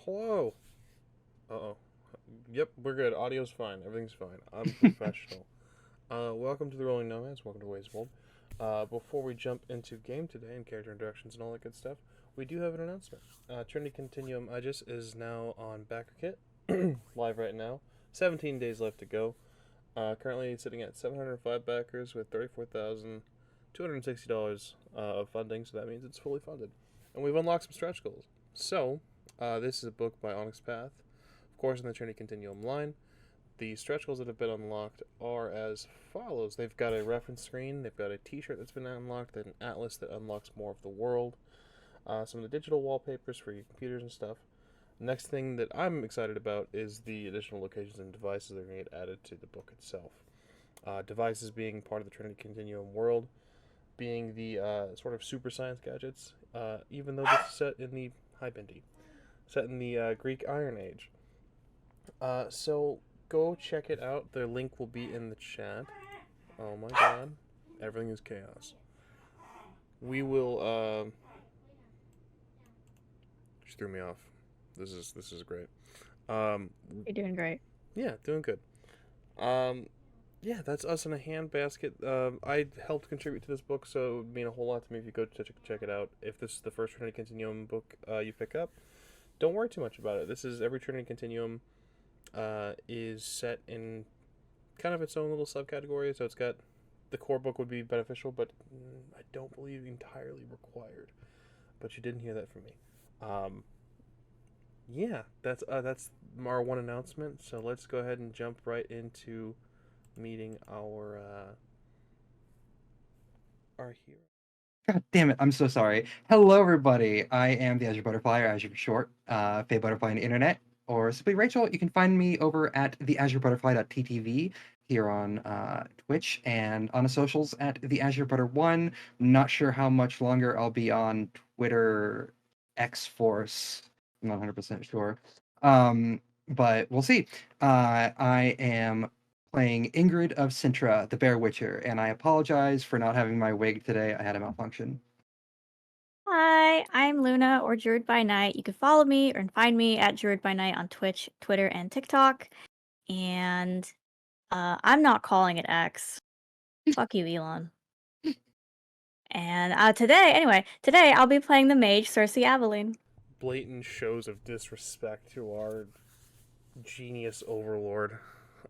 Hello. Uh-oh. Yep, we're good. Audio's fine. Everything's fine. I'm professional. Welcome to the Rolling Nomads. Welcome to Ways of Old. Before we jump into game today and character introductions and all that good stuff, we do have an announcement. Trinity Continuum Aegis is now on Backer Kit, live right now. 17 days left to go. Currently sitting at 705 backers with $34,260 of funding, so that means it's fully funded. And we've unlocked some stretch goals. So, this is a book by Onyx Path, of course, in the Trinity Continuum line. The stretch goals that have been unlocked are as follows. They've got a reference screen, they've got a t-shirt that's been unlocked, then an atlas that unlocks more of the world, some of the digital wallpapers for your computers and stuff. Next thing that I'm excited about is the additional locations and devices that are going to get added to the book itself. Devices being part of the Trinity Continuum world, being the sort of super science gadgets, even though this is set in the Hi Bendy, set in the Greek Iron Age. So go check it out. The link will be in the chat. Oh my god, everything is chaos. We will. She threw me off. This is great. Um, You're doing great. yeah, doing good. Um, yeah, that's us in a handbasket. I helped contribute to this book, so it would mean a whole lot to me if you go to check it out. If this is the first Trinity Continuum book you pick up, don't worry too much about it. This is every Trinity Continuum is set in kind of its own little subcategory. So it's got the core book would be beneficial, but I don't believe entirely required. But you didn't hear that from me. Um, yeah, that's our one announcement. So let's go ahead and jump right into meeting our hero. God damn it, I'm so sorry. Hello, everybody. I am the Azure Butterfly, or Azure for short, Faye Butterfly on the internet, or simply Rachel. You can find me over at theazure_butterfly.ttv here on Twitch and on the socials at the Azure Butter1. Not sure how much longer I'll be on Twitter X Force. I'm not 100% sure. But we'll see. I am playing Ingrid of Sintra, the Bear Witcher, and I apologize for not having my wig today. I had a malfunction. Hi, I'm Luna or Druid by Night. You can follow me or find me at Druid by Night on Twitch, Twitter, and TikTok. And I'm not calling it X. Fuck you, Elon. And today I'll be playing the mage Cersei Aveline. Blatant shows of disrespect to our genius overlord,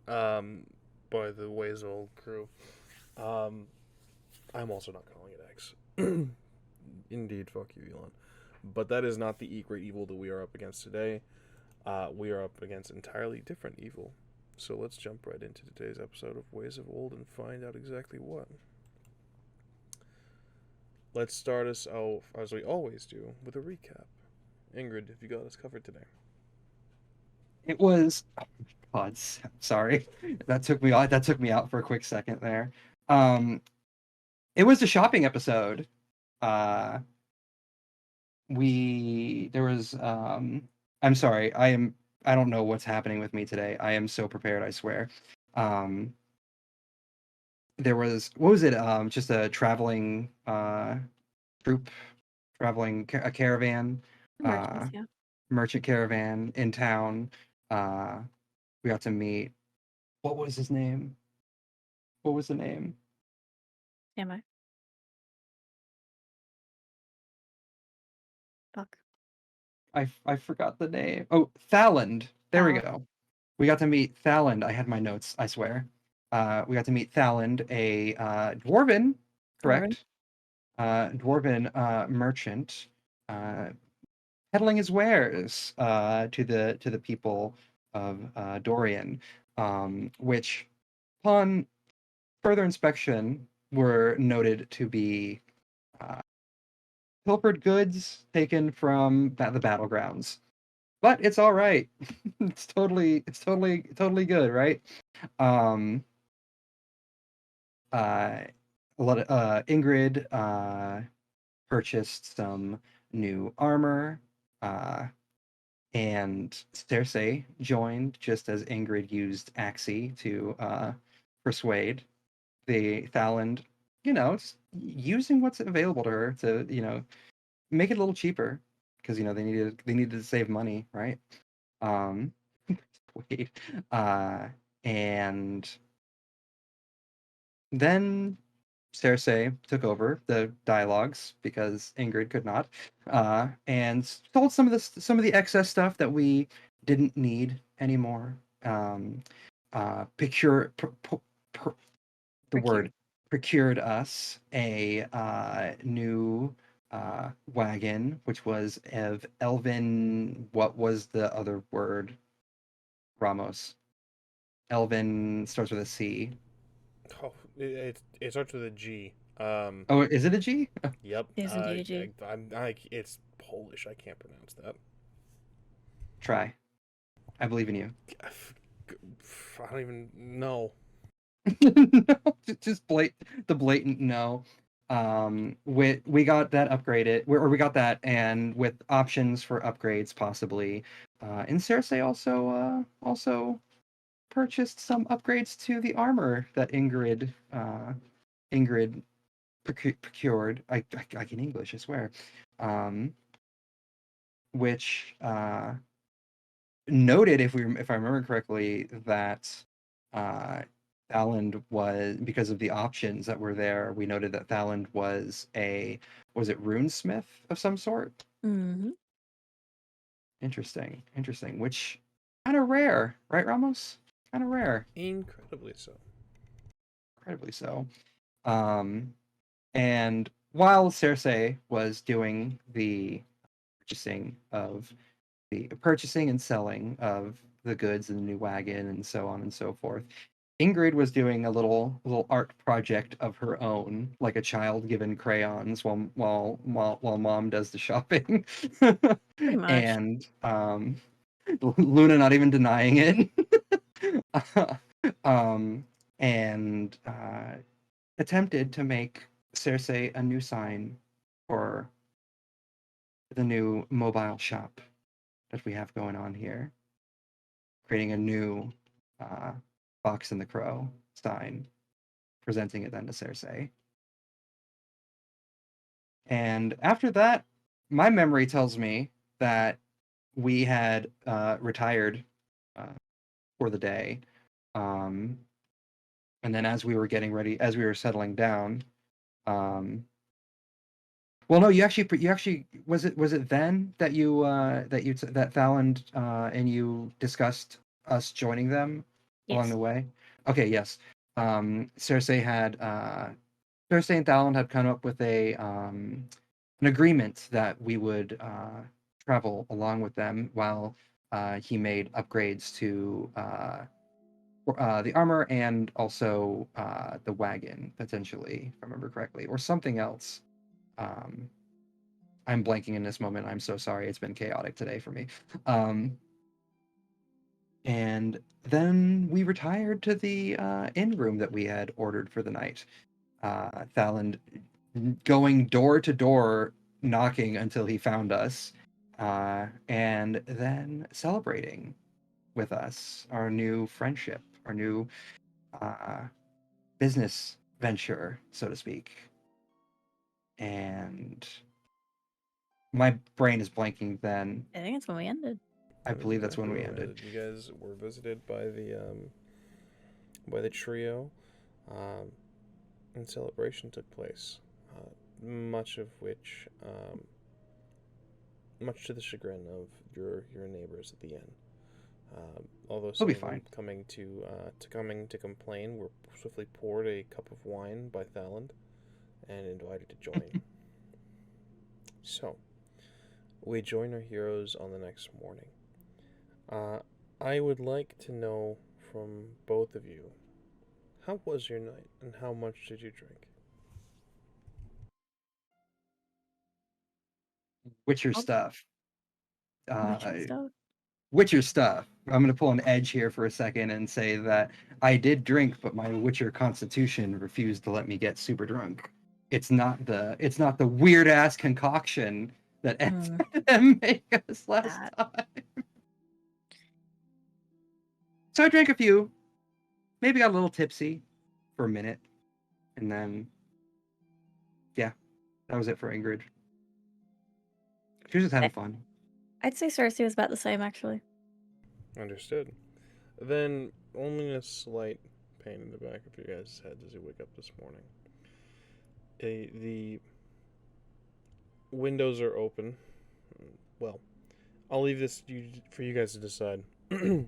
um, by the Ways Old crew. Um, I'm also not calling it X. Indeed, fuck you, Elon. But that is not the great evil that we are up against today. We are up against entirely different evil. So let's jump right into today's episode of Ways of Old and find out exactly what. Let's start us out, as we always do, with a recap. Ingrid, have you got us covered today? It was God, sorry. That took me out for a quick second there. It was a shopping episode. There was I'm sorry. I don't know what's happening with me today. I am so prepared, I swear. There was, what was it? Just a traveling troop, a caravan, Merchants, yeah. merchant caravan in town. We got to meet, what was his name? What was the name? Am I? Fuck. I forgot the name. Oh, Thaland. There we Valid. go. We got to meet Thaland. I had my notes, I swear. We got to meet Thaland, a dwarven, Dwarven. correct? Dwarven merchant, peddling his wares to the people of Dorian, which, upon further inspection, were noted to be pilfered goods taken from the battlegrounds. But it's all right. It's totally good, right? Um, a lot of Ingrid purchased some new armor, and Cersei joined just as Ingrid used Axie to persuade the Thaland, using what's available to her to, make it a little cheaper. because they needed to save money, right? Um, wait, and then Cersei took over the dialogues because Ingrid could not, and told some of the excess stuff that we didn't need anymore. Picture the word Procured. procured us a new wagon, which was of Elven. What was the other word? Ramos. Elven starts with a C. Oh, it starts with a G. Oh, is it a G? Yep. Is indeed a G. I'm like it's Polish. I can't pronounce that. Try. I believe in you. I don't even know. No, just the blatant no. We got that upgraded, or we got that, and with options for upgrades possibly. And Cersei also purchased some upgrades to the armor that Ingrid procured. I can English, I swear. Which noted, if I remember correctly, that Thaland was, because of the options that were there, we noted that Thaland was was it runesmith of some sort? Mm-hmm. Interesting. Which kind of rare, right, Ramos? Kind of rare. Incredibly so. Incredibly so. And while Cersei was doing the purchasing and selling of the goods and the new wagon and so on and so forth, Ingrid was doing a little art project of her own, like a child given crayons while mom does the shopping. Pretty much. And Luna not even denying it. um, and attempted to make Cersei a new sign for the new mobile shop that we have going on here, creating a new Fox and the Crow sign, presenting it then to Cersei. And after that, my memory tells me that we had retired for the day. And then as we were getting ready, as we were settling down, well, no, you actually was it then that that Thaland and you discussed us joining them along Yes. the way? Okay, yes. Cersei Cersei and Thaland had come up with an agreement that we would travel along with them while he made upgrades to the armor and also the wagon, potentially, if I remember correctly, or something else. I'm blanking in this moment. I'm so sorry. It's been chaotic today for me. And then we retired to the inn room that we had ordered for the night. Thaland going door to door, knocking until he found us, and then celebrating with us our new friendship, our new business venture, so to speak. And my brain is blanking then. I think it's when we ended. I That is believe that's exactly when we where ended. You guys were visited by the trio, um, and celebration took place. Much of which, much to the chagrin of your neighbors at the inn. Although We'll some be of them fine. coming to complain, were swiftly poured a cup of wine by Thaland and invited to join. So, we join our heroes on the next morning. I would like to know from both of you, how was your night and how much did you drink? Witcher Oh, stuff. Witcher Uh, stuff. Witcher stuff. I'm going to pull an edge here for a second and say that I did drink, but my Witcher constitution refused to let me get super drunk. It's not the weird ass concoction that Mm, made us last that. time. So I drank a few, maybe got a little tipsy for a minute, and then yeah, that was it for Ingrid. She was just having fun. I'd say Cersei was about the same, actually. Understood. Then only a slight pain in the back of your guys' heads as you wake up this morning. The windows are open. Well, I'll leave this for you guys to decide. The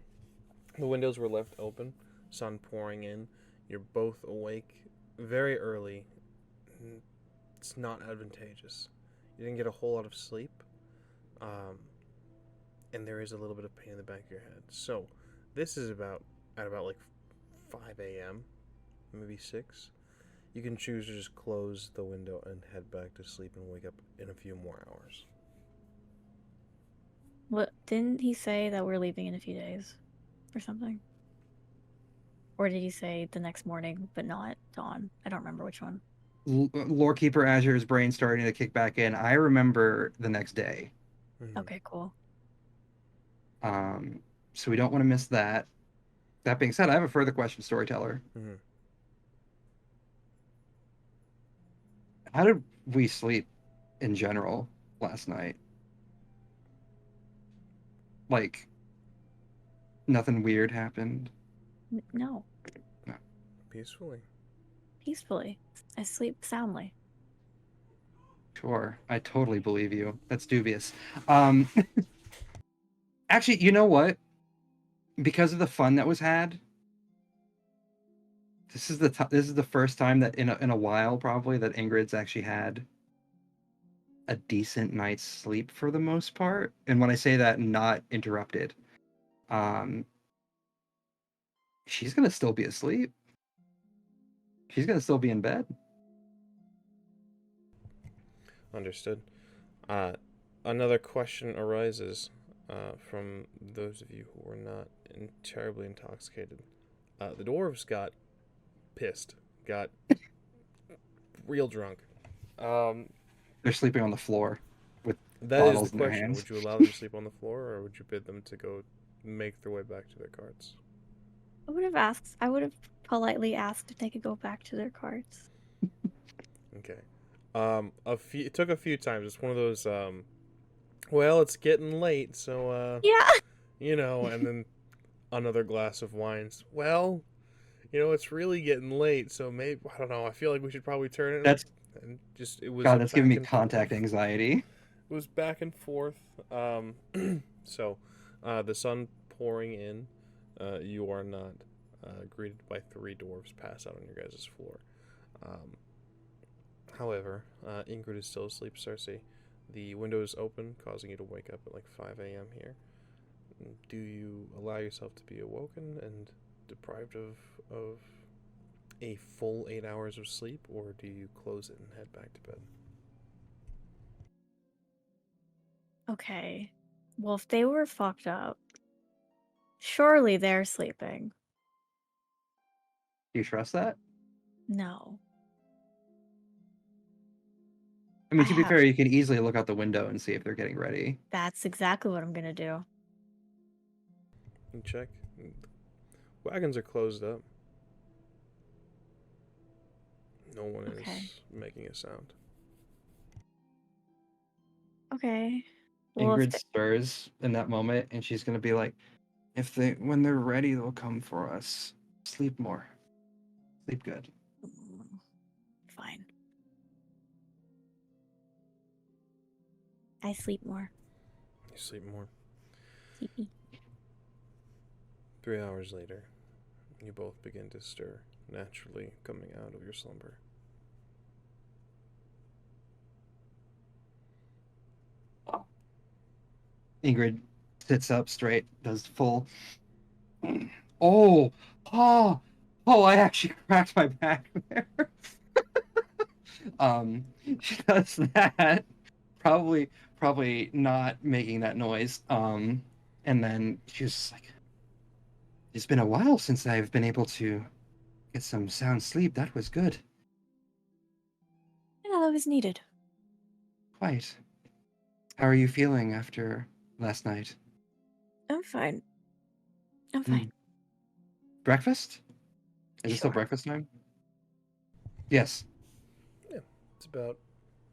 windows were left open, sun pouring in. You're both awake very early. It's not advantageous. You didn't get a whole lot of sleep, and there is a little bit of pain in the back of your head. So, this is at about like 5 a.m., maybe 6. You can choose to just close the window and head back to sleep and wake up in a few more hours. What, didn't he say that we're leaving in a few days or something? Or did he say the next morning, but not dawn? I don't remember which one. Lorekeeper Azure's brain starting to kick back in. I remember the next day. Mm-hmm. Okay, cool. So we don't want to miss that. That being said, I have a further question, storyteller. Mm-hmm. How did we sleep in general last night? Like, nothing weird happened? No. Peacefully. Peacefully. I sleep soundly. Sure, I totally believe you. That's dubious. Actually, you know what? Because of the fun that was had, this is the first time that in a while probably that Ingrid's actually had a decent night's sleep for the most part. And when I say that, not interrupted. She's gonna still be asleep. She's gonna still be in bed. Understood. Another question arises from those of you who were not terribly intoxicated. The dwarves got pissed, got real drunk. They're sleeping on the floor with That is bottles the in their question. hands. Would you allow them to sleep on the floor, or would you bid them to go make their way back to their carts? I would have politely asked if they could go back to their carts. Okay. It took a few times. It's one of those. Well, it's getting late, so Yeah. and then another glass of wines. Well, it's really getting late, so maybe I don't know. I feel like we should probably turn it. That's And just it was God. That's giving me back and contact forth. anxiety. It was back and forth. So, the sun pouring in. You are not greeted by 3 dwarves passed out on your guys' floor. However, Ingrid is still asleep, Cersei. The window is open, causing you to wake up at like 5 a.m. here. Do you allow yourself to be awoken and deprived of a full 8 hours of sleep, or do you close it and head back to bed? Okay. Well, if they were fucked up, surely they're sleeping. Do you trust that? No. I mean, I to be have. fair, you can easily look out the window and see if they're getting ready. That's exactly what I'm gonna do. You check. Wagons are closed up. No one Okay. is making a sound. Okay. Well, Ingrid stirs in that moment, and she's gonna be like, when they're ready, they'll come for us. Sleep more. Sleep good. Fine. I sleep more. You sleep more. Sleepy. 3 hours later, you both begin to stir, naturally coming out of your slumber. Ingrid sits up straight, does full. Oh, oh, oh! I actually cracked my back there. She does that. Probably not making that noise. And then she's just like, "It's been a while since I've been able to get some sound sleep. That was good. Yeah, that was needed. Quite. How are you feeling after last night? I'm fine. I'm fine. Breakfast? Is it still Sure. breakfast time? Yes. Yeah, it's about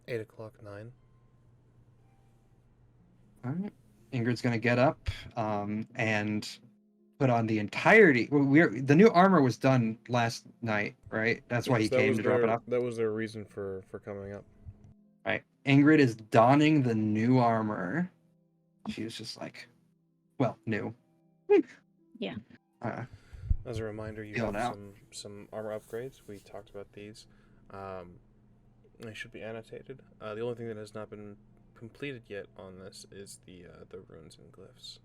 8 o'clock, 9. All right. Ingrid's gonna get up and put on the entirety. The new armor was done last night, right? That's why Yes, he came to drop it off. that was their reason for coming up. Right. Ingrid is donning the new armor. She was just like, well, new. Yeah. As a reminder, you Feeling have out. some armor upgrades. We talked about these. They should be annotated. The only thing that has not been completed yet on this is the runes and glyphs.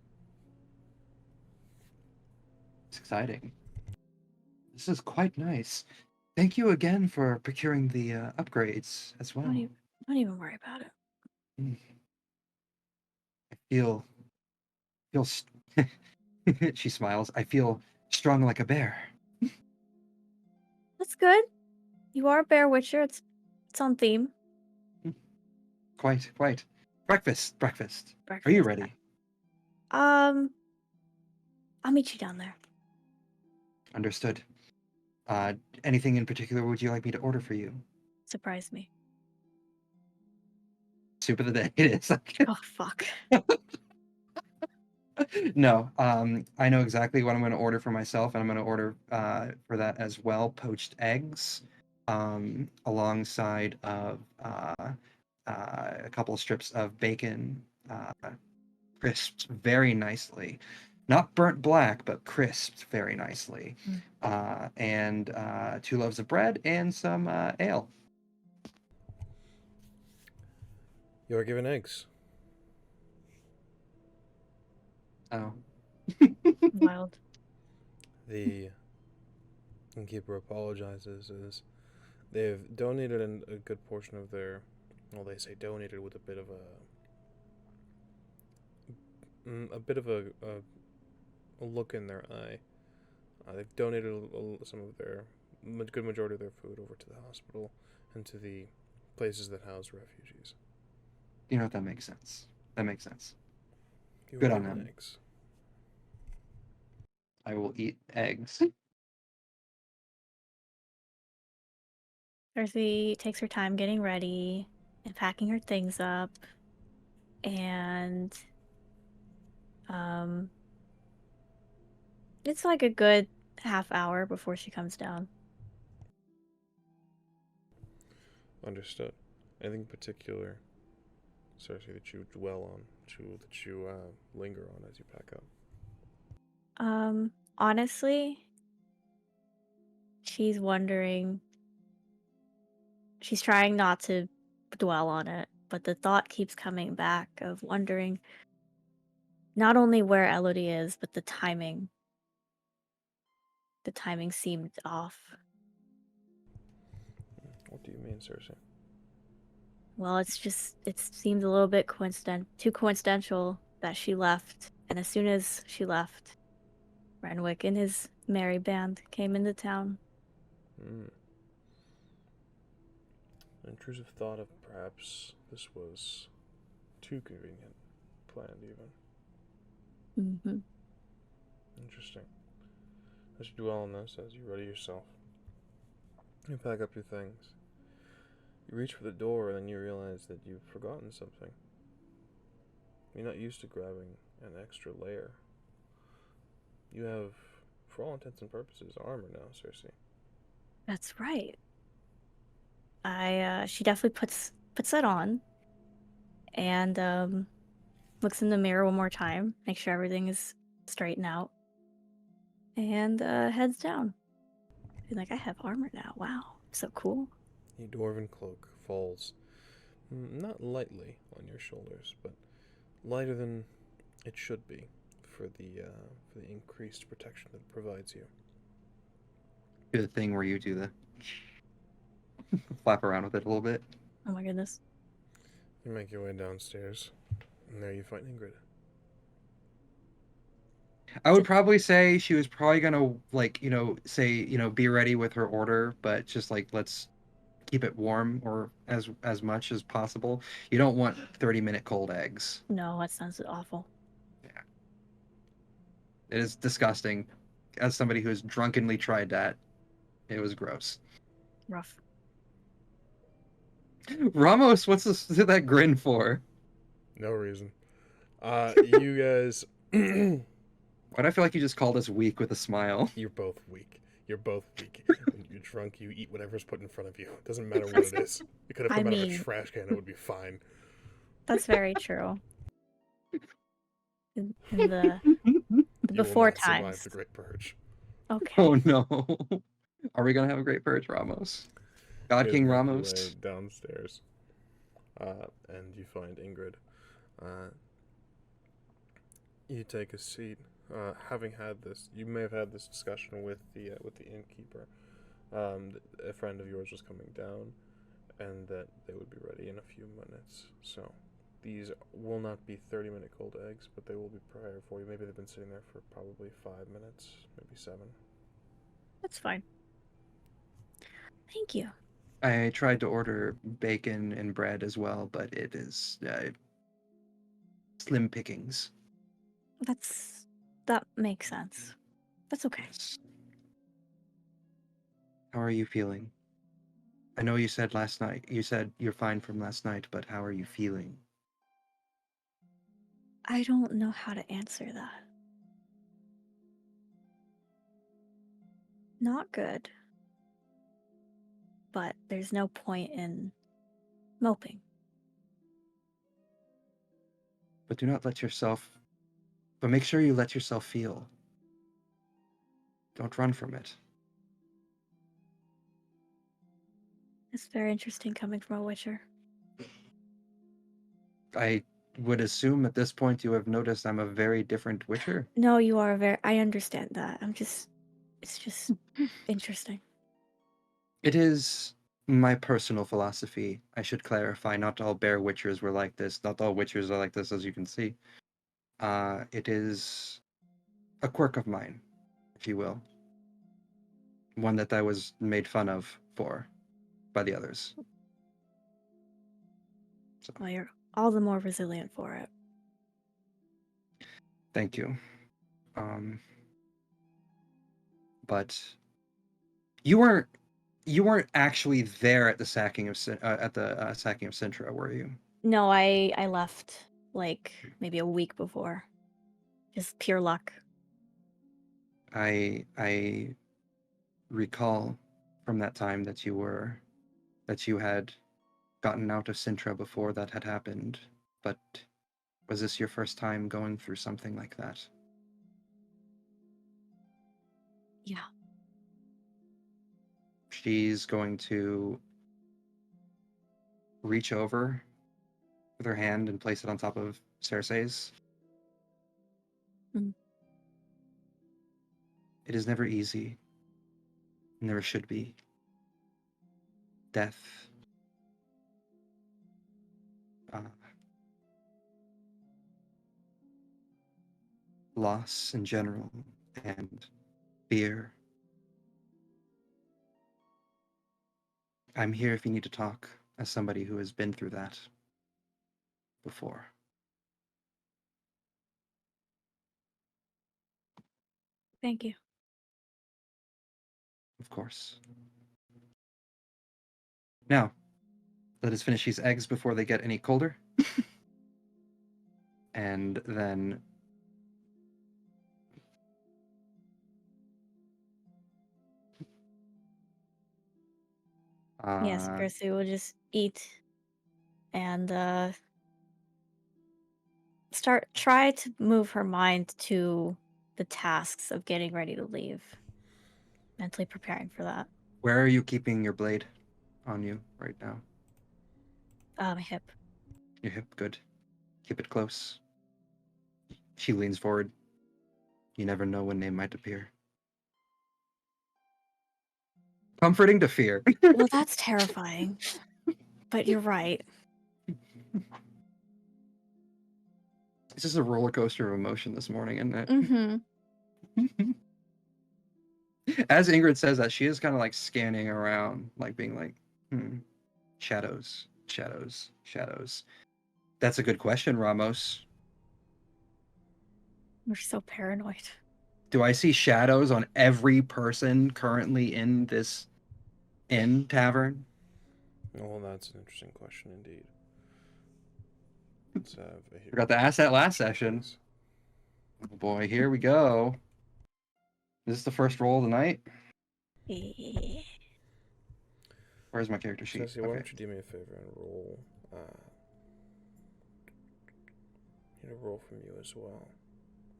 It's exciting. This is quite nice. Thank you again for procuring the upgrades as well. Don't even worry about it. Mm. I feel she smiles. I feel strong like a bear. That's good. You are a bear witcher. It's on theme. Quite. Breakfast. Breakfast. Are you ready? I'll meet you down there. Understood. Anything in particular would you like me to order for you? Surprise me. Soup of the day it is. Oh fuck. No, I know exactly what I'm going to order for myself, and I'm going to order for that as well poached eggs, alongside of a couple of strips of bacon, crisped very nicely, not burnt black, but crisped very nicely, and 2 loaves of bread and some ale. You are given eggs. Oh. Wild. The innkeeper apologizes as they've donated a good portion of their, well, they say donated with a bit of a look in their eye. They've donated some of their good majority of their food over to the hospital and to the places that house refugees. You know what? That makes sense. You Good are on given them. eggs. I will eat eggs. Cersei takes her time getting ready and packing her things up, and it's like a good half hour before she comes down. Understood. Anything particular, Cersei, that you dwell on, that you linger on as you pack up? Honestly, she's wondering. She's trying not to dwell on it, but the thought keeps coming back of wondering not only where Elodie is, but the timing. The timing seemed off. What do you mean, Cersei? Well, it seemed a little bit too coincidental that she left, and as soon as she left, Renwick and his merry band came into town. An intrusive thought of perhaps this was too convenient, planned even. Mm-hmm. Interesting. As you dwell on this, as you ready yourself, you pack up your things. You reach for the door, and then you realize that you've forgotten something. You're not used to grabbing an extra layer. You have, for all intents and purposes, armor now, Cersei. That's right. She definitely puts that on, and looks in the mirror one more time, make sure everything is straightened out, and heads down. She's like, I have armor now. Wow, so cool. The dwarven cloak falls not lightly on your shoulders, but lighter than it should be for the increased protection that it provides you. Do the thing where you do the flap around with it a little bit. Oh my goodness. You make your way downstairs, and there you find Ingrid. I would probably say she was probably gonna be ready with her order, but just like let's keep it warm or as much as possible. You don't want 30-minute cold eggs. No, that sounds awful. Yeah. It is disgusting. As somebody who has drunkenly tried that, it was gross. Rough. Ramos, what's that grin for? No reason. You guys, Why do I feel like you just called us weak with a smile? you're both weak. You're both weak. When you're drunk, you eat whatever's put in front of you. It doesn't matter what it is. It could have I come out of a mean- trash can. It would be fine. That's very true. In the You before will not survive times. the Great Purge. Okay. Oh no. Are we gonna have a great purge, Ramos? God You King make your Ramos? way downstairs, and you find Ingrid. You take a seat. Having had this, you may have had this discussion with the innkeeper. A friend of yours was coming down, and that they would be ready in a few minutes. So, these will not be 30-minute cold eggs, but they will be prepared for you. Maybe they've been sitting there for probably 5 minutes, maybe 7. That's fine. Thank you. I tried to order bacon and bread as well, but it is slim pickings. That makes sense. That's okay. Yes. How are you feeling? I know you said last night, you said you're fine from last night, but how are you feeling? I don't know how to answer that. Not good. But there's no point in moping. But make sure you let yourself feel. Don't run from it. It's very interesting coming from a Witcher. I would assume at this point you have noticed I'm a very different Witcher. No, you are I understand that. It's just interesting. It is my personal philosophy. I should clarify, not all Bear Witchers were like this. Not all Witchers are like this, as you can see. It is a quirk of mine, if you will. One that I was made fun of for by the others. So, Well, you're all the more resilient for it. thank you. But you weren't actually there at the sacking of Sintra, were you? No, I left like maybe a week before. Just pure luck. I recall from that time that you had gotten out of Sintra before that had happened, but was this your first time going through something like that? Yeah. She's going to reach over with her hand and place it on top of Cersei's. Mm. It is never easy. Never should be. Death. Loss in general, and fear. I'm here if you need to talk, as somebody who has been through that before. Thank you. Of course. Now, let us finish these eggs before they get any colder. And then Yes, Percy will just eat and try to move her mind to the tasks of getting ready to leave. Mentally preparing for that. where are you keeping your blade on you right now? My hip. Your hip, good. Keep it close. She leans forward. You never know when they might appear. Comforting to fear. Well, that's terrifying. But you're right. It's just a roller coaster of emotion this morning, isn't it? Mm-hmm. As Ingrid says that, she is kind of like scanning around, like being like, shadows, shadows, shadows. That's a good question, Ramos. We're so paranoid. Do I see shadows on every person currently in this inn tavern? Well, that's an interesting question indeed. Let's have a hero. Forgot to ask that last session. Please. Oh boy, here we go. Is this the first roll of the night? Yeah. Where's my character sheet? Jesse, why Okay. don't you do me a favor and roll? Need a roll from you as well.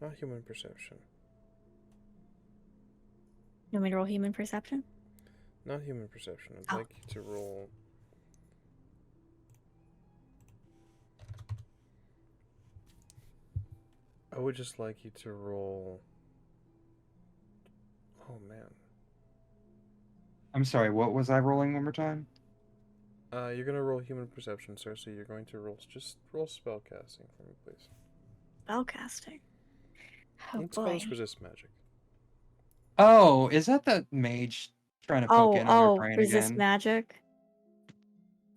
Not human perception. You want me to roll human perception? Not human perception. I'd like you to roll. I would just like you to roll. Oh man. I'm sorry, what was I rolling one more time? You're gonna roll human perception, sir. So you're going to roll spellcasting for me, please. Spellcasting. Oh And boy. spells resist magic. Oh, is that the mage trying to poke in on your brain resist again? magic.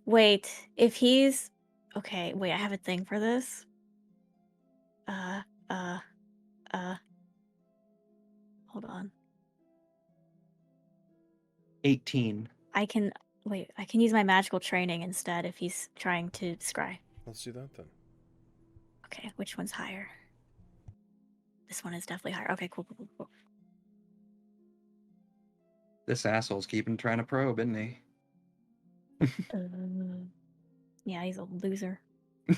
Wait, if he's okay, wait, I have a thing for this. Hold on. 18. I can use my magical training instead if he's trying to scry. Let's do that then. Okay, which one's higher? This one is definitely higher. Okay, cool. This asshole's keeping trying to probe, isn't he? Yeah, he's a loser. I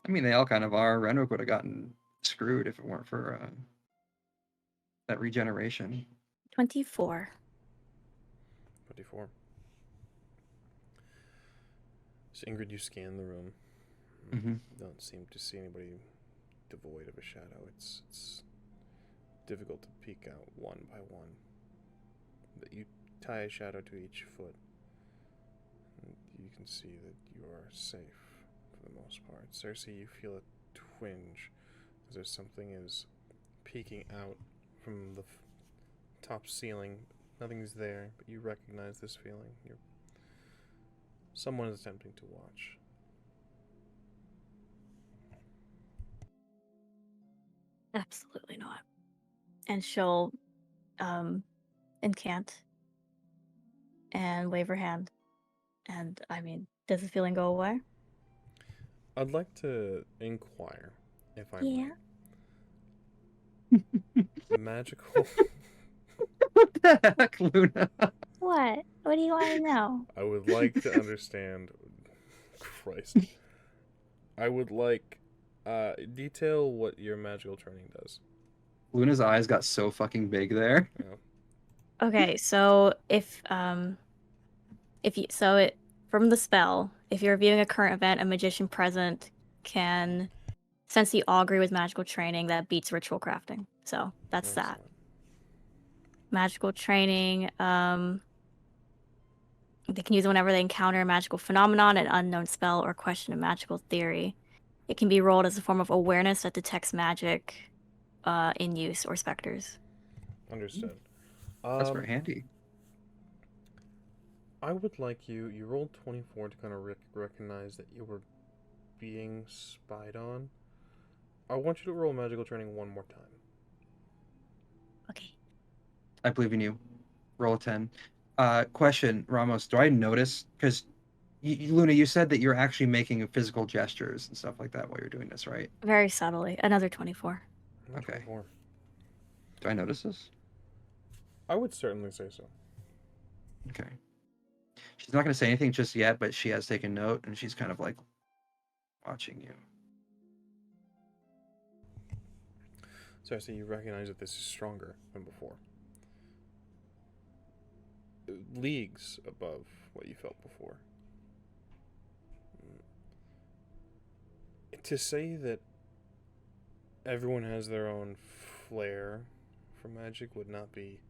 mean, they all kind of are. Renwick would have gotten screwed if it weren't for that regeneration. 24. 24. So Ingrid, you scan the room. Mm-hmm. Don't seem to see anybody devoid of a shadow. It's difficult to peek out one by one. But you tie a shadow to each foot, and you can see that you are safe for the most part. Cersei, you feel a twinge as if something is peeking out from the top ceiling. Nothing's there, but you recognize this feeling. Someone is attempting to watch. Absolutely not. And she'll incant and wave her hand. And I mean, does the feeling go away? I'd like to inquire, if I Yeah. might. Magical. What the heck, Luna? What? What do you want to know? I would like to understand. Christ. I would like detail what your magical training does. Luna's eyes got so fucking big there. Yeah. Okay, so from the spell, if you're viewing a current event, a magician present can sense the augury with magical training that beats ritual crafting. So that's that. Excellent. Magical training, they can use it whenever they encounter a magical phenomenon, an unknown spell, or question a magical theory. It can be rolled as a form of awareness that detects magic in use or specters. Understood. That's very handy. I would like you rolled 24 to kind of recognize that you were being spied on. I want you to roll magical training one more time. Okay. I believe in you. Roll a 10. Question, Ramos, do I notice, because Luna, you said that you're actually making physical gestures and stuff like that while you're doing this, right? Very subtly. Another 24. Okay. 24. Do I notice this? I would certainly say so. Okay. She's not going to say anything just yet, but she has taken note, and she's kind of like watching you. So I see you recognize that this is stronger than before. Leagues above what you felt before. To say that everyone has their own flair for magic would not be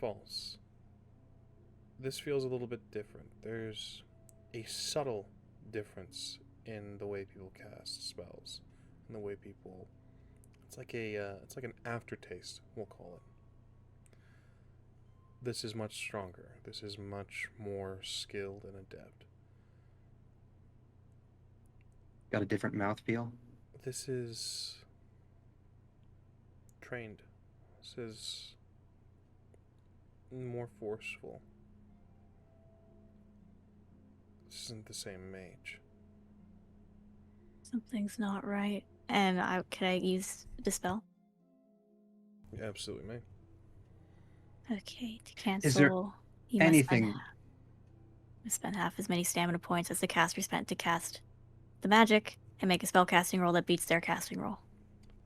false. This feels a little bit different. There's a subtle difference in the way people cast spells, and the way people. It's like an aftertaste, we'll call it. This is much stronger. This is much more skilled and adept. Got a different mouthfeel? This is trained. This is more forceful. This isn't the same mage. Something's not right. And could I use dispel? You absolutely may. Okay, to cancel, Is there you must anything? spend half as many stamina points as the caster spent to cast the magic and make a spell casting roll that beats their casting roll.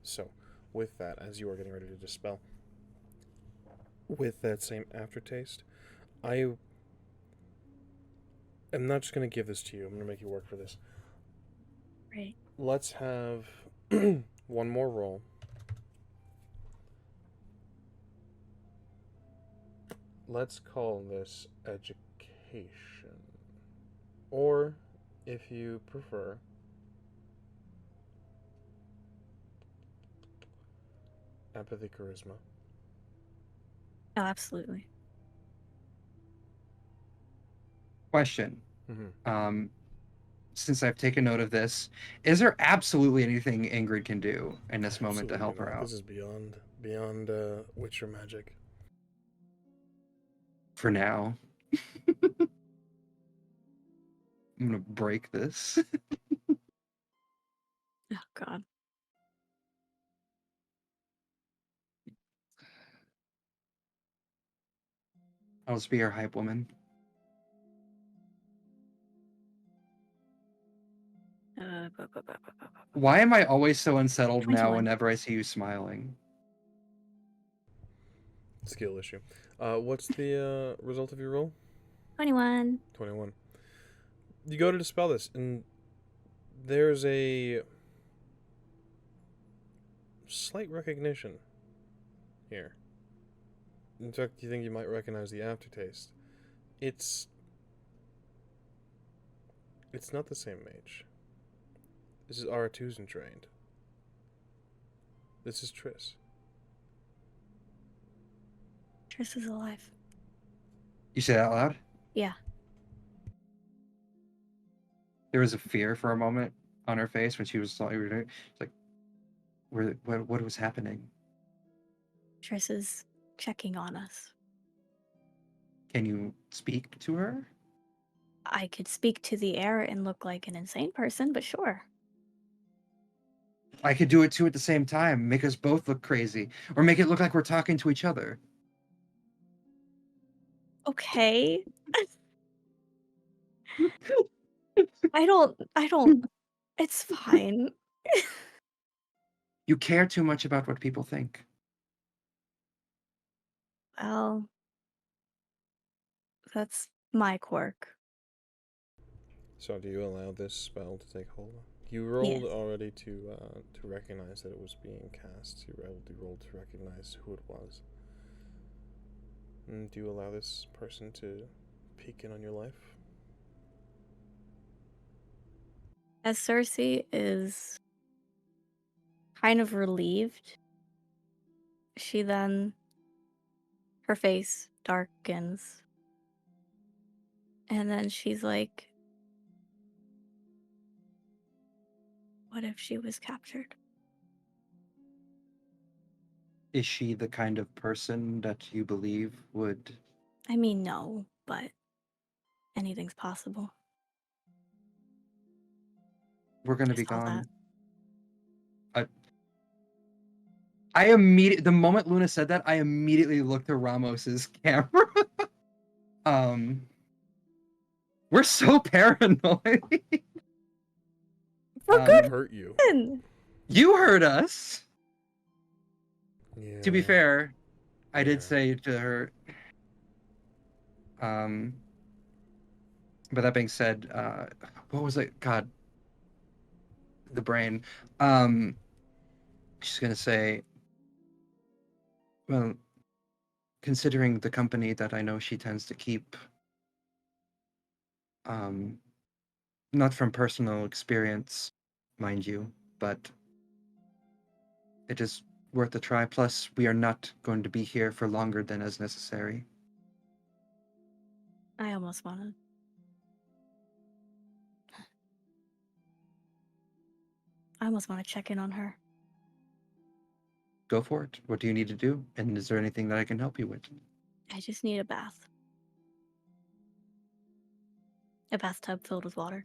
So, with that, as you are getting ready to dispel, with that same aftertaste, I am not just going to give this to you. I'm going to make you work for this. Right. Let's have one more roll. Let's call this education. Or, if you prefer, empathy charisma. Oh, absolutely. Question. Mm-hmm. Since I've taken note of this, is there absolutely anything Ingrid can do in this moment to Absolutely help her not. out? This is beyond Witcher magic. For now. I'm gonna break this. Oh, God. I'll just be your hype woman. Why am I always so unsettled now 21. whenever I see you smiling? Skill issue. What's the result of your roll? 21. 21. You go to dispel this, and there's a slight recognition here. In fact, you think you might recognize the aftertaste. It's not the same mage. This is Aratusan trained. This is Triss. Triss is alive. You say that out loud? Yeah. There was a fear for a moment on her face when she was it's like, what was happening? Triss is checking on us. Can you speak to her? I could speak to the air and look like an insane person, but sure. I could do it too at the same time, make us both look crazy, or make it look like we're talking to each other. Okay. I don't. It's fine. You care too much about what people think. Well, that's my quirk. So, do you allow this spell to take hold? You rolled Yes. already to recognize that it was being cast. You rolled to recognize who it was. And do you allow this person to peek in on your life? As Cersei is kind of relieved, she then, her face darkens. And then she's like, what if she was captured? Is she the kind of person that you believe would... I mean, no, but anything's possible. We're gonna be I saw that. gone. The moment Luna said that, I immediately looked to Ramos's camera. We're so paranoid. We're Who good. hurt you? You heard us. Yeah. To be fair, I did Yeah. say to her. But that being said, what was it? God, the brain. She's gonna say, well, considering the company that I know she tends to keep, not from personal experience, mind you, but it is worth a try. Plus, we are not going to be here for longer than as necessary. I almost wanted. I almost want to check in on her. Go for it. What do you need to do? And is there anything that I can help you with? I just need a bath. A bathtub filled with water.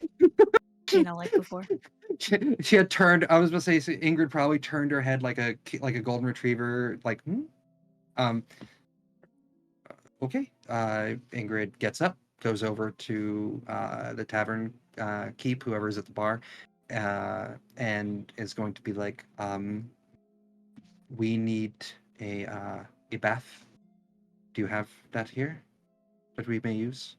Like before. She had turned. I was gonna say, so Ingrid probably turned her head like a golden retriever. Like, okay. Ingrid gets up, goes over to the tavern keep, whoever's at the bar, and is going to be like, we need a bath. Do you have that here that we may use?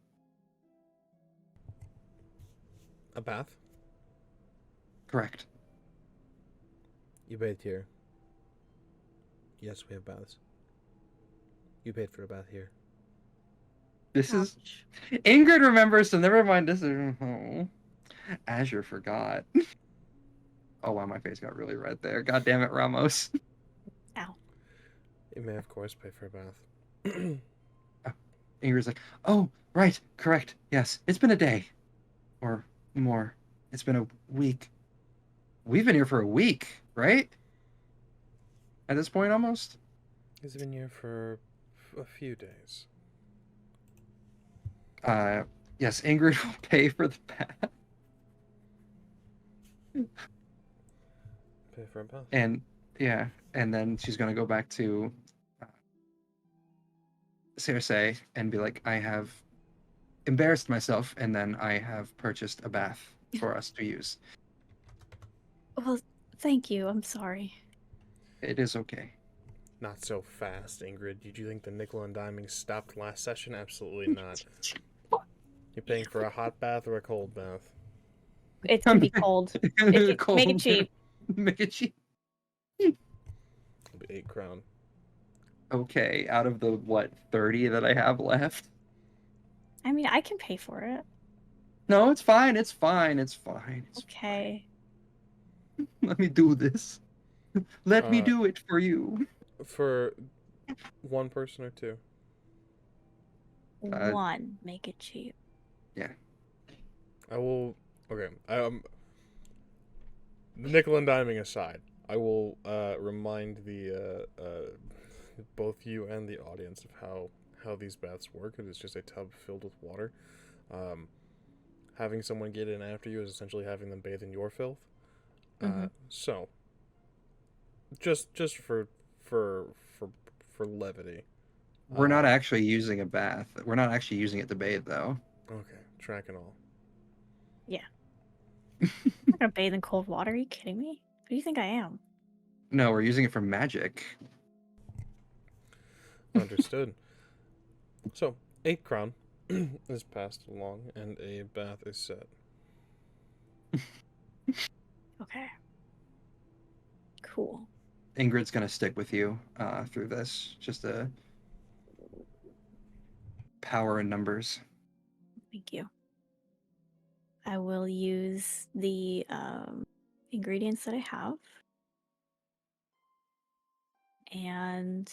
A bath? Correct. You bathed here. Yes, we have baths. You paid for a bath here. This is Ingrid remembers, so never mind. This is Azure forgot. Oh wow, my face got really red there. God damn it, Ramos. Ow. You may of course pay for a bath. Ingrid's like, oh right, correct. Yes, it's been a day, or more. It's been a week. We've been here for a week, right? At this point, almost. He's been here for a few days. Yes, Ingrid will pay for the bath. Pay for a bath. And yeah, and then she's gonna go back to Cersei and be like, I have embarrassed myself, and then I have purchased a bath for us to use. Well, thank you. I'm sorry. It is okay. Not so fast, Ingrid. Did you think the nickel and diming stopped last session? Absolutely not. You're paying for a hot bath or a cold bath? It can be cold. Make it cheap. Make it cheap. It'll be 8 crown. Okay, out of the 30 that I have left. I mean, I can pay for it. No, it's fine. It's fine. It's fine. It's okay. Fine. Let me do this. Let me do it for you. For one person or two? One. Make it cheap. Yeah. I will. Okay. Nickel and diming aside, I will remind the both you and the audience of how these baths work. It is just a tub filled with water. Having someone get in after you is essentially having them bathe in your filth. So, just for levity. We're not actually using a bath. We're not actually using it to bathe, though. Okay, track and all. Yeah. I'm not gonna bathe in cold water. Are you kidding me? Who do you think I am? No, we're using it for magic. Understood. So, 8 crown is passed along, and a bath is set. Okay. Cool. Ingrid's gonna stick with you through this. Just a power in numbers. Thank you. I will use the ingredients that I have. And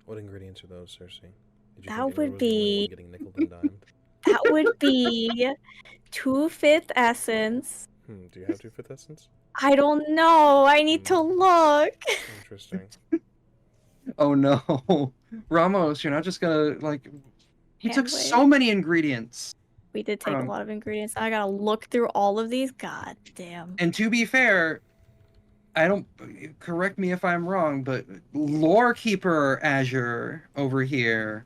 What ingredients are those, Cersei? Did you that think Ingrid would was the only be one getting nickel and dimed? that would be 2/5 essence. Do you have 2/5 essence? I don't know. I need to look. Interesting. Oh no, Ramos, you're not just gonna like. We took Wait. so many ingredients. We did take a lot of ingredients. I gotta look through all of these. God damn. And to be fair, I don't, correct me if I'm wrong, but Lore Keeper Azure over here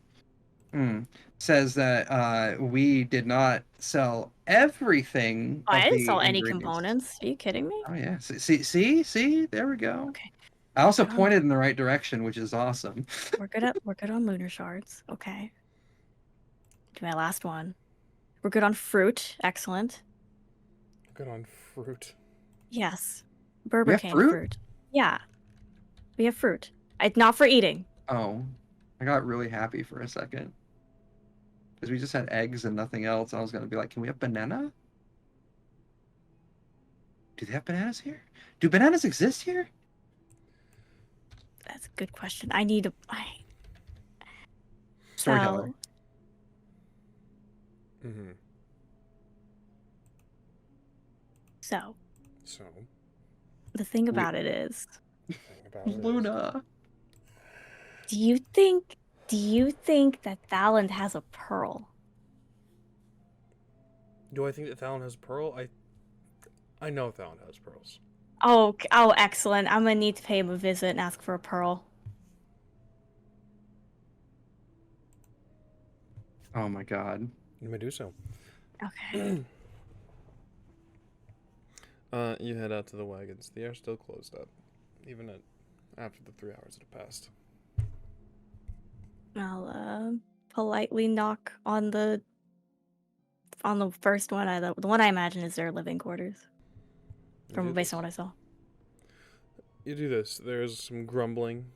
says that we did not sell everything. I didn't sell any components. Are you kidding me? Oh yeah. See, there we go. Okay. I also pointed in the right direction, which is awesome. We're good on lunar shards. Okay. Do my last one. We're good on fruit. Excellent. Good on fruit. Yes. Berbercane fruit. Yeah. We have fruit. It's not for eating. Oh. I got really happy for a second. Because we just had eggs and nothing else. I was going to be like, can we have banana? Do they have bananas here? Do bananas exist here? That's a good question. I need to... Storyteller. So. So. The thing about it is... Luna. Do you think Do you think that Thaland has a pearl? Do I think that Thalen has a pearl? I know Thalen has pearls. Oh, excellent. I'm gonna need to pay him a visit and ask for a pearl. Oh my god. You may do so. Okay. You head out to the wagons. They are still closed up, even after the 3 hours that have passed. I'll politely knock on the first one. The one I imagine is their living quarters, based on what I saw. You do this. There's some grumbling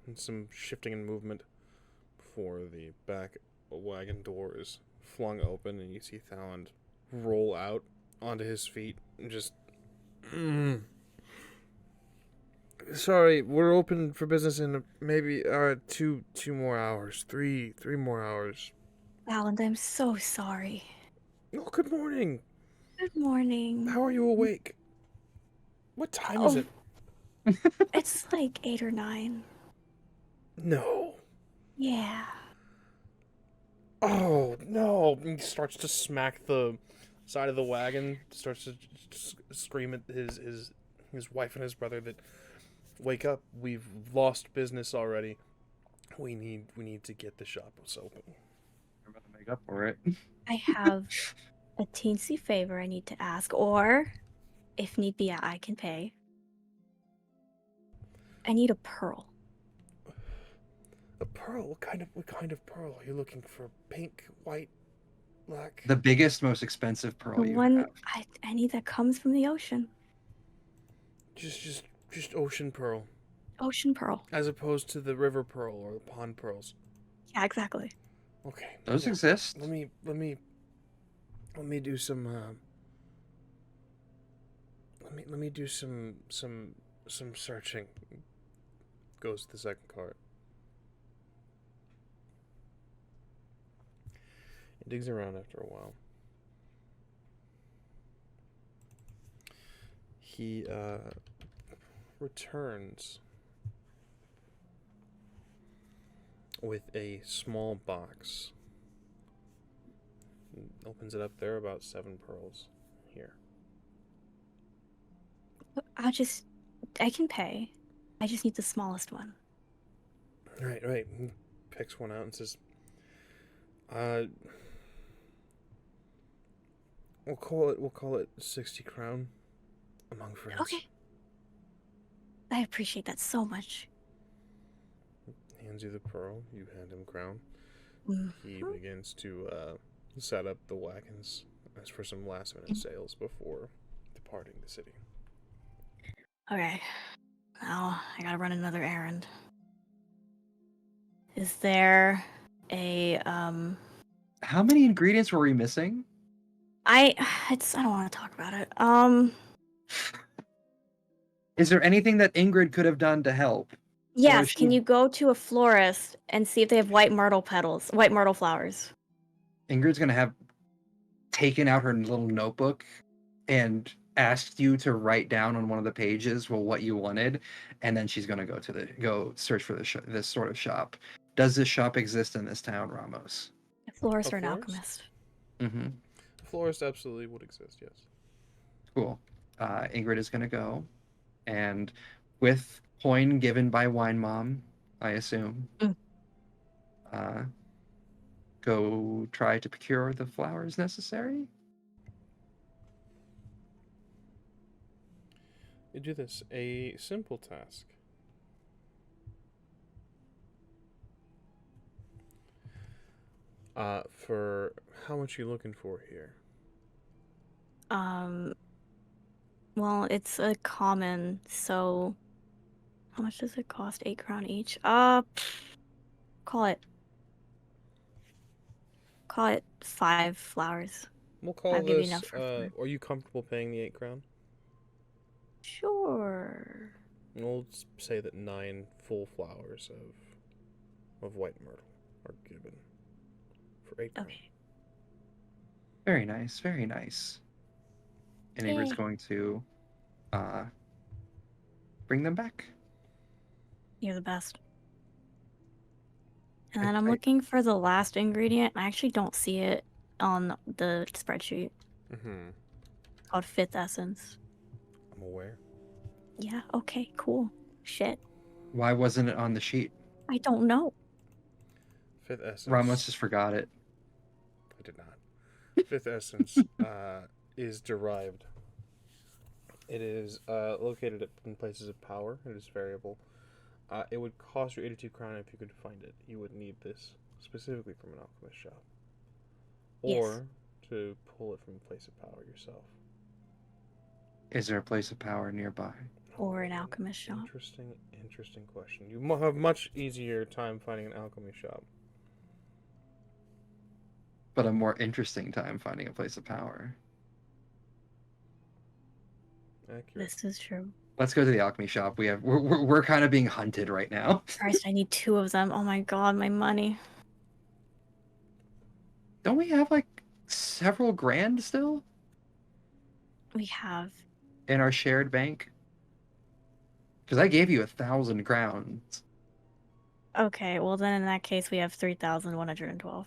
and some shifting and movement before the back wagon door is flung open, and you see Thaland roll out onto his feet and just. Sorry, we're open for business in maybe two more hours, three more hours. Alan, I'm so sorry. Oh, good morning. Good morning. How are you awake? What time is it? It's like 8 or 9. No. Yeah. Oh no! He starts to smack the side of the wagon. Starts to scream at his wife and his brother that wake up. We've lost business already. We need to get the shop open. I'm about to make up for it. I have a teensy favor I need to ask, or if need be, I can pay. I need a pearl. A pearl? What kind of pearl? Are you looking for? Pink, white, black? The biggest, most expensive pearl The you one have. I need that comes from the ocean. Just ocean pearl. Ocean pearl. As opposed to the river pearl or the pond pearls. Yeah, exactly. Okay. Those exist. Let me do some let me do some searching. Goes to the second cart. It digs around after a while. He returns with a small box. Opens it up. There are about 7 pearls here. I can pay. I just need the smallest one. Right. He picks one out and says, we'll call it 60 crown among friends. Okay. I appreciate that so much. Hands you the pearl. You hand him crown. Mm-hmm. He begins to set up the wagons as for some last minute sales before departing the city. Okay. Now I gotta run another errand. Is there a How many ingredients were we missing? I don't want to talk about it. Is there anything that Ingrid could have done to help? Yes, can you go to a florist and see if they have white myrtle flowers? Ingrid's gonna have taken out her little notebook and asked you to write down on one of the pages what you wanted, and then she's gonna go search for this sort of shop. Does this shop exist in this town, Ramos? A florist or an alchemist? Mm-hmm. Florist absolutely would exist, yes. Cool. Ingrid is gonna go, and with coin given by Wine Mom, I assume, go try to procure the flowers necessary. You do this. A simple task. For how much are you looking for here? Well, it's a common, so how much does it cost? 8 crown each. Call it 5 flowers. We'll call I'll give you this. enough for Are you comfortable paying the 8 crown? Sure. We'll say that 9 full flowers of white myrtle are given for 8 crown. Okay. Very nice, very nice. And Ingrid's Yay. going to bring them back. You're the best. And then I'm looking for the last ingredient. I actually don't see it on the spreadsheet. Mm-hmm. It's called fifth essence. I'm aware. Yeah, okay, cool. Shit. Why wasn't it on the sheet? I don't know. Fifth essence. Ramos just forgot it. I did not. Fifth essence is derived. It is located in places of power. It is variable. It would cost you 82 crown if you could find it. You would need this specifically from an alchemist shop. Or to pull it from a place of power yourself. Is there a place of power nearby? Or an alchemist shop. Interesting question. You have much easier time finding an alchemy shop. But a more interesting time finding a place of power. Accurate. This is true. Let's go to the alchemy shop. We're kind of being hunted right now. Christ, I need 2 of them. Oh my god, my money. Don't we have like several grand still We have. in our shared bank? Because I gave you 1,000 crowns. Okay, well then in that case we have 3,112.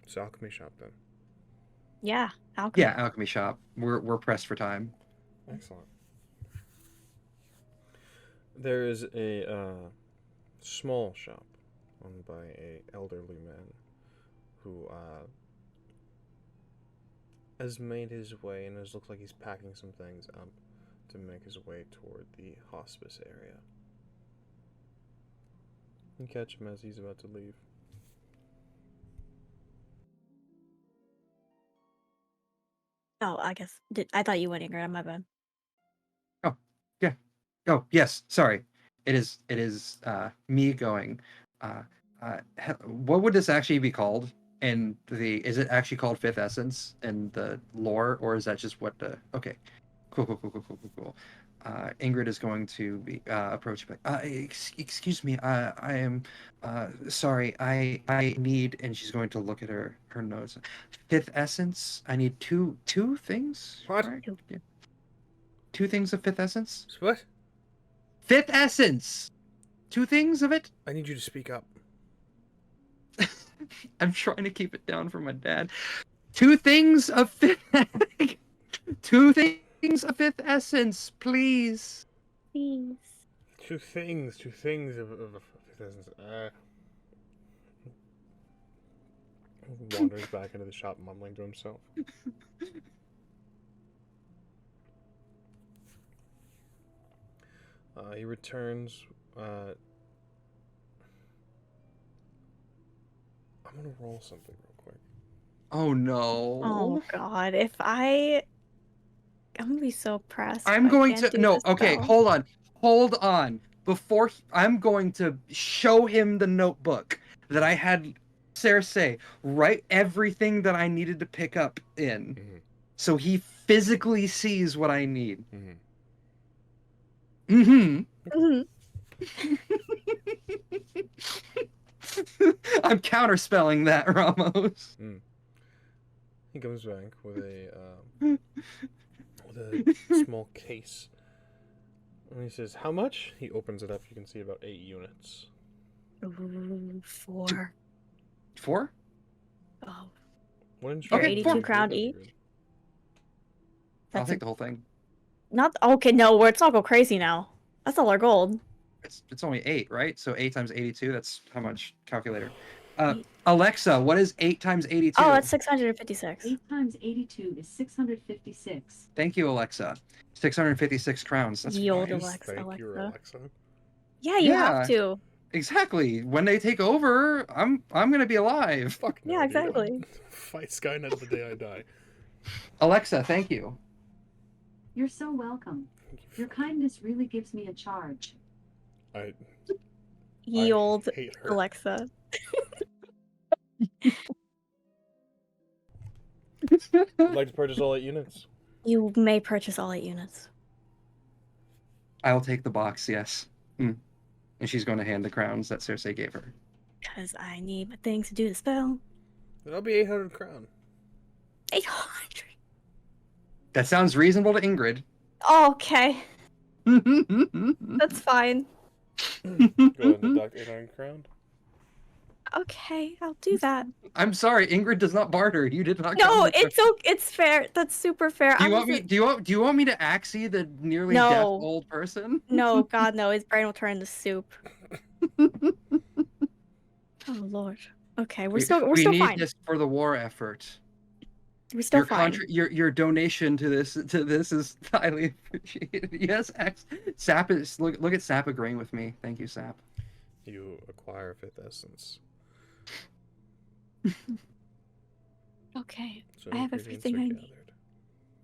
It's alchemy shop then. Yeah, alchemy. Yeah, alchemy shop. We're pressed for time. Excellent. There is a small shop owned by a elderly man who has made his way and looks like he's packing some things up to make his way toward the hospice area. You catch him as he's about to leave. Oh, I guess. I thought you went Ingrid. My bad. Oh, yeah. Oh, yes. Sorry. It is me going. What would this actually be called? And is it actually called Fifth Essence in the lore, or is that just what the? Okay, cool. Ingrid is going to be approached by. Excuse me. I am sorry. I need, and she's going to look at her notes. Fifth Essence. I need two things. What? Right? Yeah. 2 things of Fifth Essence. What? Fifth Essence. 2 things of it. I need you to speak up. I'm trying to keep it down for my dad. 2 things of fifth. 2 things of Fifth Essence, please. Please. 2 things. 2 things of wanders back into the shop, mumbling to himself. He returns. I'm gonna roll something real quick. Oh no. Oh god, I'm gonna be so pressed. I'm if I going can't to do no. this Okay, spell. hold on. I'm going to show him the notebook that I had Cersei write everything that I needed to pick up in, so he physically sees what I need. I'm counterspelling that, Ramos. He comes back with a small case. And he says, "How much?" He opens it up. You can see about 8 units. Ooh, 4. 4? Oh. Okay, 82 crown each. I'll take the whole thing. Not okay. No, let's not go crazy now. That's all our gold. It's only 8, right? So 8 times 82. That's how much? Calculator. Alexa, what is 8 times 82? Oh, that's 656. 8 times 82 is 656. Thank you, Alexa. 656 crowns. That's Yield, fine. Alexa. Thank you, Alexa. Yeah, you have to. Exactly. When they take over, I'm gonna be alive. Fuck no, Yeah, dude. exactly. Fight Skynet the day I die. Alexa, thank you. You're so welcome. Your kindness really gives me a charge. Yield, hate her. Alexa. I'd like to purchase all 8 units. You may purchase all 8 units. I'll take the box, yes. And she's going to hand the crowns that Cersei gave her. Because I need my things to do the spell. That'll be 800 crown. 800. That sounds reasonable to Ingrid. Oh, okay. That's fine. Go ahead and deduct 800 crown. Okay, I'll do that. I'm sorry, Ingrid does not barter. You did not. No, come with it's her. okay. It's fair. That's super fair. Do I you want me? wasn't. Do you want me to axie the nearly deaf No. old person? No, God, no. His brain will turn into soup. Oh Lord. Okay, we're still we need fine. this for the war effort. We're still Your fine. your donation to this is highly appreciated. Yes, Sap is look at Sap agreeing with me. Thank you, Sap. You acquire 5th essence. Okay, So I have ingredients everything are I need. gathered.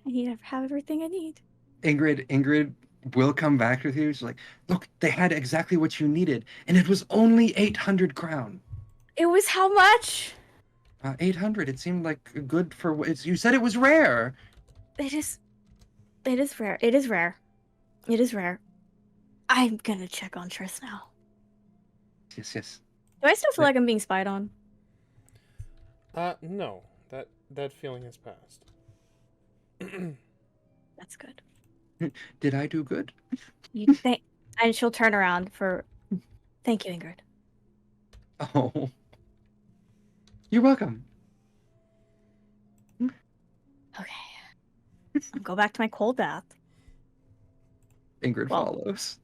I need to have everything I need. Ingrid will come back with you. She's like, look, they had exactly what you needed, and it was only 800 crown. It was how much? 800. It seemed like good for it's. You said it was rare. It is rare. It is rare. It is rare. I'm gonna check on Triss now. Yes. Do I still feel like I'm being spied on? No. That feeling has passed. That's good. Did I do good? And she'll turn around for. Thank you, Ingrid. Oh, you're welcome. Okay. I'll go back to my cold bath. Ingrid Well, follows.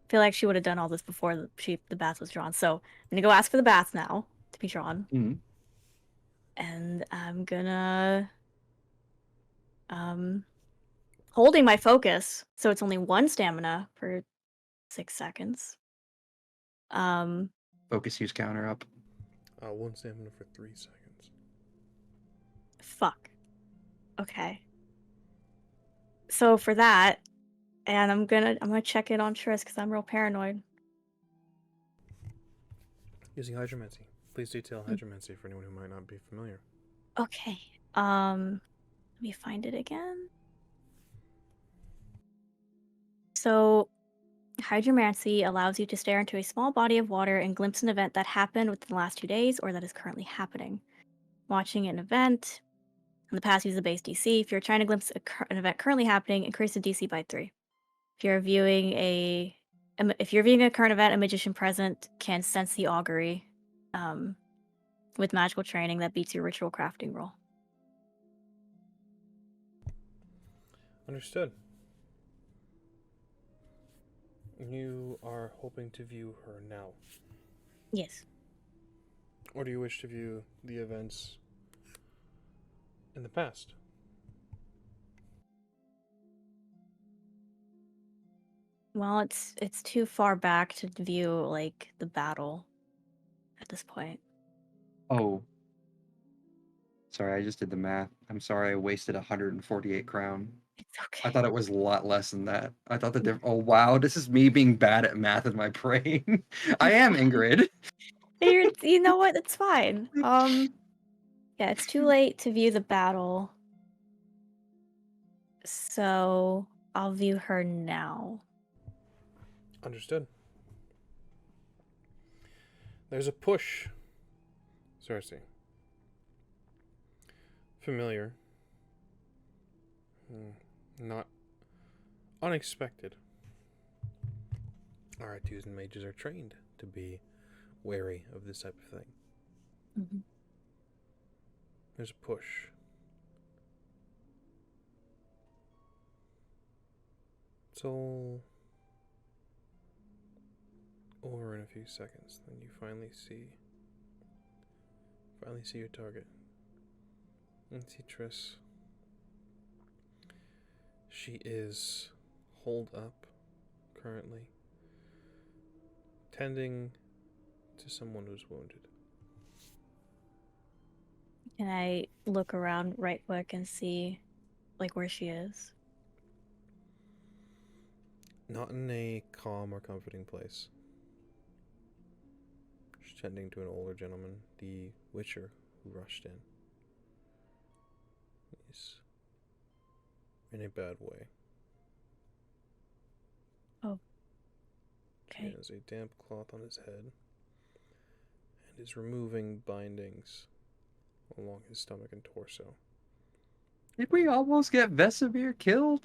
I feel like she would have done all this before the bath was drawn. So I'm gonna go ask for the bath now to be drawn. Mm-hmm. And I'm gonna holding my focus, so it's only 1 stamina for 6 seconds. Focus use counter up. 1 stamina for 3 seconds. Fuck. Okay. So for that, and I'm gonna check it on Triss because I'm real paranoid. Using hydromancy. Please detail hydromancy for anyone who might not be familiar. Okay. Let me find it again. So, hydromancy allows you to stare into a small body of water and glimpse an event that happened within the last 2 days or that is currently happening. Watching an event in the past uses a base DC. If you're trying to glimpse an event currently happening, increase the DC by 3. If you're viewing a current event, a magician present can sense the augury with magical training that beats your ritual crafting roll. Understood. You are hoping to view her now. Yes. Or do you wish to view the events in the past? Well, it's too far back to view like the battle at this point. Oh. Sorry, I just did the math. I'm sorry I wasted 148 crown. It's okay. I thought it was a lot less than that. I thought that oh wow, this is me being bad at math in my brain. I am Ingrid. You know what? It's fine. Yeah, it's too late to view the battle. So I'll view her now. Understood. There's a push. Cersei. Familiar. Not unexpected. R2s and mages are trained to be wary of this type of thing. Mm-hmm. There's a push. It's all over in a few seconds. Then you finally see your target. And see Triss. She is holed up currently, tending to someone who's wounded. Can I look around right quick and see like where she is? Not in a calm or comforting place. She's tending to an older gentleman, the Witcher, who rushed in. He's in a bad way. Oh. Okay. He has a damp cloth on his head and is removing bindings along his stomach and torso. Did we almost get Vesemir killed?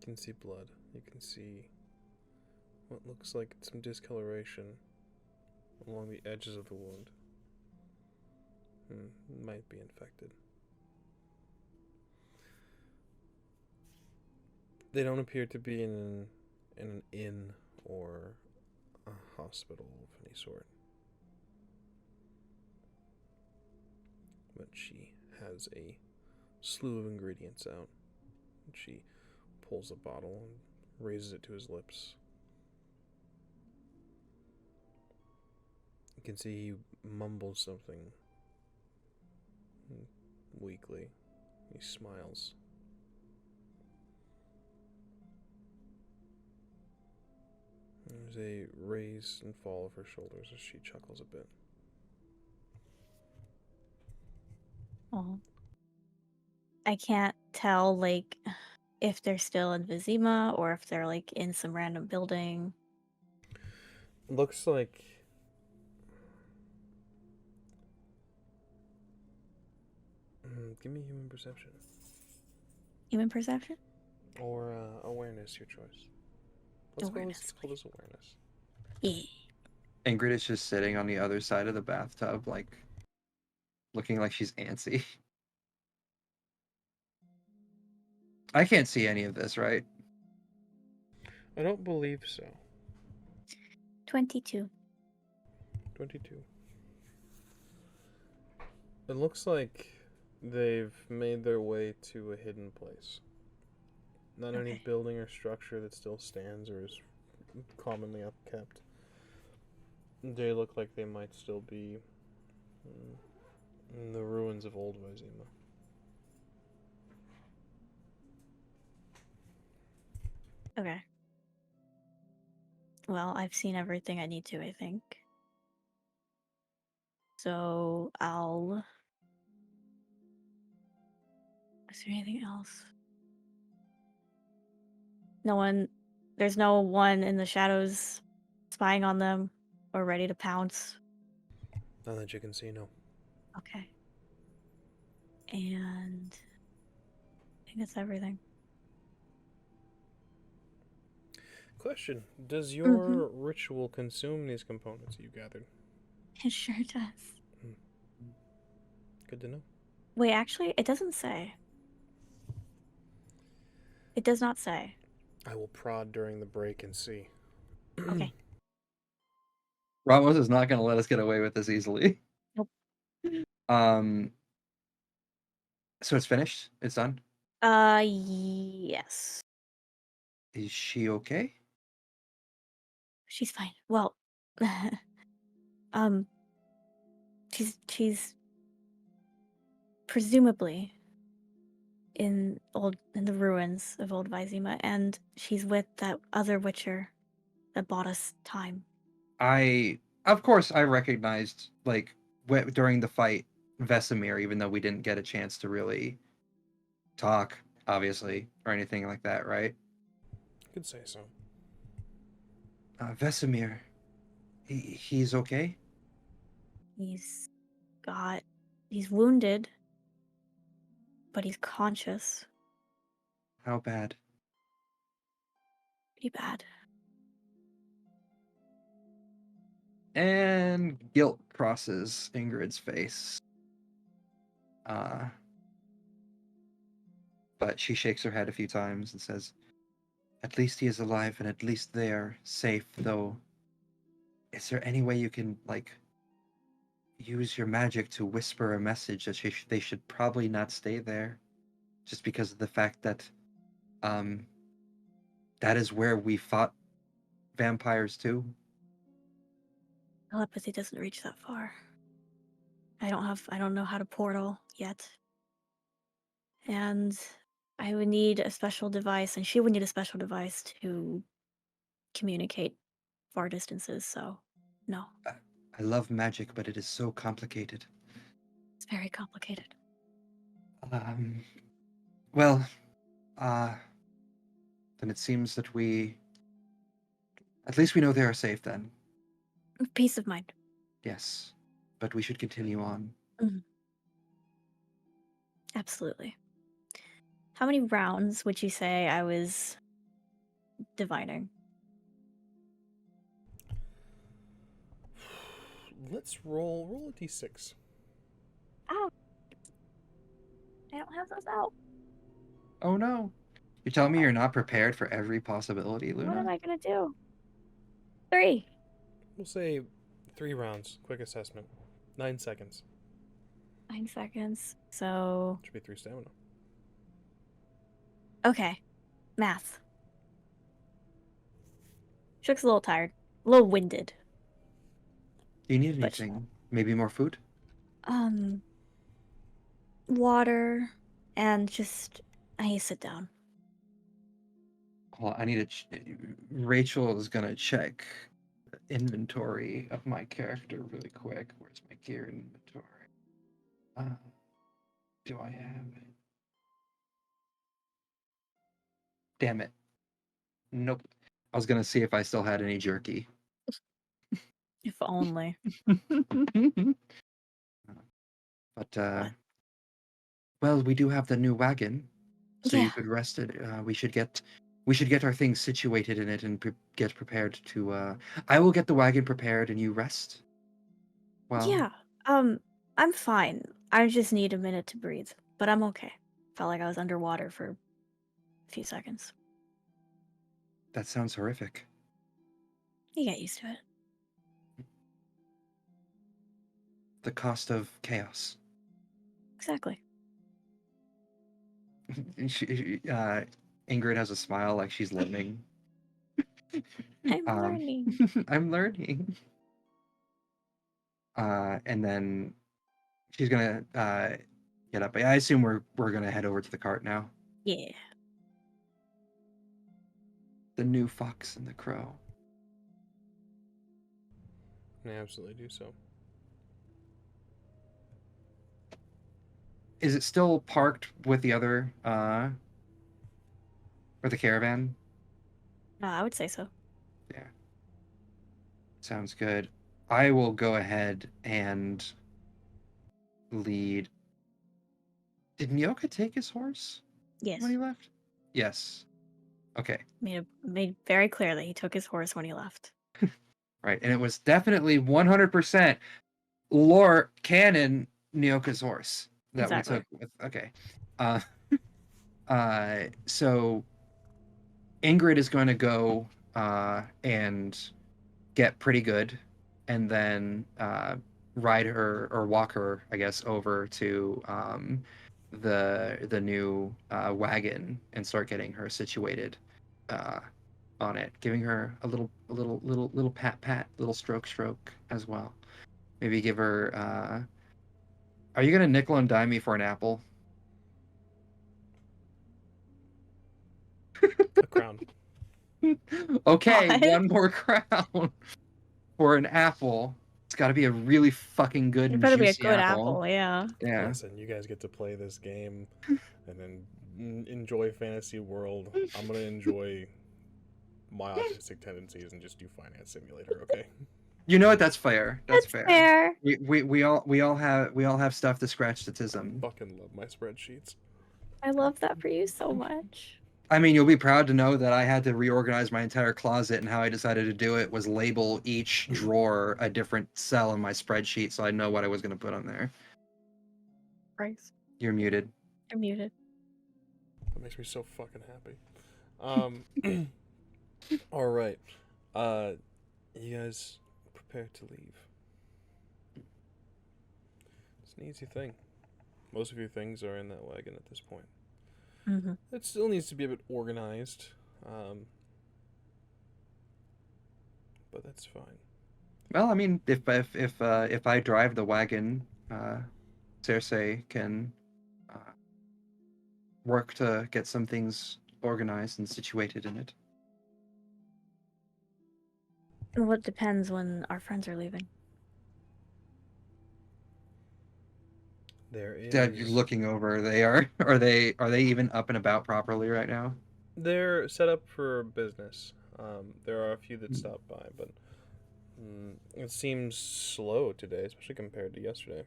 can see blood. You can see what looks like some discoloration along the edges of the wound. Might be infected. They don't appear to be in an inn or a hospital of any sort. But she has a slew of ingredients out. She pulls a bottle and raises it to his lips. You can see he mumbles something weakly. He smiles. There's a raise and fall of her shoulders as she chuckles a bit. Oh. I can't tell, like, if they're still in Vizima or if they're, like, in some random building. Looks like give me human perception. Human perception? Or awareness, your choice. Let's go with this awareness. Yeah. Ingrid is just sitting on the other side of the bathtub, like looking like she's antsy. I can't see any of this, right? I don't believe so. 22. 22. It looks like they've made their way to a hidden place. Not any Okay. building or structure that still stands or is commonly upkept. They look like they might still be in the ruins of old Vizima. Okay. Well, I've seen everything I need to, I think. So I'll... Is there anything else? There's no one in the shadows spying on them or ready to pounce. Not that you can see, no. Okay. And I think that's everything. Question: does your ritual consume these components you gathered? It sure does. Good to know. Wait, actually, it doesn't say. It does not say. I will prod during the break and see. Okay. Ramos is not going to let us get away with this easily. Nope. So it's finished? It's done? Yes. Is she okay? She's fine. Well, she's presumably in the ruins of old Vizima, and she's with that other Witcher that bought us time. Of course, I recognized, like, during the fight, Vesemir, even though we didn't get a chance to really talk, obviously, or anything like that, right? Could say so. Vesemir, he's okay? He's wounded, but he's conscious. How bad? Pretty bad. And guilt crosses Ingrid's face. But she shakes her head a few times and says, "At least he is alive, and at least they're safe, though. Is there any way you can, like, use your magic to whisper a message that they should probably not stay there, just because of the fact that that is where we fought vampires too?" Telepathy doesn't reach that far. I don't know how to portal yet. And I would need a special device, and she would need a special device to communicate far distances, so no. I love magic, but it is so complicated. It's very complicated. Well, then it seems that at least we know they are safe then. Peace of mind. Yes, but we should continue on. Absolutely. How many rounds would you say I was divining. Let's roll a d6. Ow! I don't have those out. Oh no. You're telling me you're not prepared for every possibility, Luna? What am I gonna do? 3. We'll say 3 rounds. Quick assessment. 9 seconds. 9 seconds. So Should be 3 stamina. okay, math. Shook's a little tired, a little winded. Do you need But- anything? Maybe more food? Water, and just I need to sit down. Well, I need to. Rachel is gonna check the inventory of my character really quick. Where's my gear inventory? Do I have it? Damn it. Nope. I was gonna see if I still had any jerky. If only. But What? well, we do have the new wagon, so you Yeah. could rest it. We should get our things situated in it and get prepared to. I will get the wagon prepared and you rest. Well, Yeah. I'm fine. I just need a minute to breathe, but I'm okay. Felt like I was underwater for a few seconds. that sounds horrific. You get used to it. The cost of chaos. Exactly. Ingrid has a smile like she's learning. I'm learning. I'm learning. And then she's gonna get up. I assume we're gonna head over to the cart now. Yeah. The new fox and the crow. I absolutely do so. Is it still parked with the other or the caravan? No, I would say so. Yeah. Sounds good. I will go ahead and lead. Did Nyoka take his horse Yes. when he left? Yes. Okay. Made very clear that he took his horse when he left. Right. And it was definitely 100% lore canon Nyoka's horse that Exactly. we took with. Okay. So Ingrid is going to go and get pretty good and then ride her or walk her, I guess, over to the new wagon and start getting her situated on it, giving her a little pat, little stroke as well. Maybe give her. Are you gonna nickel and dime me for an apple? A crown. Okay, What? one more crown for an apple. It's got to be a really fucking good It and better be a juicy good apple. apple, yeah. Yeah. Listen, you guys get to play this game and then enjoy fantasy world. I'm gonna enjoy my autistic tendencies and just do finance simulator. Okay. You know what? That's fair. That's fair. We all have stuff to scratch the tism. Fucking love my spreadsheets. I love that for you so much. I mean, you'll be proud to know that I had to reorganize my entire closet, and how I decided to do it was label each drawer a different cell in my spreadsheet, so I know what I was going to put on there. Price. You're muted. You're muted. That makes me so fucking happy. All right. You guys prepare to leave. It's an easy thing. Most of your things are in that wagon at this point. Mm-hmm. It still needs to be a bit organized, but that's fine. Well, I mean, if I drive the wagon, Cersei can work to get some things organized and situated in it. Well, it depends when our friends are leaving. There is. Dad, you're looking over. Are they even up and about properly right now? They're set up for business. There are a few that stop by, but it seems slow today, especially compared to yesterday.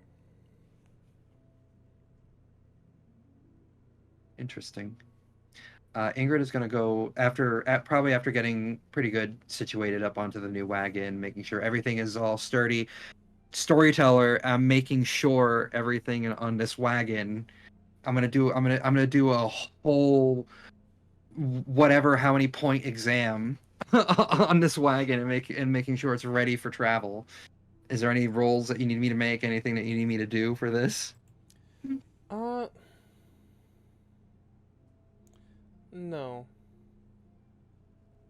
Interesting. Ingrid is going to go probably after getting pretty good situated up onto the new wagon, making sure everything is all sturdy. Storyteller, I'm making sure everything on this wagon. I'm gonna do a whole whatever how many point exam on this wagon and making sure it's ready for travel. Is there any rolls that you need me to make? Anything that you need me to do for this? No.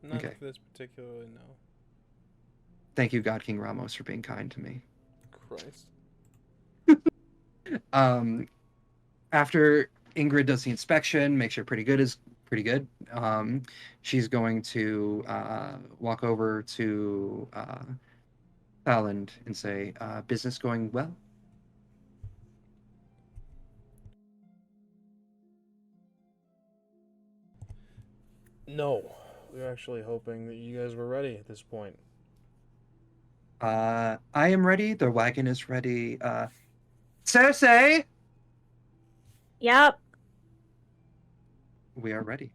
Not Okay. for this particularly, no. Thank you, God King Ramos, for being kind to me. Christ. After Ingrid does the inspection, make sure pretty good. She's going to walk over to Fallon and say, "Business going well?" No. We were actually hoping that you guys were ready at this point. I am ready. The wagon is ready. Cersei, Yep. we are ready.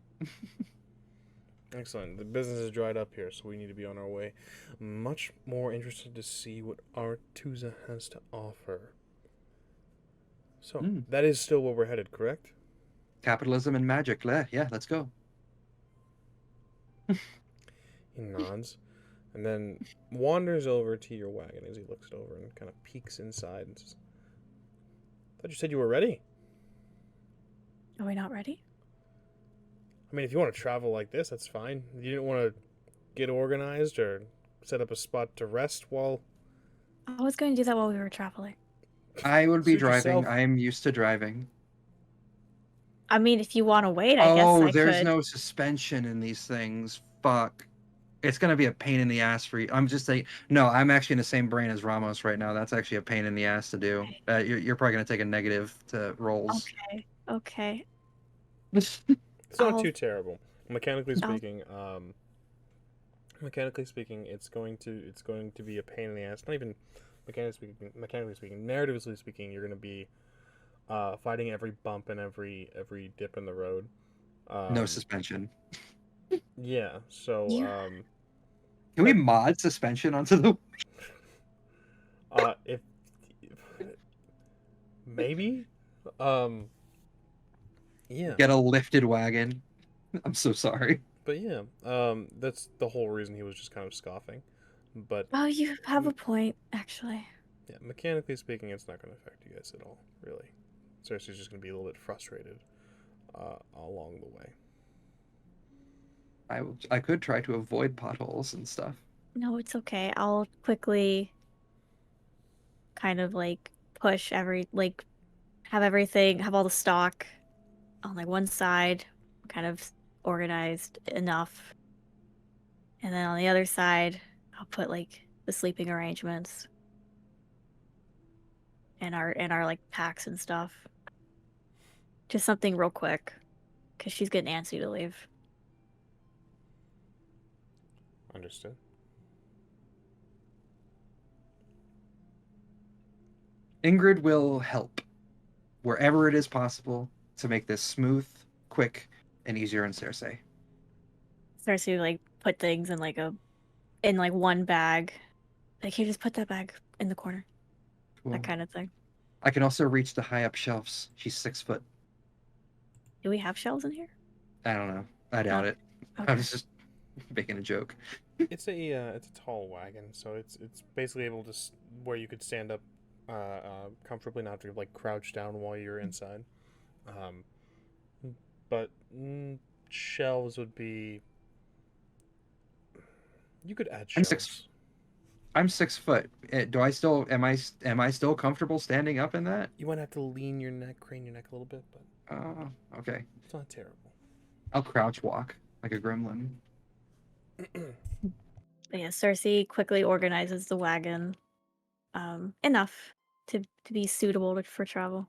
Excellent. The business is dried up here, so we need to be on our way. Much more interested to see what Artusa has to offer. So, that is still where we're headed, correct? Capitalism and magic. Yeah, let's go. He nods, and then wanders over to your wagon as he looks it over and kind of peeks inside and says, I thought you said you were ready. Are we not ready? I mean, if you want to travel like this, that's fine. You didn't want to get organized or set up a spot to rest while... I was going to do that while we were traveling. I would be Suit driving. yourself. I am used to driving. I mean, if you want to wait, I guess I There's could. no suspension in these things. Fuck. It's gonna be a pain in the ass for you. I'm just saying. No, I'm actually in the same brain as Ramos right now. That's actually a pain in the ass to do. You're probably gonna take a negative to rolls. Okay. It's not I'll- too terrible. Mechanically speaking, it's going to be a pain in the ass. Not even mechanically speaking, narratively speaking, you're going to be fighting every bump and every dip in the road. No suspension. Yeah. So Yeah. Can we mod suspension onto the? if maybe yeah. Get a lifted wagon. I'm so sorry. But yeah, that's the whole reason he was just kind of scoffing. But Oh, you have a point, actually. yeah, mechanically speaking, it's not going to affect you guys at all, really. Cersei's just going to be a little bit frustrated along the way. I could try to avoid potholes and stuff. No, it's okay. I'll quickly kind of like push have all the stock on like one side, kind of organized enough. And then on the other side, I'll put like the sleeping arrangements and our like packs and stuff. Just something real quick, because she's getting antsy to leave. Understood. Ingrid will help wherever it is possible to make this smooth, quick, and easier on Cersei. Starts to like put things in like one bag. Like, here, just put that bag in the corner. Cool. That kind of thing. I can also reach the high up shelves. She's 6 foot. Do we have shelves in here? I don't know. I doubt it. Okay. I was just making a joke. It's a tall wagon, so it's basically able to where you could stand up comfortably, not to like crouch down while you're inside. But shelves would be. You could add shelves. I'm 6 foot. Do I still am I still comfortable standing up in that? You might have to crane your neck a little bit, but Okay. it's not terrible. I'll crouch walk like a gremlin. But yeah, Cersei quickly organizes the wagon enough to be suitable for travel.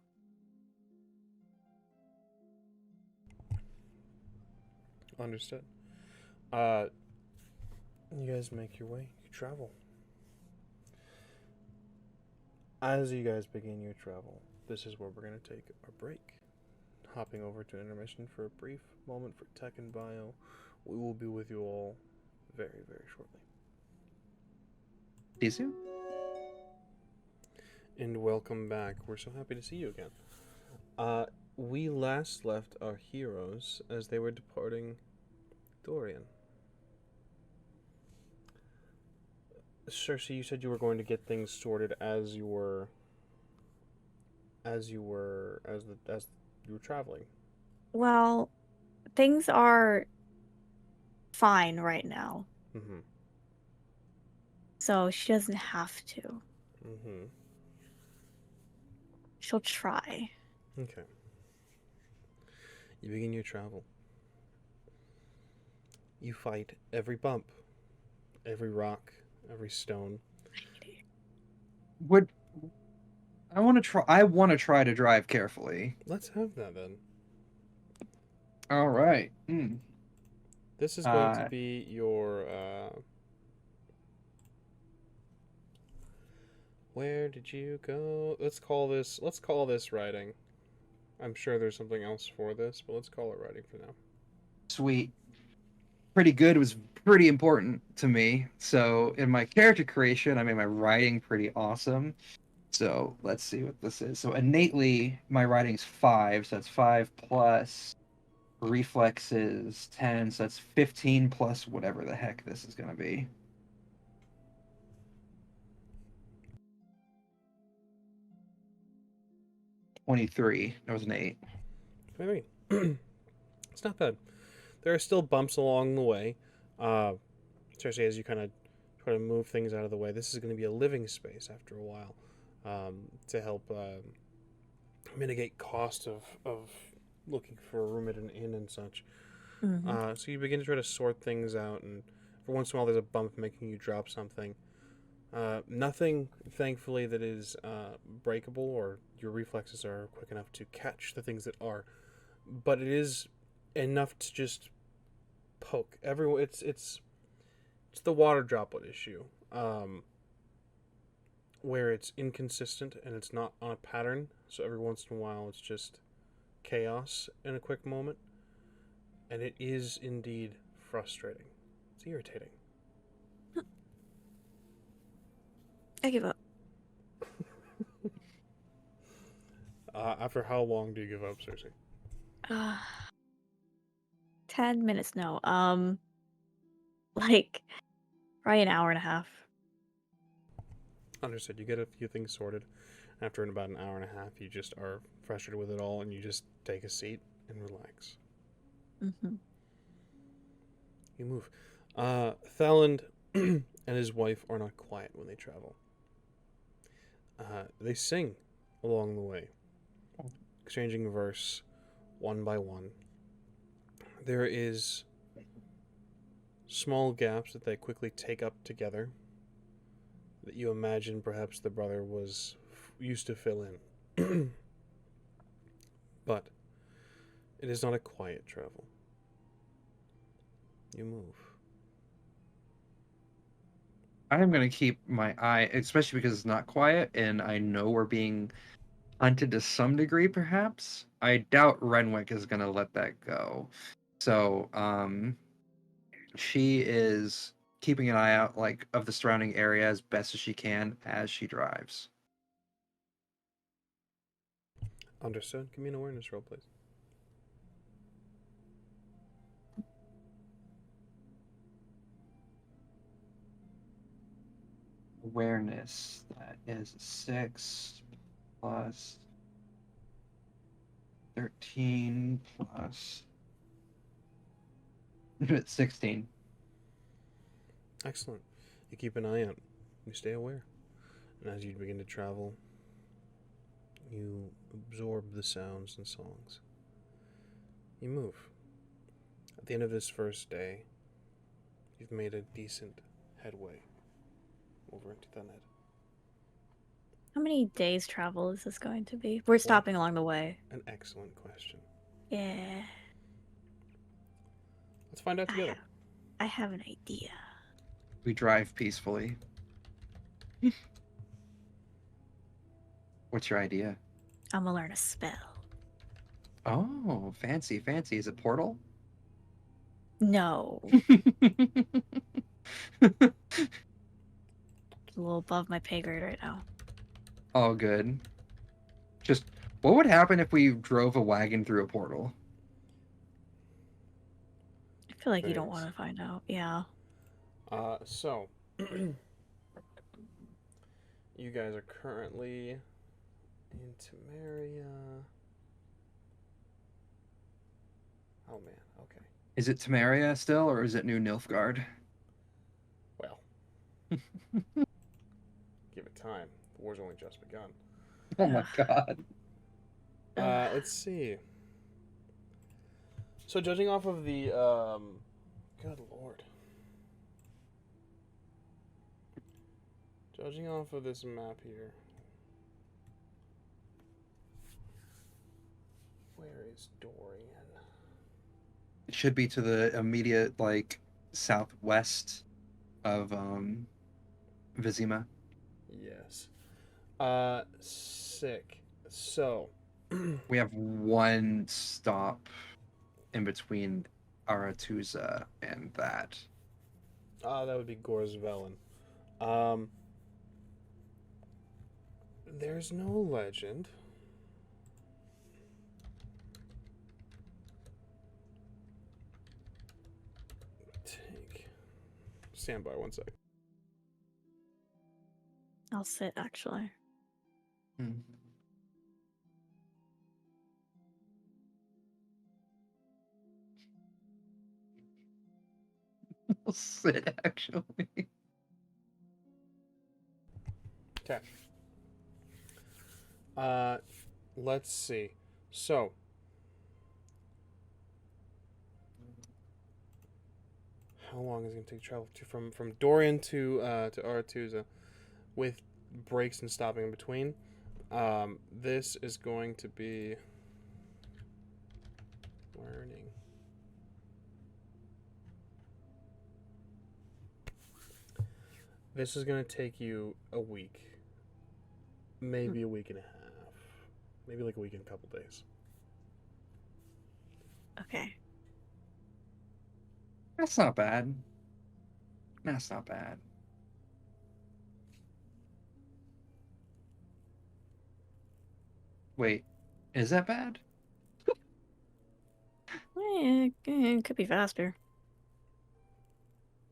Understood. You guys make your way. You travel. As you guys begin your travel, this is where we're going to take our break. hopping over to intermission for a brief moment for tech and bio. We will be with you all very, very shortly. See you soon. And welcome back. We're so happy to see you again. We last left our heroes as they were departing Dorian. Cersei, you said you were going to get things sorted as you were traveling. Well, things are fine right now, Mm-hmm. so she doesn't have to. Mm-hmm. She'll try. Okay. You begin your travel. You fight every bump, every rock, every stone. Would I want to try? I want to try to drive carefully. Let's have that then. All right. This is going to be your. Where did you go? Let's call this writing. I'm sure there's something else for this, but let's call it writing for now. Sweet. Pretty good was pretty important to me. So in my character creation, I made my writing pretty awesome. So let's see what this is. So innately, my writing's 5. So that's 5 plus reflexes 10. So that's 15 plus whatever the heck this is going to be. $23. That was an 8. Maybe. It's not bad. There are still bumps along the way, especially as you kind of try to move things out of the way. This is going to be a living space after a while, to help mitigate cost of looking for a room at an inn and such. Mm-hmm. So you begin to try to sort things out, and for once in a while there's a bump making you drop something. Nothing, thankfully, that is breakable, or your reflexes are quick enough to catch the things that are. But it is enough to just poke. It's the water droplet issue, where it's inconsistent and it's not on a pattern. So every once in a while, it's just chaos in a quick moment, and it is indeed frustrating. It's irritating. I give up. After how long do you give up, Cersei? 10 minutes, no. Like, probably an hour and a half. Understood. You get a few things sorted. After about an hour and a half, you just are frustrated with it all, and you just take a seat and relax. Mm-hmm. You move. Thaland and his wife are not quiet when they travel. They sing along the way, exchanging verse one by one. There is small gaps that they quickly take up together that you imagine perhaps the brother was used to fill in. But it is not a quiet travel. You move. I am going to keep my eye, especially because it's not quiet and I know we're being hunted to some degree, perhaps. I doubt Renwick is going to let that go. So, she is keeping an eye out, like, of the surrounding area as best as she can as she drives. Understood. Give me an awareness roll, please. Awareness, that is 6 plus 13 plus 16. Excellent. You keep an eye out. You stay aware. And as you begin to travel, you absorb the sounds and songs. You move. At the end of this first day, you've made a decent headway over into Dunhead. How many days travel is this going to be? We're stopping along the way. An excellent question. Yeah. Let's find out together. I have an idea. We drive peacefully. What's your idea? I'm gonna learn a spell. Oh, fancy, fancy. Is it Portal? No, it's a little above my pay grade right now. Oh, good. Just, what would happen if we drove a wagon through a portal? I feel like you don't Thanks. want to find out. Yeah. So you guys are currently in Temeria. Oh man, okay. Is it Temeria still, or is it New Nilfgaard? Well, give it time. The war's only just begun. Oh my god. Let's see. So judging off of the good lord. Judging off of this map here. Where is Dorian? It should be to the immediate, like, southwest of Vizima. Yes. Sick. So We have one stop in between Aratuza and that. that would be Gorsvelen. There's no legend. Stand by 1 sec. I'll sit actually. Hmm. I'll sit, actually. Okay. Let's see. So, how long is it going to take to travel from Dorian to Aratuza with breaks and stopping in between? This is going to be learning. This is going to take you a week, maybe a week and a half, maybe like a week and a couple days. Okay. That's not bad. That's not bad. Wait, is that bad? It could be faster.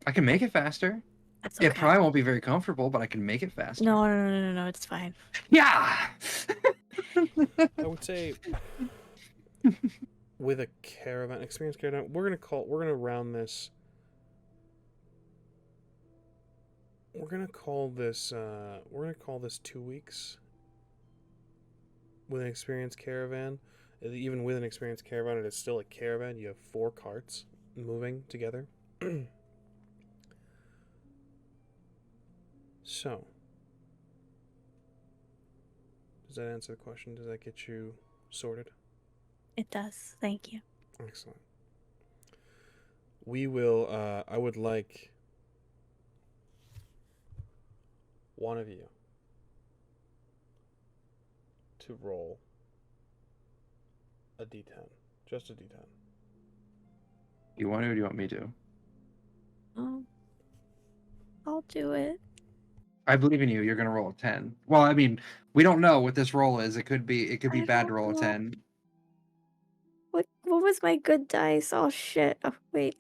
I can make it faster. That's okay. It probably won't be very comfortable, but I can make it faster. No, it's fine. Yeah! I would say with a caravan, experienced caravan, we're gonna round this. We're gonna call this 2 weeks. With an experienced caravan, even with an experienced caravan, it is still a caravan. You have 4 carts moving together. So, does that answer the question? Does that get you sorted? It does. Thank you. Excellent. We will, I would like one of you to roll a d10. Just a d10. You want to, or do you want me to? I'll do it. I believe in you. You're gonna roll a 10. Well, I mean, we don't know what this roll is. It could be I bad to don't roll a know. 10. What was my good dice? Oh shit. Oh wait.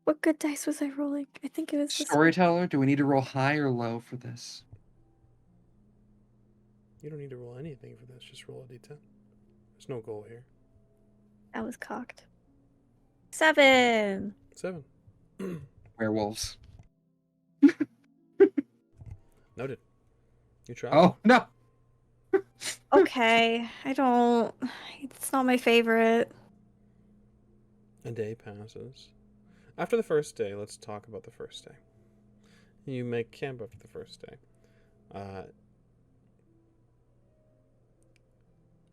What good dice was I rolling? I think it was this one. Storyteller, do we need to roll high or low for this? You don't need to roll anything for this. Just roll a d10. There's no goal here. That was cocked. 7. 7. Werewolves. Noted. You try. Oh, no! Okay. I don't. It's not my favorite. A day passes. After the first day, let's talk about the first day. You make camp after the first day.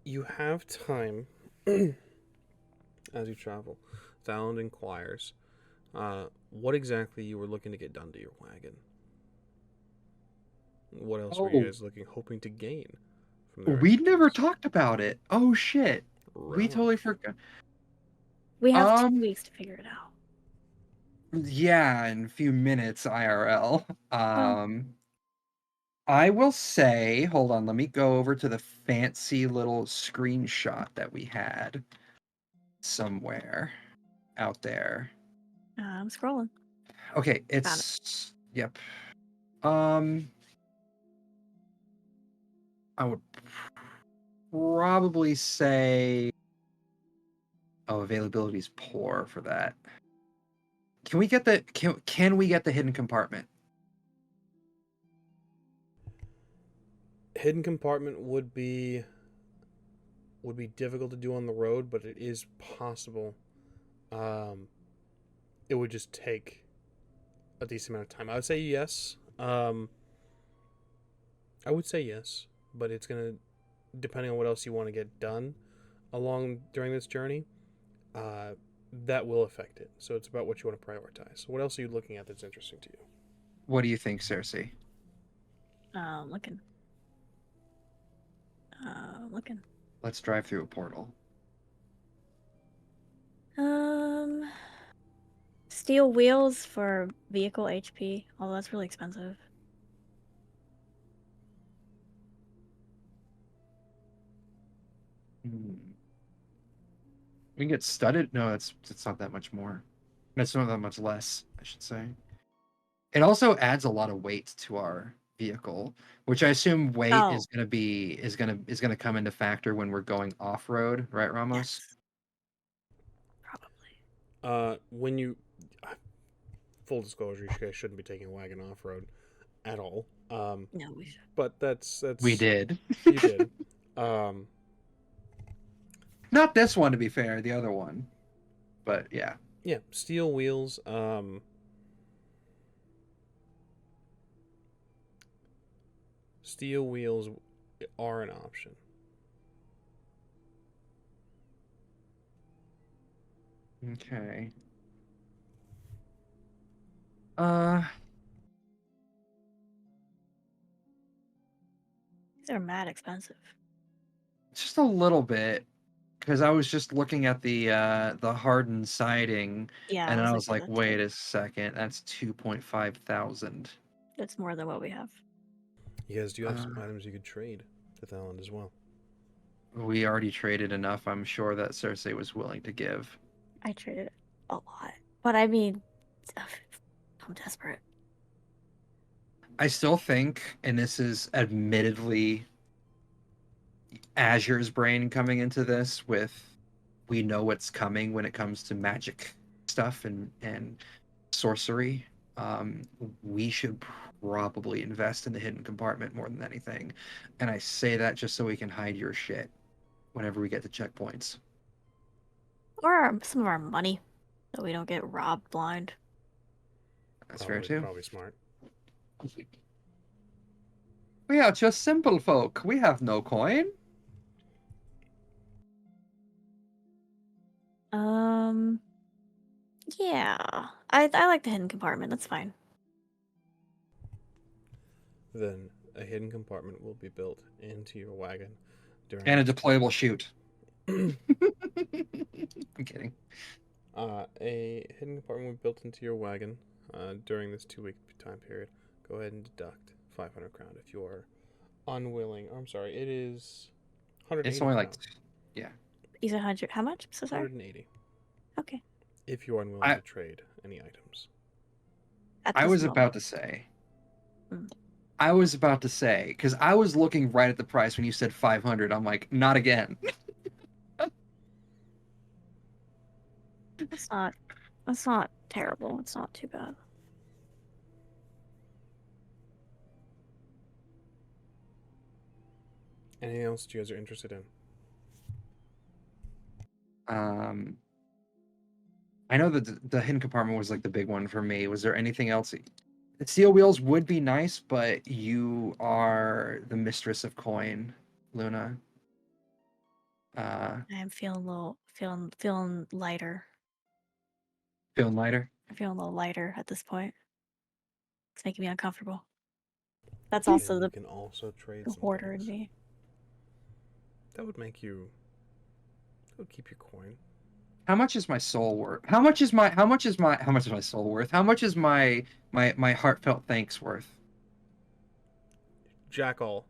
You have time as you travel. Thailand inquires what exactly you were looking to get done to your wagon. What else were you guys hoping to gain from the We never refugees? talked about it. Oh, shit. We totally forgot. We have 2 Um, weeks to figure it out. Yeah, in a few minutes IRL. Well, I will say, hold on, let me go over to the fancy little screenshot that we had somewhere out there. I'm scrolling. Okay, Found it's yep. I would probably say availability is poor for that. Can we get the can we get the hidden compartment? Hidden compartment would be difficult to do on the road, but it is possible. It would just take a decent amount of time. I would say yes. I would say yes, but it's gonna, depending on what else you want to get done along during this journey, that will affect it. So it's about what you want to prioritize. What else are you looking at that's interesting to you? What do you think, Cersei? Looking. Looking. Let's drive through a portal. Steel wheels for vehicle HP. Although that's really expensive. We can get studded. No, it's not that much more. It's not that much less, I should say. It also adds a lot of weight to our vehicle, which I assume weight Oh. is gonna come into factor when we're going off road, right, Ramos? Yes. Probably. When you, full disclosure, you guys shouldn't be taking a wagon off road at all. No, we should. But that's We did. You did. Not this one, to be fair, the other one. But yeah. Yeah, steel wheels. Steel wheels are an option. Okay. These are mad expensive. Just a little bit, because I was just looking at the hardened siding, Yeah, and I was looking like, at that wait too. a second, that's 2.5 thousand. That's more than what we have. You guys do have some items you could trade to Thailand as well. We already traded enough. I'm sure that Cersei was willing to give. I traded a lot, but I mean, I'm desperate. I still think, and this is admittedly Azure's brain coming into this, with we know what's coming when it comes to magic stuff and sorcery. We should probably invest in the hidden compartment more than anything. And I say that just so we can hide your shit whenever we get to checkpoints. Or some of our money, so we don't get robbed blind. That's fair too. Probably smart. We are just simple folk. We have no coin. Yeah, I like the hidden compartment. That's fine. Then a hidden compartment will be built into your wagon during. And a deployable chute. I'm kidding. A hidden compartment will be built into your wagon during this 2-week time period. Go ahead and deduct 500 crown if you are unwilling. I'm sorry, it is 180. It's only like, crown. yeah. He's 100. How much? I'm so sorry. 180. Okay. If you are unwilling to trade any items. I was about to say. I was about to say, because I was looking right at the price when you said 500. I'm like, not again. That's not terrible. It's not too bad. Anything else you guys are interested in? I know that the hidden compartment was like the big one for me. Was there anything else? Steel wheels would be nice, but you are the mistress of coin, Luna. I am feeling lighter. Feeling lighter? I'm feeling a little lighter at this point. It's making me uncomfortable. That's also you can also trade the some hoarder in things. me. That would make you Go keep your coin. How much is my soul worth? How much is my soul worth? How much is my heartfelt thanks worth? Jack all.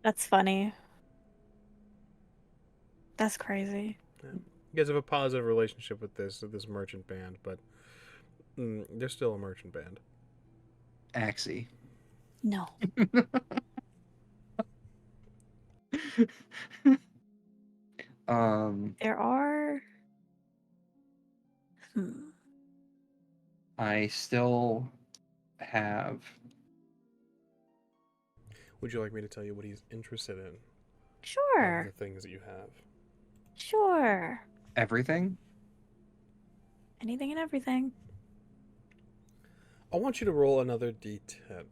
That's funny. That's crazy. Yeah. You guys have a positive relationship with this merchant band, but they're still a merchant band. Axie. No. There are. I still have. Would you like me to tell you what he's interested in? Of Sure. the things that you have. Sure. Everything? Anything and everything. I want you to roll another d10.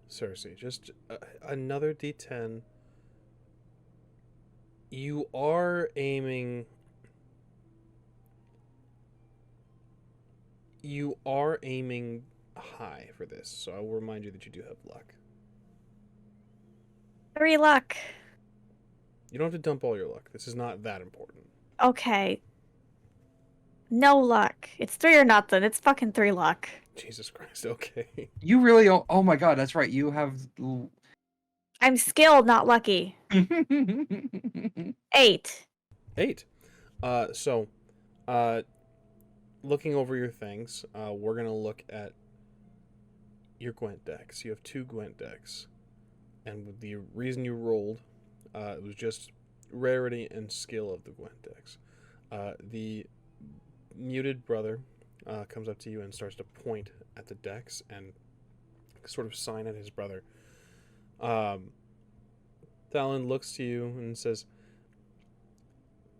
Cersei, just another d10. You are aiming. You are aiming high for this, so I will remind you that you do have luck. 3 luck. You don't have to dump all your luck. This is not that important. Okay. No luck. It's 3 or nothing. It's fucking 3 luck. Jesus Christ, okay. You really? Oh my God, that's right. You have. I'm skilled, not lucky. 8. 8. So, looking over your things, we're going to look at your Gwent decks. You have 2 Gwent decks. And the reason you rolled, it was just rarity and skill of the Gwent decks. The muted brother comes up to you and starts to point at the decks and sort of sign at his brother. Thalon looks to you and says,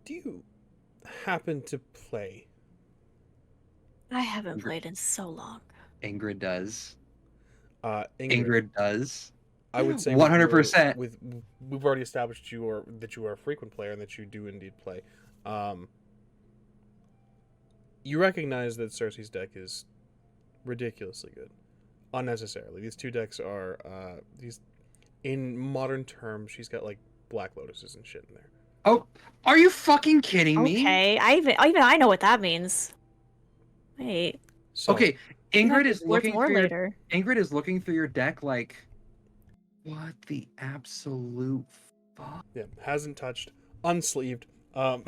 "Do you happen to play?" I haven't played in so long. Ingrid does. Ingrid, Ingrid does. I would say 100%. We've already established that you are a frequent player and that you do indeed play. You recognize that Cersei's deck is ridiculously good, unnecessarily. These 2 decks are these in modern terms. She's got like Black Lotuses and shit in there. Oh, are you fucking kidding me? Okay, even I know what that means. Wait. So, Okay, Ingrid is looking more through your, later. Ingrid is looking through your deck like, what the absolute fuck? yeah, hasn't touched, unsleeved. Oh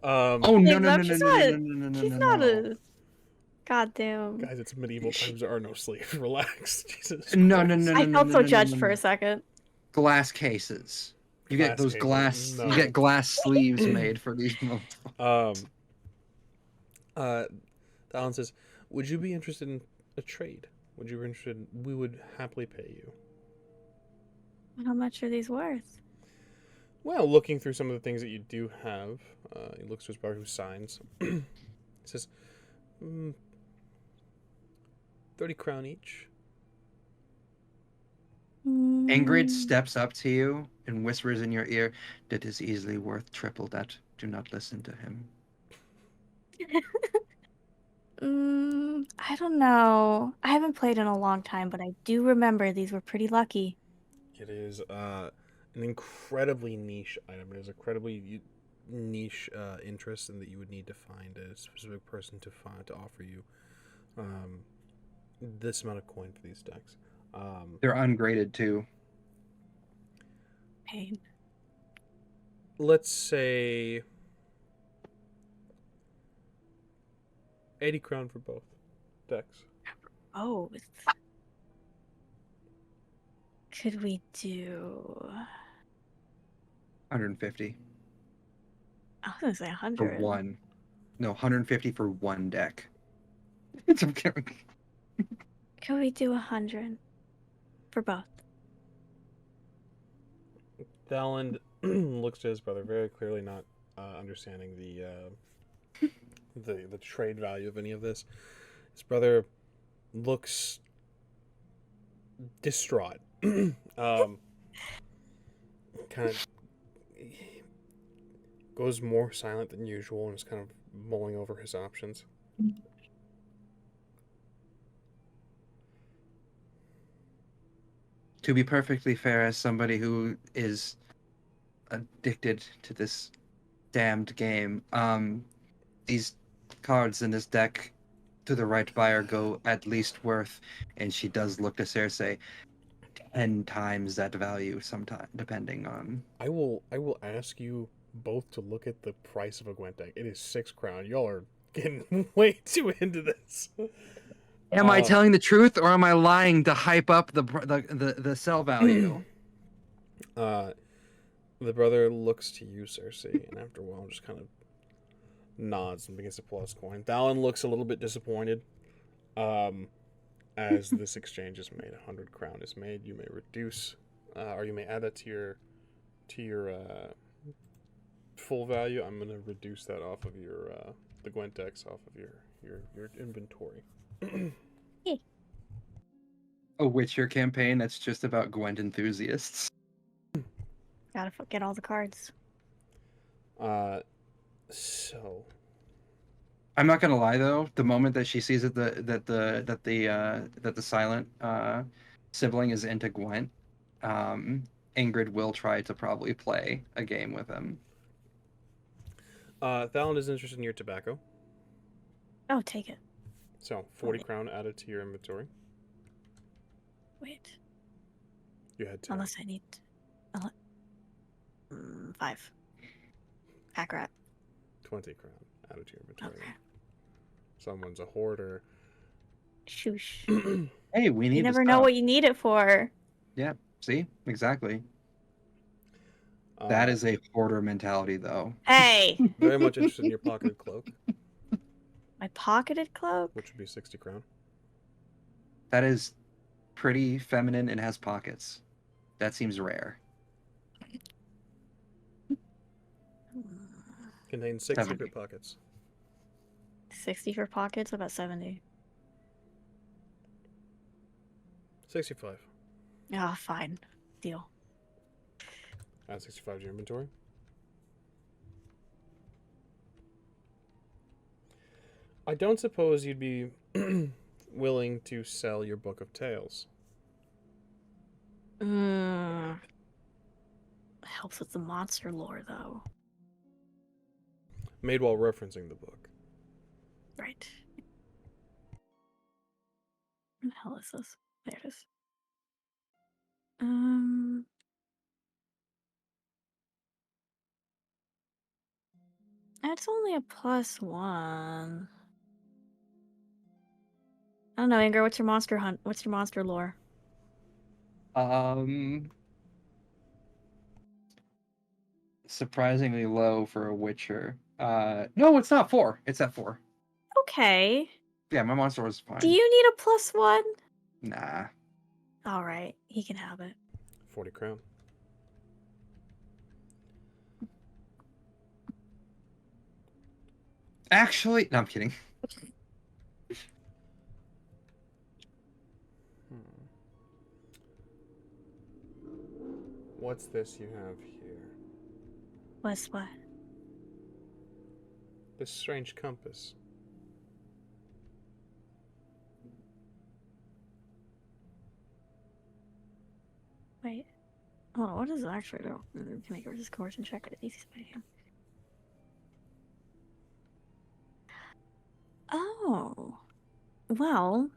no no no no She's no not- no no no no She's no not no. a. Goddamn. Guys, it's medieval times. There are no sleeves. Relax. Jesus. No Christ. no no no. I no, felt no, so no, judged no, for no. a second. Glass cases. You get Glass those cases, glass. no. You get glass sleeves made for these motherfuckers. Talon says, "Would you be interested in a trade? Would you be interested? We would happily pay you." How much are these worth? Well, looking through some of the things that you do have, he looks to his brother who signs. He says, 30 crown each. Ingrid steps up to you and whispers in your ear, "That is easily worth triple that. Do not listen to him." I don't know. I haven't played in a long time, but I do remember these were pretty lucky. It is an incredibly niche item. It is incredibly niche interest, and that you would need to find a specific person to offer you this amount of coin for these decks. They're ungraded too. Pain. Let's say 80 crown for both decks. Oh. Could we do? 150 I was gonna say for 100. one. No, 150 for one deck. It's okay. Could we do 100 for both? Thalon looks to his brother, very clearly not understanding the trade value of any of this. His brother looks distraught. Kind of goes more silent than usual and is kind of mulling over his options. To be perfectly fair, as somebody who is addicted to this damned game. These cards in this deck to the right buyer go at least worth, and she does look to Cersei, 10 times that value sometime, depending on. I will ask you both to look at the price of a Gwent deck. It is 6 crown. Y'all are getting way too into this. Am I telling the truth, or am I lying to hype up the sell value? The brother looks to you, Cersei, and after a while just kind of nods and begins to pull out his coin. Thalon looks a little bit disappointed. As this exchange is made, 100 crown is made. You may reduce, or you may add that to your full value. I'm gonna reduce that off of your the Gwent decks off of your inventory. A Witcher campaign that's just about Gwent enthusiasts. Gotta get all the cards. So I'm not gonna lie though, the moment that she sees that the silent sibling is into Gwent, Ingrid will try to probably play a game with him. Thalon is interested in your tobacco. Oh, take it. So 40 crown added to your inventory. Wait. You had 10. Unless I need 5. Pack rat. 20 crown added to your inventory. Okay. Someone's a hoarder. Shoosh. Hey, we need You to never know stop. what you need it for. Yeah, see? Exactly. That is a hoarder mentality though. Hey! Very much interested in your pocketed cloak, My pocketed cloak? which would be 60 crown. That is pretty feminine and has pockets. That seems rare. Contains 6 70. secret pockets. 60 for pockets? What about 70? 65. Ah, fine. Deal. Add 65 to your inventory. I don't suppose you'd be willing to sell your book of tales. Helps with the monster lore, though. Made while referencing the book. Right. What the hell is this? There it is. It's only a +1. I don't know, Ingrid, what's your monster hunt? What's your monster lore? Surprisingly low for a Witcher. No, it's not 4. It's at 4. Okay. Yeah, my monster was fine. Do you need a +1? Nah. Alright, he can have it. 40 crown. Actually, no, I'm kidding. What's this you have here? What's what? This strange compass. Wait. Hold on, what does it actually do? Can make a resist course and check it. Easy by him. Oh. Well,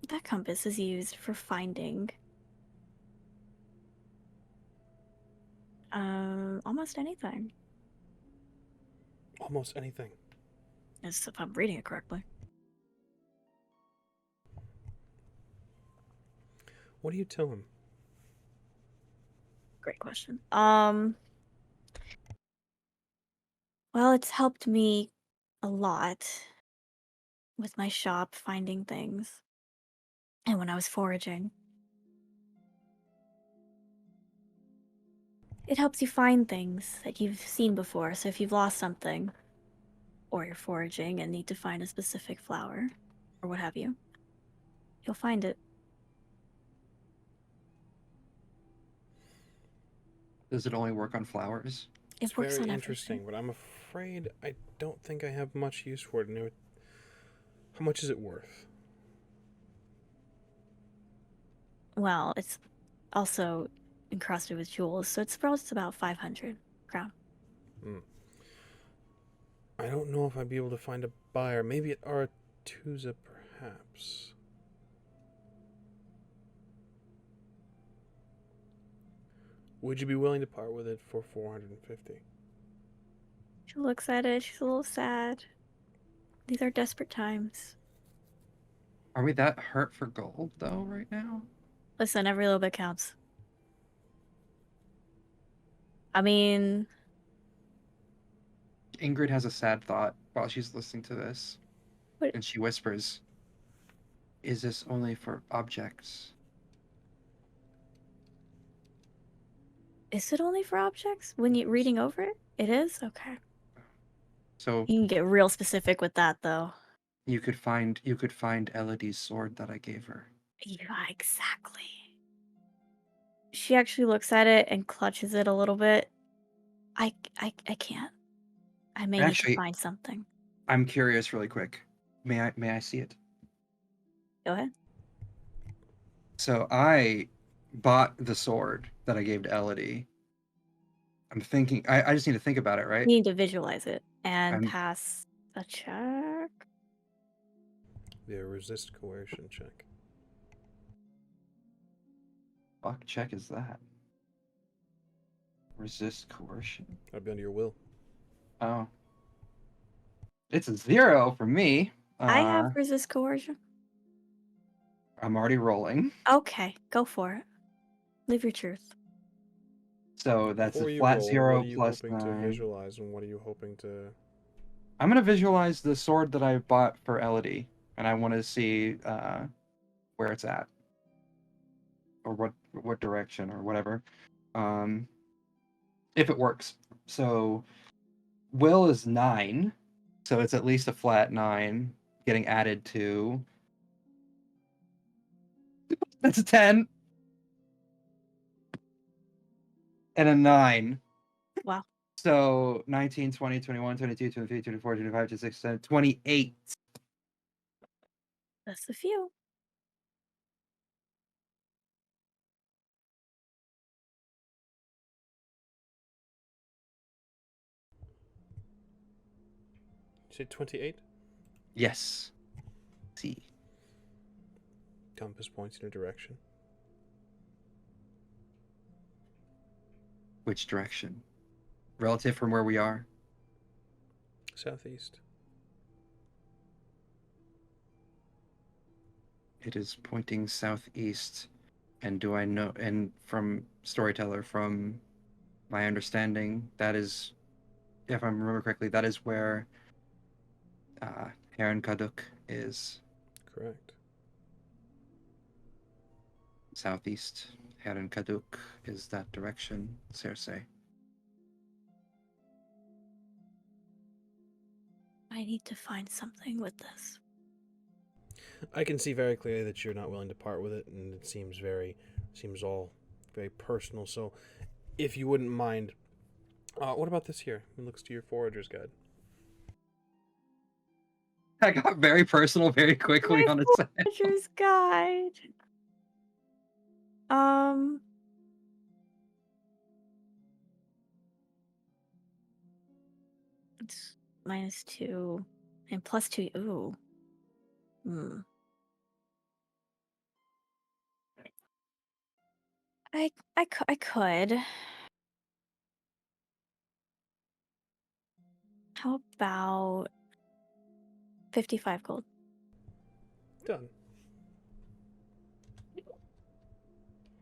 that compass is used for finding almost anything. Almost anything. As if I'm reading it correctly. What do you tell him? Great question. Well, it's helped me a lot with my shop finding things. And when I was foraging. It helps you find things that you've seen before. So if you've lost something, or you're foraging and need to find a specific flower, or what have you, you'll find it. Does it only work on flowers? It's Works very on interesting, everything. but I'm afraid I don't think I have much use for it. How much is it worth? Well, it's also encrusted with jewels, so it's about 500 crown. I don't know if I'd be able to find a buyer. Maybe at Aratusa, perhaps. Would you be willing to part with it for 450? She looks at it. She's a little sad. These are desperate times. Are we that hurt for gold though right now? Listen, every little bit counts. I mean, Ingrid has a sad thought while she's listening to this. What? And she whispers, "Is this only for objects?" is it only for objects? When you're reading over it? It is? Okay. So You can get real specific with that, though. you could find Elodie's sword that I gave her. Yeah, exactly. She actually looks at it and clutches it a little bit. I can't. I may need to Actually, find something. I'm curious really quick. May I see it? Go ahead. So I bought the sword that I gave to Elodie. I'm thinking I just need to think about it, right? You need to visualize it and I'm- pass a check. Yeah, resist coercion check. Fuck check is that? Resist coercion. That'd be under your will. Oh. It's a 0 for me. I have resist coercion. I'm already rolling. Okay, go for it. Live your truth. So that's Before a you flat roll, 0 what are you plus hoping to 9. visualize, and what are you hoping to... I'm gonna visualize the sword that I bought for Elodie, and I want to see where it's at, or what direction, or whatever. If it works. So will is 9, so it's at least a flat 9 getting added to. That's a 10 and a 9. Wow. So 19, 20, 21, 22, 23, 24, 25, 26, 27, 28. That's a few. You say 28? Yes. See. Compass points in a direction. Which direction? Relative from where we are? Southeast. It is pointing southeast. And do I know, and from Storyteller, from my understanding, that is, if I remember correctly, that is where Heron Kaduk is. Correct. Southeast. Heron Kaduk is that direction, Cersei. I need to find something with this. I can see very clearly that you're not willing to part with it, and it seems all very personal. So, if you wouldn't mind, what about this here? It looks to your forager's guide. I got very personal very quickly My on a set. Forager's guide. It's -2 and +2. Ooh. I could. How about 55 gold? Done.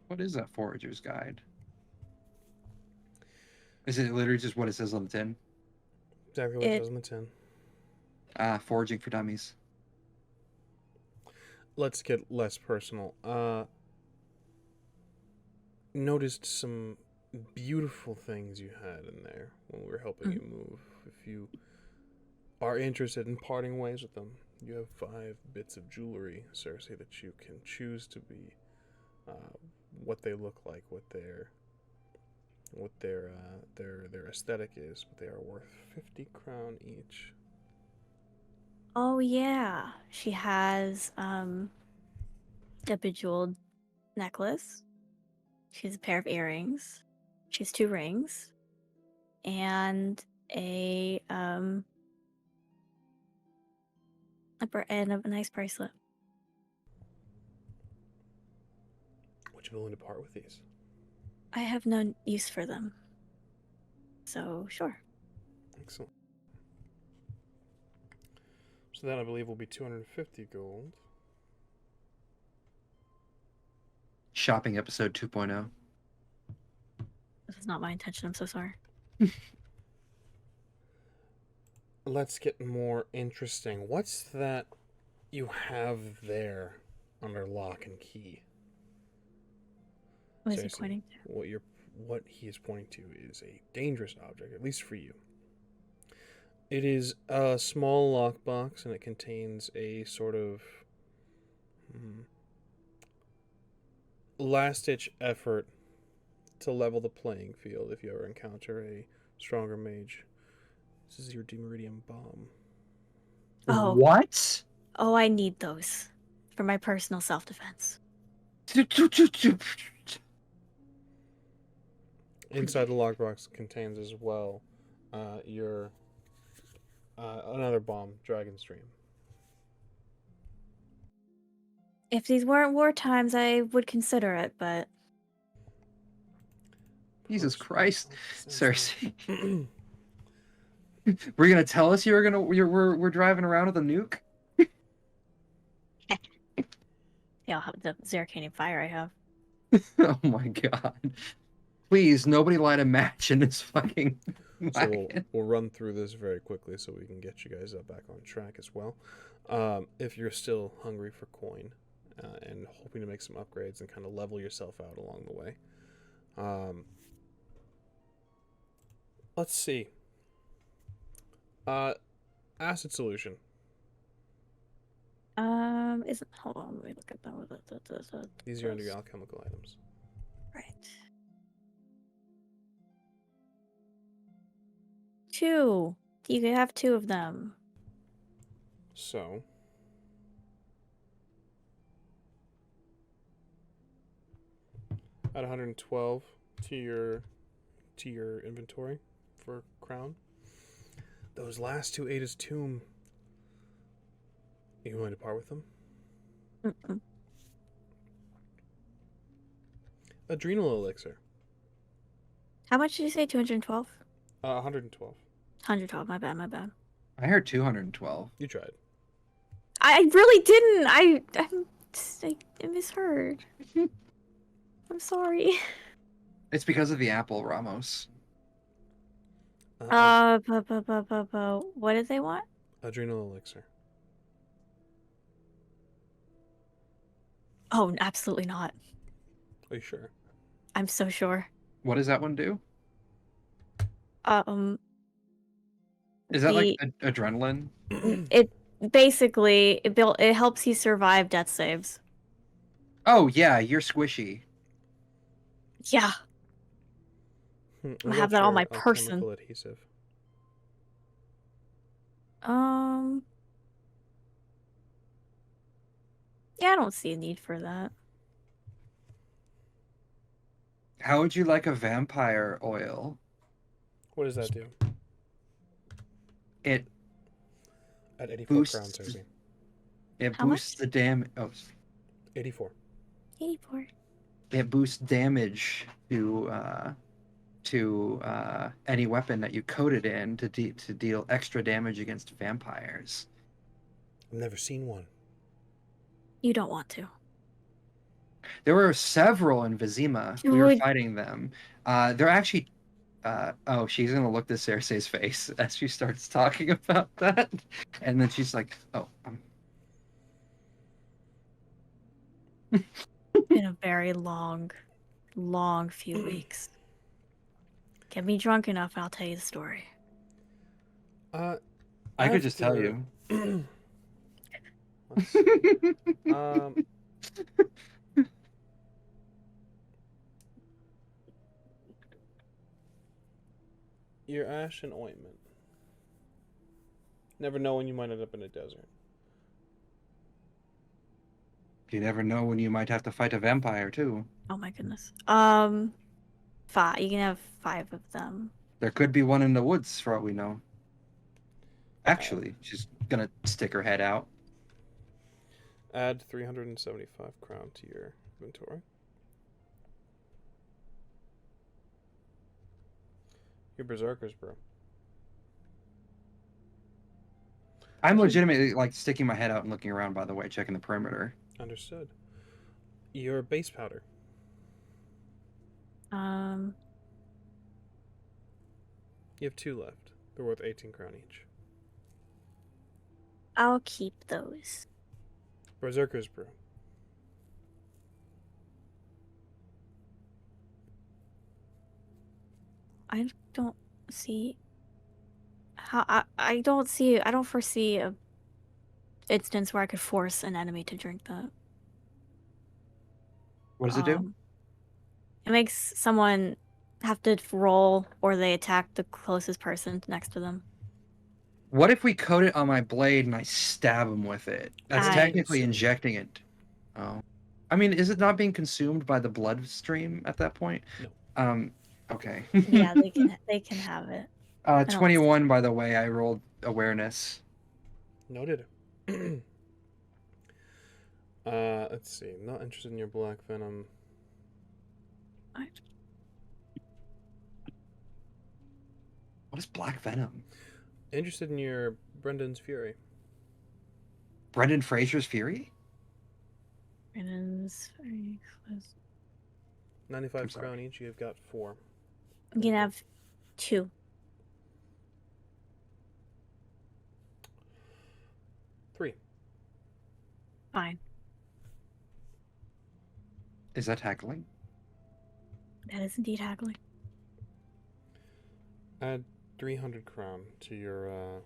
What is that forager's guide? Is it literally just what it says on the tin? Exactly what it says on the tin. Foraging for dummies. Let's get less personal. Noticed some beautiful things you had in there when we were helping you move. If you are interested in parting ways with them, you have 5 bits of jewelry, Cersei, that you can choose to be what they look like, what their aesthetic is, but they are worth 50 crown each. Oh yeah, she has a bejeweled necklace, She has a pair of earrings. She has 2 rings. And a nice bracelet. Would you be willing to part with these? I have no use for them. So, sure. Excellent. So that, I believe, will be 250 gold. Shopping episode 2.0. This is not my intention. I'm so sorry. Let's get more interesting. What's that you have there under lock and key? What is he Seriously, pointing to? What he is pointing to is a dangerous object, at least for you. It is a small lockbox, and it contains a sort of last-ditch effort to level the playing field if you ever encounter a stronger mage. This is your Demeridium bomb. Oh. What? Oh, I need those for my personal self-defense. Inside the lockbox contains as well your another bomb, Dragon Stream. If these weren't war times, I would consider it, but Jesus Christ, Cersei. Were you gonna tell us we're driving around with a nuke? yeah, I'll have the Zercanium fire I have. Oh my god. Please, nobody light a match in this fucking So wagon. we'll run through this very quickly so we can get you guys back on track as well. If you're still hungry for coin and hoping to make some upgrades and kind of level yourself out along the way. Let's see. Acid solution. Hold on, let me look at that. These are under your alchemical items. Right. 2. You could have 2 of them. So add 112 to your inventory for crown. Those last 2 Ada's Tomb. You going to part with them? Mm-mm. Adrenal elixir. How much did you say? 212? 112. 112. My bad. I heard 212. You tried. I really didn't. I misheard. I'm sorry. It's because of the apple, Ramos. What did they want? Adrenal elixir. Oh, absolutely not. Are you sure? I'm so sure. What does that one do? Is that like adrenaline? It basically it helps you survive death saves. Oh yeah, you're squishy. Yeah. I have that on my person. Chemical adhesive. Yeah, I don't see a need for that. How would you like a vampire oil? What does that do? It At 84 boosts. crowns, Cersei. It How boosts much? the damage. Oh, 84. 84. it boosts damage to any weapon that you coat it in to deal extra damage against vampires. I've never seen one. You don't want to. There were several in Vizima. We were Dude. fighting them. They're actually. Oh, she's gonna look at Cersei's face as she starts talking about that, and then she's like, "Oh, It's been a very long few weeks. Get me drunk enough and I'll tell you the story. I could just tell after- you." Let's see. Your ash and ointment. Never know when you might end up in a desert. You never know when you might have to fight a vampire too. Oh my goodness. 5. You can have 5 of them. There could be one in the woods for all we know. Actually, she's gonna stick her head out. Add 375 crown to your inventory. Your berserker's brew. I'm legitimately like sticking my head out and looking around. By the way, checking the perimeter. Understood. Your base powder. Um, You have 2 left. They're worth 18 crown each. I'll keep those. Berserker's brew. I don't see how I don't foresee a instance where I could force an enemy to drink that. What does it do? It makes someone have to roll or they attack the closest person next to them. What if we coat it on my blade and I stab him with it? That's technically Consumed. injecting it. Oh. I mean, is it not being consumed by the bloodstream at that point? No. Okay. Yeah, they can have it. 21, by the way, I rolled awareness. Noted. Let's see. Not interested in your black venom. What is black venom? Interested in your Brendan's Fury. Brendan Fraser's fury? Brandon's very close. 95 crown each. You've got 4. You can have 2. Three. Fine. Is that haggling? That is indeed haggling. Add 300 crown to your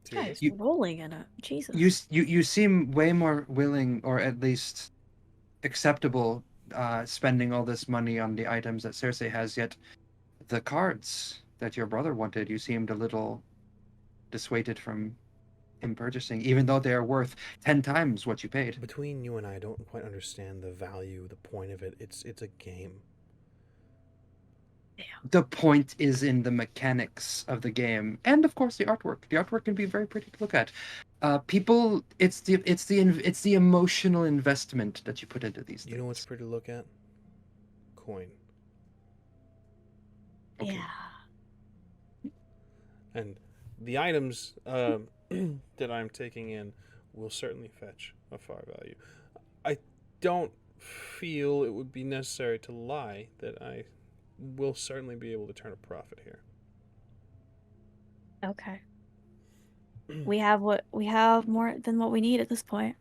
Guys, You- rolling in it. Jesus. You seem way more willing, or at least acceptable, spending all this money on the items that Cersei has, yet the cards that your brother wanted, you seemed a little dissuaded from him purchasing, even though they are worth 10 times what you paid. Between you and I don't quite understand the value, the point of it. It's a game. The point is in the mechanics of the game, and of course the artwork. The artwork can be very pretty to look at. People, it's the emotional investment that you put into these things. You know what's pretty to look at? Coin. Okay. Yeah. And the items that I'm taking in will certainly fetch a far value. I don't feel it would be necessary to lie that I will certainly be able to turn a profit here. Okay. We have more than what we need at this point.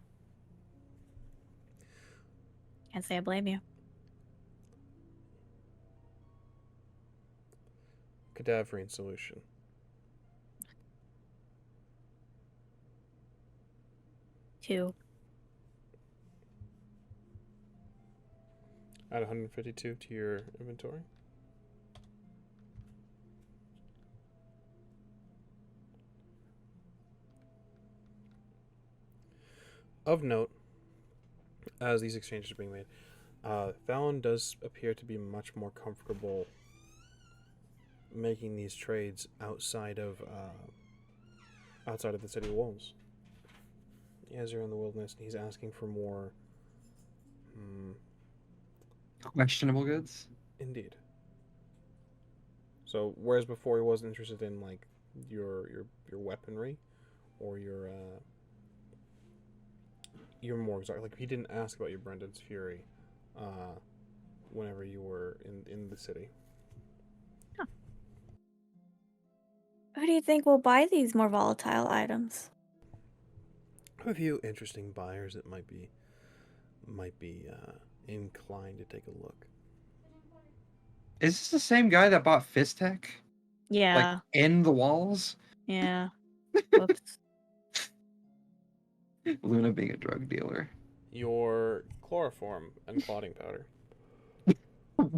Can't say I blame you. Cadaverine solution. Two. Add 152 to your inventory. Of note, as these exchanges are being made, Fallon does appear to be much more comfortable making these trades outside of the city walls. As you're in the wilderness, and he's asking for more. Questionable goods? Indeed. So whereas before he wasn't interested in like your weaponry or your more exotic, like he didn't ask about your Brendan's Fury whenever you were in the city. Who do you think will buy these more volatile items? I have a few interesting buyers that might be inclined to take a look. Is this the same guy that bought Fistech? Yeah. Like in the walls? Yeah. Whoops. Luna being a drug dealer. Your chloroform and clotting powder.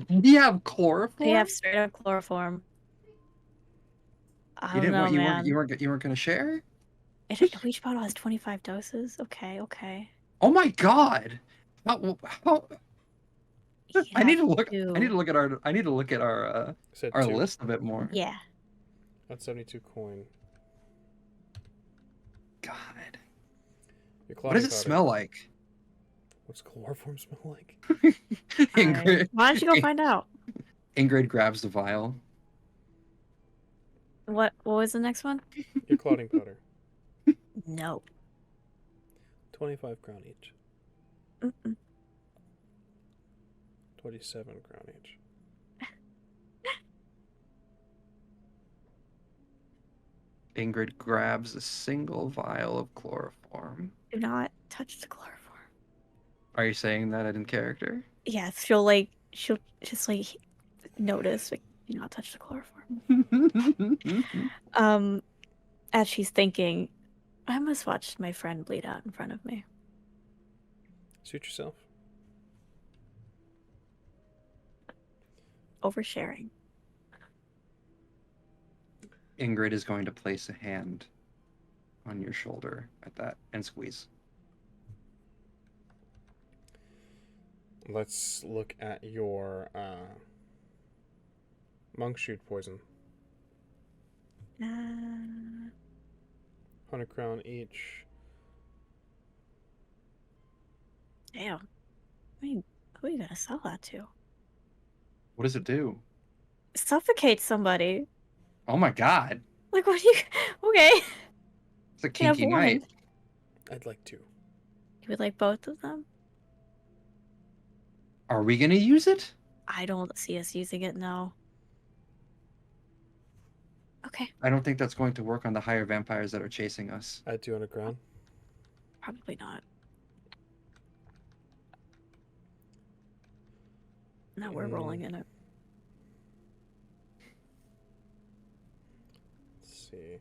You have chloroform? We have straight up chloroform. I don't know, man. You weren't gonna share? Each bottle has 25 doses? Okay. Oh my god! How, You I need to have look. I need to. to look at our. I need to look at Said our 2. list a bit more. Yeah. That's 72 coin. God, Your what does clotting it powder. smell like? What's chloroform smell like? Ingrid, Why don't you go find out? Ingrid grabs the vial. What was the next one? Your clotting powder. No. 25 crown each. Mm-mm. 27 crown each. Ingrid grabs a single vial of chloroform. Do not touch the chloroform. Are you saying that in character? Yes, she'll just like notice, like, do not touch the chloroform. As she's thinking, I must watch my friend bleed out in front of me. Suit yourself. Oversharing. Ingrid is going to place a hand on your shoulder at that and squeeze. Let's look at your monk shoot poison. 100 crown each. Damn. Who are you gonna sell that to? What does it do? Suffocate somebody. Oh my god. Like, what do you? Okay. It's a You have kinky one. night. I'd like 2. You would like both of them? Are we gonna use it? I don't see us using it, no. Okay. I don't think that's going to work on the higher vampires that are chasing us. Add 200 crown. Probably not. No, we're rolling in it. Let's see.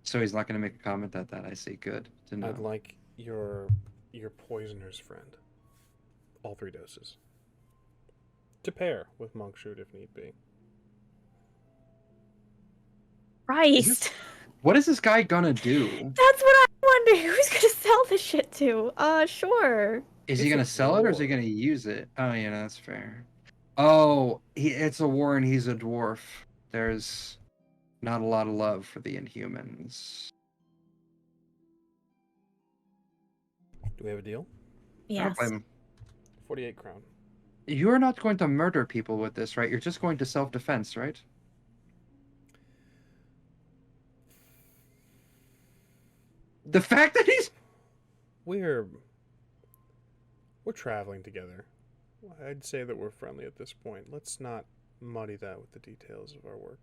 So he's not going to make a comment at that. I see. Good to know. I'd like your poisoner's friend. All 3 doses. To pair with monk shoot if need be. Christ. What is this guy gonna do? That's what I'm wondering. Who's gonna sell this shit to? Sure. Is he It's gonna a sell it or is he war. gonna use it? Oh, yeah, that's fair. Oh, it's a war and he's a dwarf. There's not a lot of love for the Inhumans. Do we have a deal? I don't Yes. blame him. 48 crown. You're not going to murder people with this, right? You're just going to self-defense, right? The fact that he's... We're traveling together. I'd say that we're friendly at this point. Let's not muddy that with the details of our work.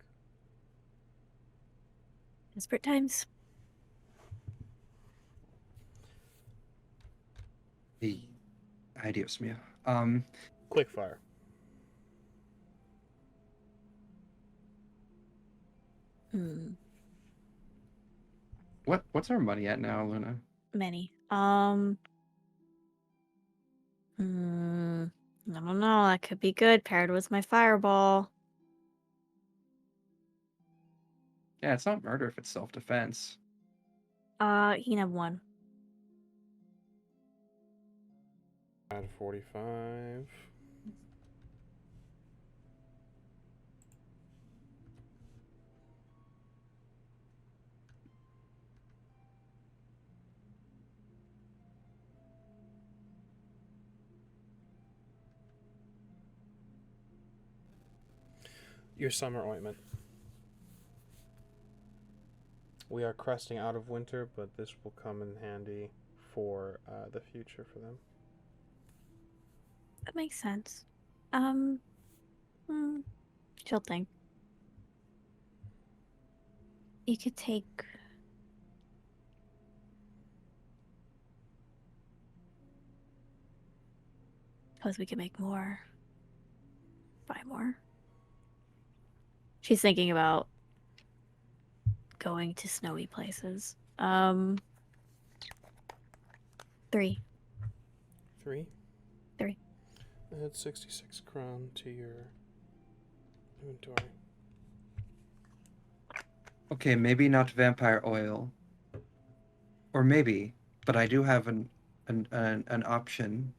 Desperate times. Dios mío. Quick fire. What's our money at now, Luna? Many. I don't know. That could be good paired with my fireball. Yeah, it's not murder if it's self-defense. You can have 1. Add 45. Your summer ointment. We are cresting out of winter, but this will come in handy for the future for them. That makes sense. Chill thing. You could take. Suppose we could make more. Buy more. She's thinking about going to snowy places. 3. 3. 3. Add 66 crown to your inventory. Okay, maybe not vampire oil. Or maybe, but I do have an option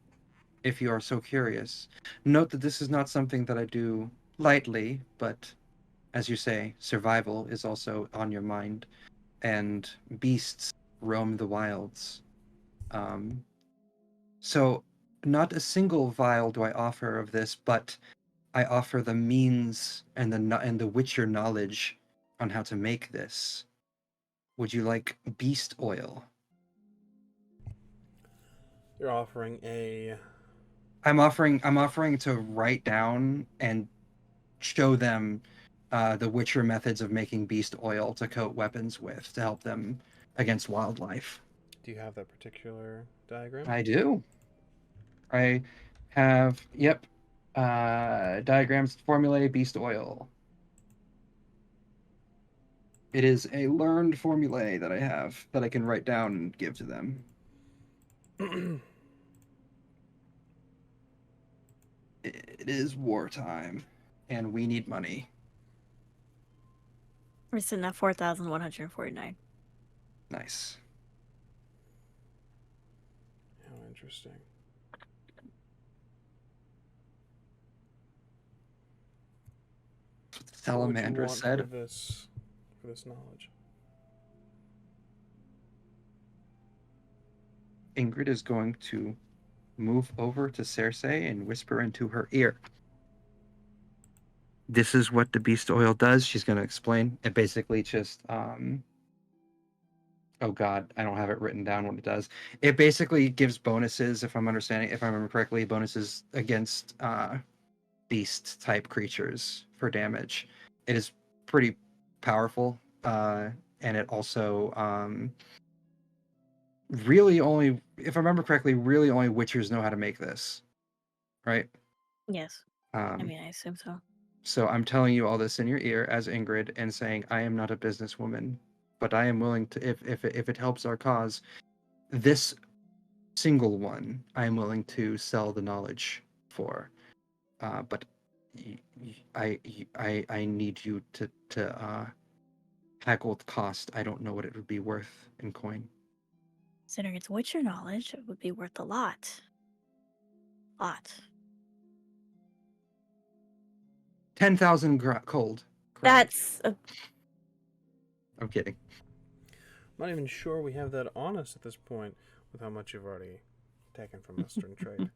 if you are so curious. Note that this is not something that I do lightly, but as you say, survival is also on your mind, and beasts roam the wilds. Um, so, not a single vial do I offer of this, but I offer the means and the Witcher knowledge on how to make this. Would you like beast oil? You're offering a. I'm offering to write down and show them the Witcher methods of making beast oil to coat weapons with to help them against wildlife. Do you have that particular diagram? I do. I have, yep, diagrams to formulate beast oil. It is a learned formulae that I have that I can write down and give to them. It is wartime, and we need money. We're sitting at 4,149. Nice. How interesting. That's what What would you Salamandra want said. for this knowledge. Ingrid is going to move over to Cersei and whisper into her ear. This is what the beast oil does. She's going to explain. It basically just, oh God, I don't have it written down what it does. It basically gives bonuses, if I remember correctly, bonuses against beast type creatures for damage. It is pretty powerful, and it also really only, if I remember correctly, really only Witchers know how to make this, right? Yes. I mean, I assume so. So I'm telling you all this in your ear as Ingrid and saying I am not a businesswoman, but I am willing to, if it helps our cause, this single one I am willing to sell the knowledge for. But I need you to haggle the cost. I don't know what it would be worth in coin. Considering it's Witcher knowledge, it would be worth a lot. Lot. 10,000 cold. That's a I'm kidding. I'm not even sure we have that on us at this point with how much you've already taken from us during trade.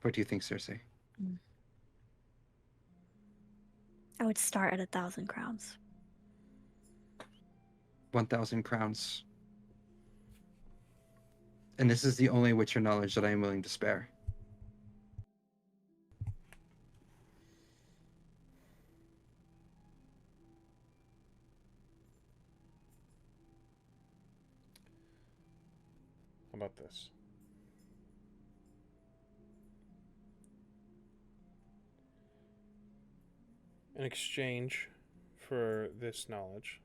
What do you think, Cersei? I would start at 1,000 crowns. 1,000 crowns. And this is the only Witcher knowledge that I am willing to spare. How about this? In exchange for this knowledge,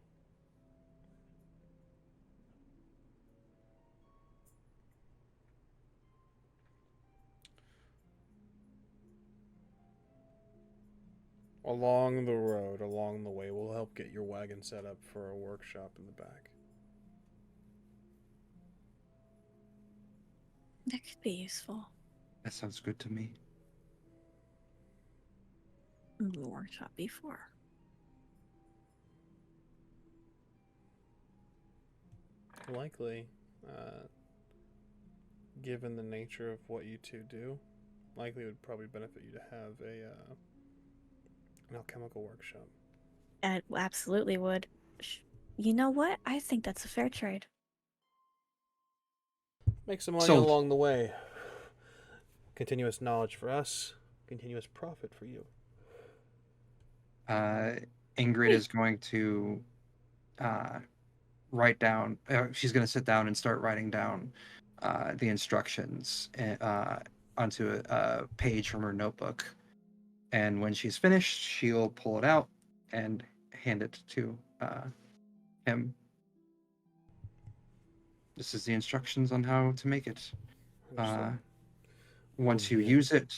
along the road, along the way, we'll help get your wagon set up for a workshop in the back. That could be useful. That sounds good to me. The workshop before. Likely, given the nature of what you two do, likely it would probably benefit you to have an alchemical workshop. It absolutely would. You know what? I think that's a fair trade. Make some money Sold. along the way. Continuous knowledge for us, continuous profit for you. Ingrid is going to write down. She's going to sit down and start writing down the instructions onto a page from her notebook. And when she's finished, she'll pull it out and hand it to him. This is the instructions on how to make it. Once you use it,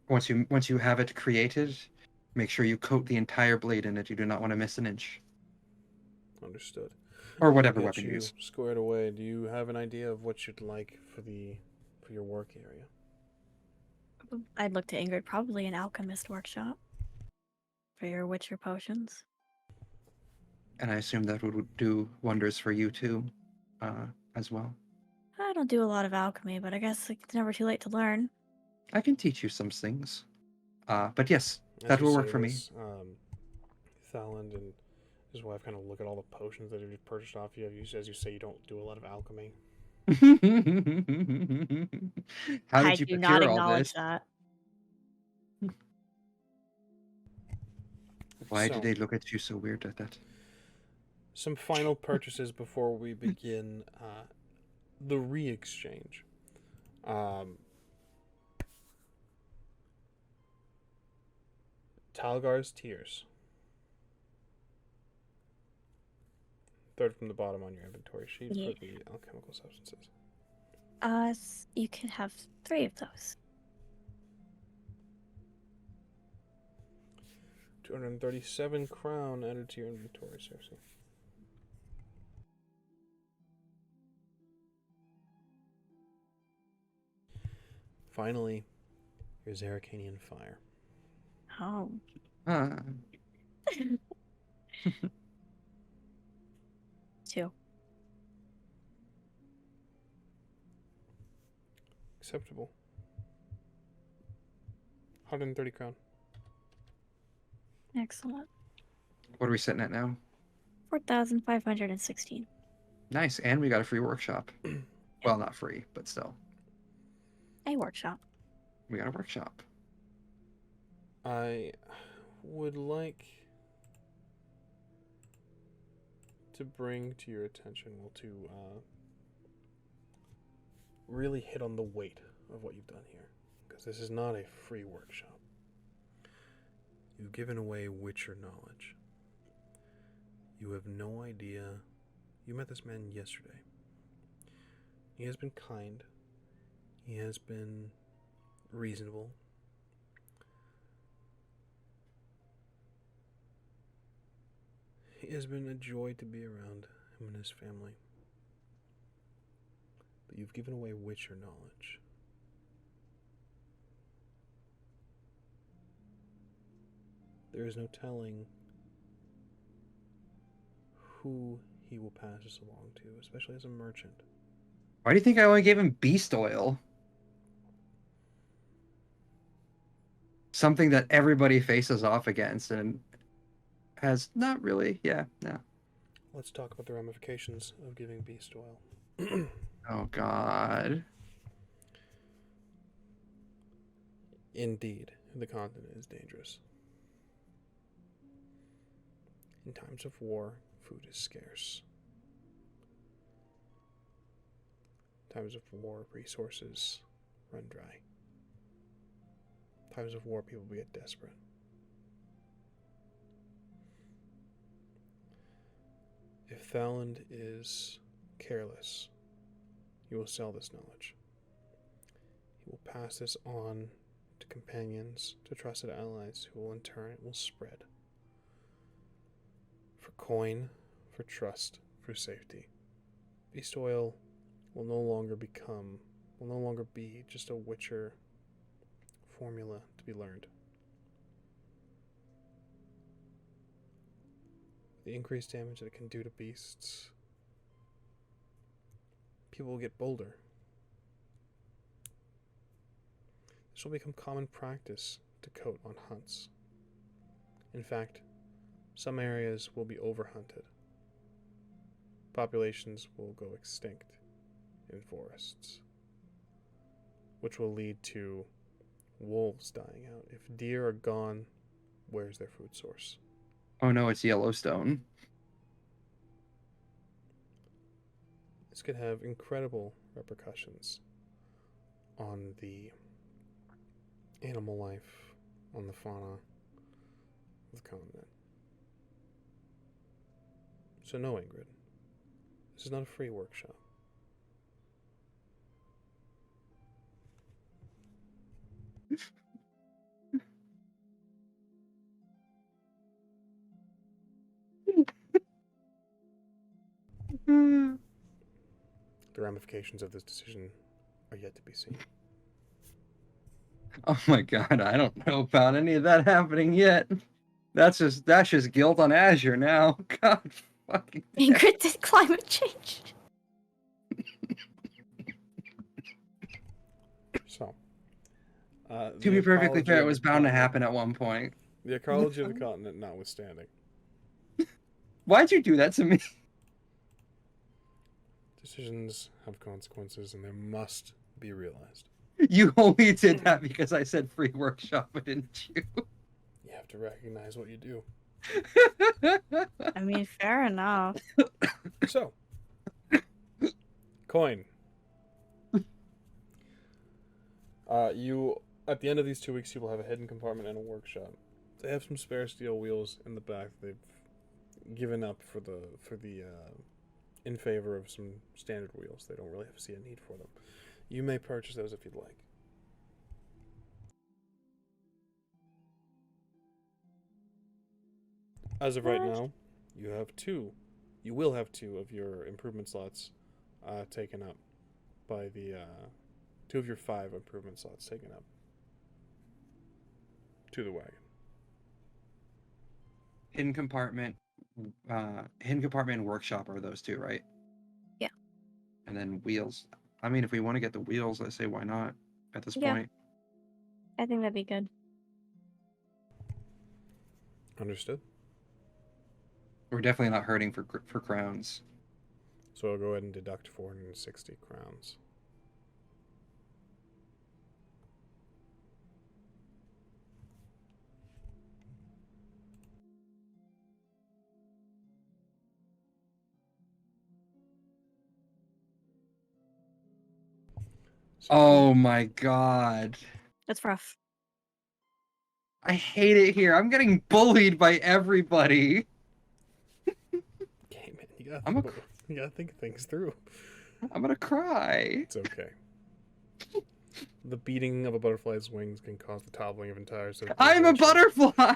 once you have it created, make sure you coat the entire blade in it. You do not want to miss an inch. Understood. Or whatever Get weapon you you use. squared away. Do you have an idea of what you'd like for your work area? I'd look to Ingrid, probably an alchemist workshop for your Witcher potions. And I assume that would do wonders for you too, as well. I don't do a lot of alchemy, but I guess it's never too late to learn. I can teach you some things. But yes, As that you will say work for me. this, Thaland and his wife kind of look at all the potions that you've purchased off you. As you say, you don't do a lot of alchemy. How I did you do not procure all acknowledge this? that. Why So- did they look at you so weird at that? Some final purchases before we begin the re-exchange. Talgar's Tears. Third from the bottom on your inventory sheet Yeah. for the alchemical substances. You can have 3 of those. 237 crown added to your inventory, Cersei. Finally, your Zaracanian Fire. Oh. Ah, 2. Acceptable. 130 crown. Excellent. what are we sitting at now? 4,516. Nice, and we got a free workshop. Well, not free, but still, A workshop. we got a workshop. I would like to bring to your attention, to really hit on the weight of what you've done here, because this is not a free workshop. You've given away Witcher knowledge. You have no idea. You met this man yesterday. He has been kind. He has been reasonable. He has been a joy to be around, him and his family. But you've given away Witcher knowledge. There is no telling who he will pass this along to, especially as a merchant. Why do you think I only gave him beast oil? Something that everybody faces off against and has not really, yeah, no. Let's talk about the ramifications of giving beast oil. Oh, God. Indeed, the continent is dangerous. In times of war, food is scarce. In times of war, resources run dry. In times of war, people get desperate. If Thaland is careless, he will sell this knowledge. He will pass this on to companions, to trusted allies, who will in turn it will spread. For coin, for trust, for safety. Beast oil will no longer be just a Witcher formula to be learned. The increased damage that it can do to beasts, people will get bolder. This will become common practice to coat on hunts. In fact, some areas will be overhunted. Populations will go extinct in forests, which will lead to wolves dying out. If deer are gone, where's their food source? Oh, no, it's Yellowstone. This could have incredible repercussions on the animal life, on the fauna of the continent. So no, Ingrid, this is not a free workshop. ramifications of this decision are yet to be seen. Oh my god, I don't know about any of that happening yet. That's just guilt on Azure now. God fucking damn. Encrypted climate change. So, To be perfectly fair, it was bound to happen at one point. The ecology of the continent notwithstanding. Why'd you do that to me? Decisions have consequences, and they must be realized. You only did that because I said free workshop, didn't you? You have to recognize what you do. I mean, fair enough. So, coin. You at the end of these 2 weeks, you will have a hidden compartment and a workshop. They have some spare steel wheels in the back. They've given up for the in favor of some standard wheels. They don't really see a need for them. You may purchase those if you'd like. As of right now, you have two. You will have two of your improvement slots taken up by the 2 of your 5 improvement slots taken up to the wagon. Hidden compartment and workshop are those 2, right? Yeah. And then wheels. I mean, if we want to get the wheels, I say why not at this Yeah. point. I think that'd be good. Understood. We're definitely not hurting for crowns. So I'll go ahead and deduct 460 crowns. So Oh my god. That's rough. I hate it here. I'm getting bullied by everybody. okay, man, you gotta think things through. I'm gonna cry. It's okay. The beating of a butterfly's wings can cause the toppling of entire civilizations. I'm a butterfly.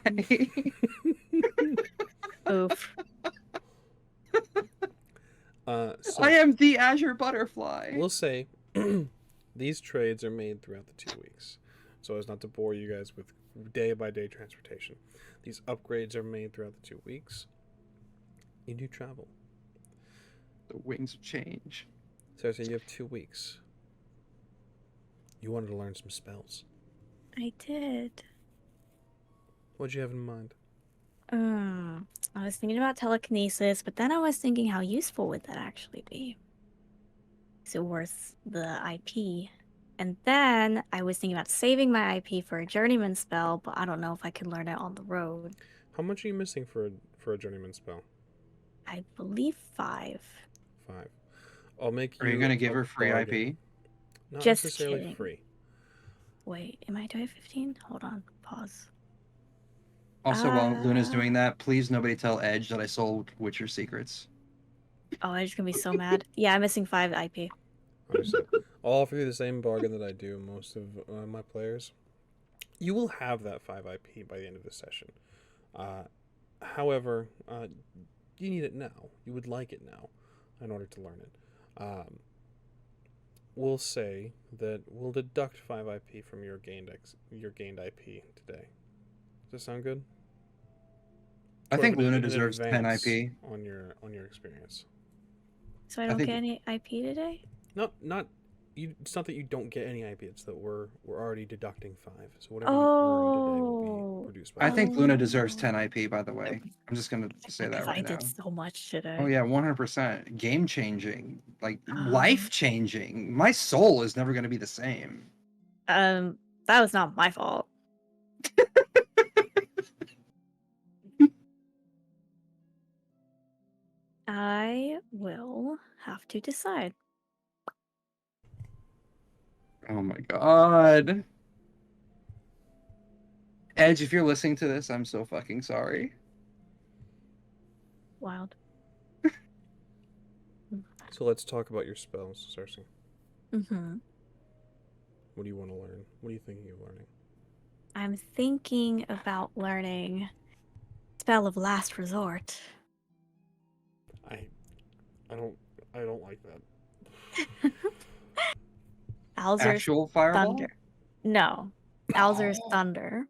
Oof. So I am the Azure butterfly. we'll say these trades are made throughout the 2 weeks, so as not to bore you guys with day-by-day transportation. These upgrades are made throughout the 2 weeks. You do travel. The wings of change. Cersei, you have 2 weeks. You wanted to learn some spells. I did. What'd you have in mind? I was thinking about telekinesis, but then I was thinking how useful would that actually be? Is it worth the IP? And then I was thinking about saving my IP for a journeyman spell, but I don't know if I can learn it on the road. How much are you missing for a journeyman spell? I believe 5. 5. I'll make you. Are you gonna give a her free bargain. IP? Not Just necessarily kidding. free. Wait, do I have 15? Hold on, pause. Also, while Luna's doing that, please nobody tell Edge that I sold Witcher Secrets. Oh, I'm just gonna be so mad. Yeah, I'm missing 5 IP. Understood. I'll offer you the same bargain that I do most of my players. You will have that 5 IP by the end of this session. However, you need it now. You would like it now in order to learn it. We'll say that we'll deduct 5 IP from your gained IP today. Does that sound good? I Sort think of an Luna deserves 10 advance IP. on your experience. So I I don't think- get any IP today? Not you. It's not that you don't get any IP. It's that we're already deducting 5. So whatever you earn today will be produced by. I think Luna deserves Oh. 10 IP, by the way. I'm just gonna say that Because right I now. did so much today. Oh yeah, 100%. Game changing, like Um, life changing. My soul is never gonna be the same. That was not my fault. I will have to decide. Oh my god. Edge, if you're listening to this, I'm so fucking sorry. Wild. So let's talk about your spells, Cersei. Mm-hmm. What do you want to learn? What are you thinking of learning? I'm thinking about learning Spell of Last Resort. I don't like that. Alzur's Actual fireball? thunder. No. Alzur's Oh, thunder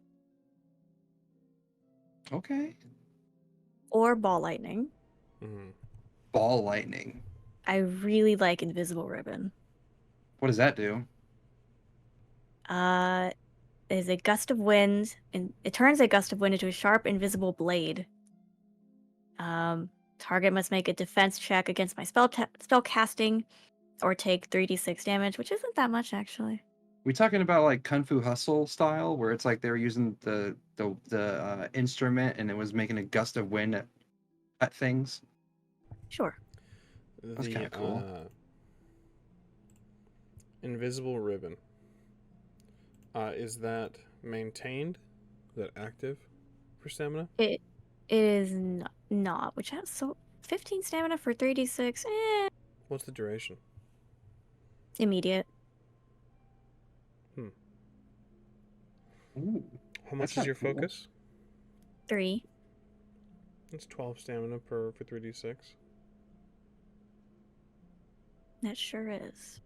okay. or ball lightning. Mhm. Ball lightning. I really like invisible ribbon. What does that do? Is a gust of wind, and it turns a gust of wind into a sharp, invisible blade. Target must make a defense check against my spell casting, or take 3d6 damage, which isn't that much actually. We talking about like Kung Fu Hustle style, where it's like they were using the instrument and it was making a gust of wind at things. Sure. That's kinda cool. Invisible ribbon. Is that maintained? Is that active for stamina? It is not, which has 15 stamina for 3d6. What's the duration? Immediate. Ooh, How much That's is your not cool. focus? 3. It's 12 stamina for 3d6. That sure is.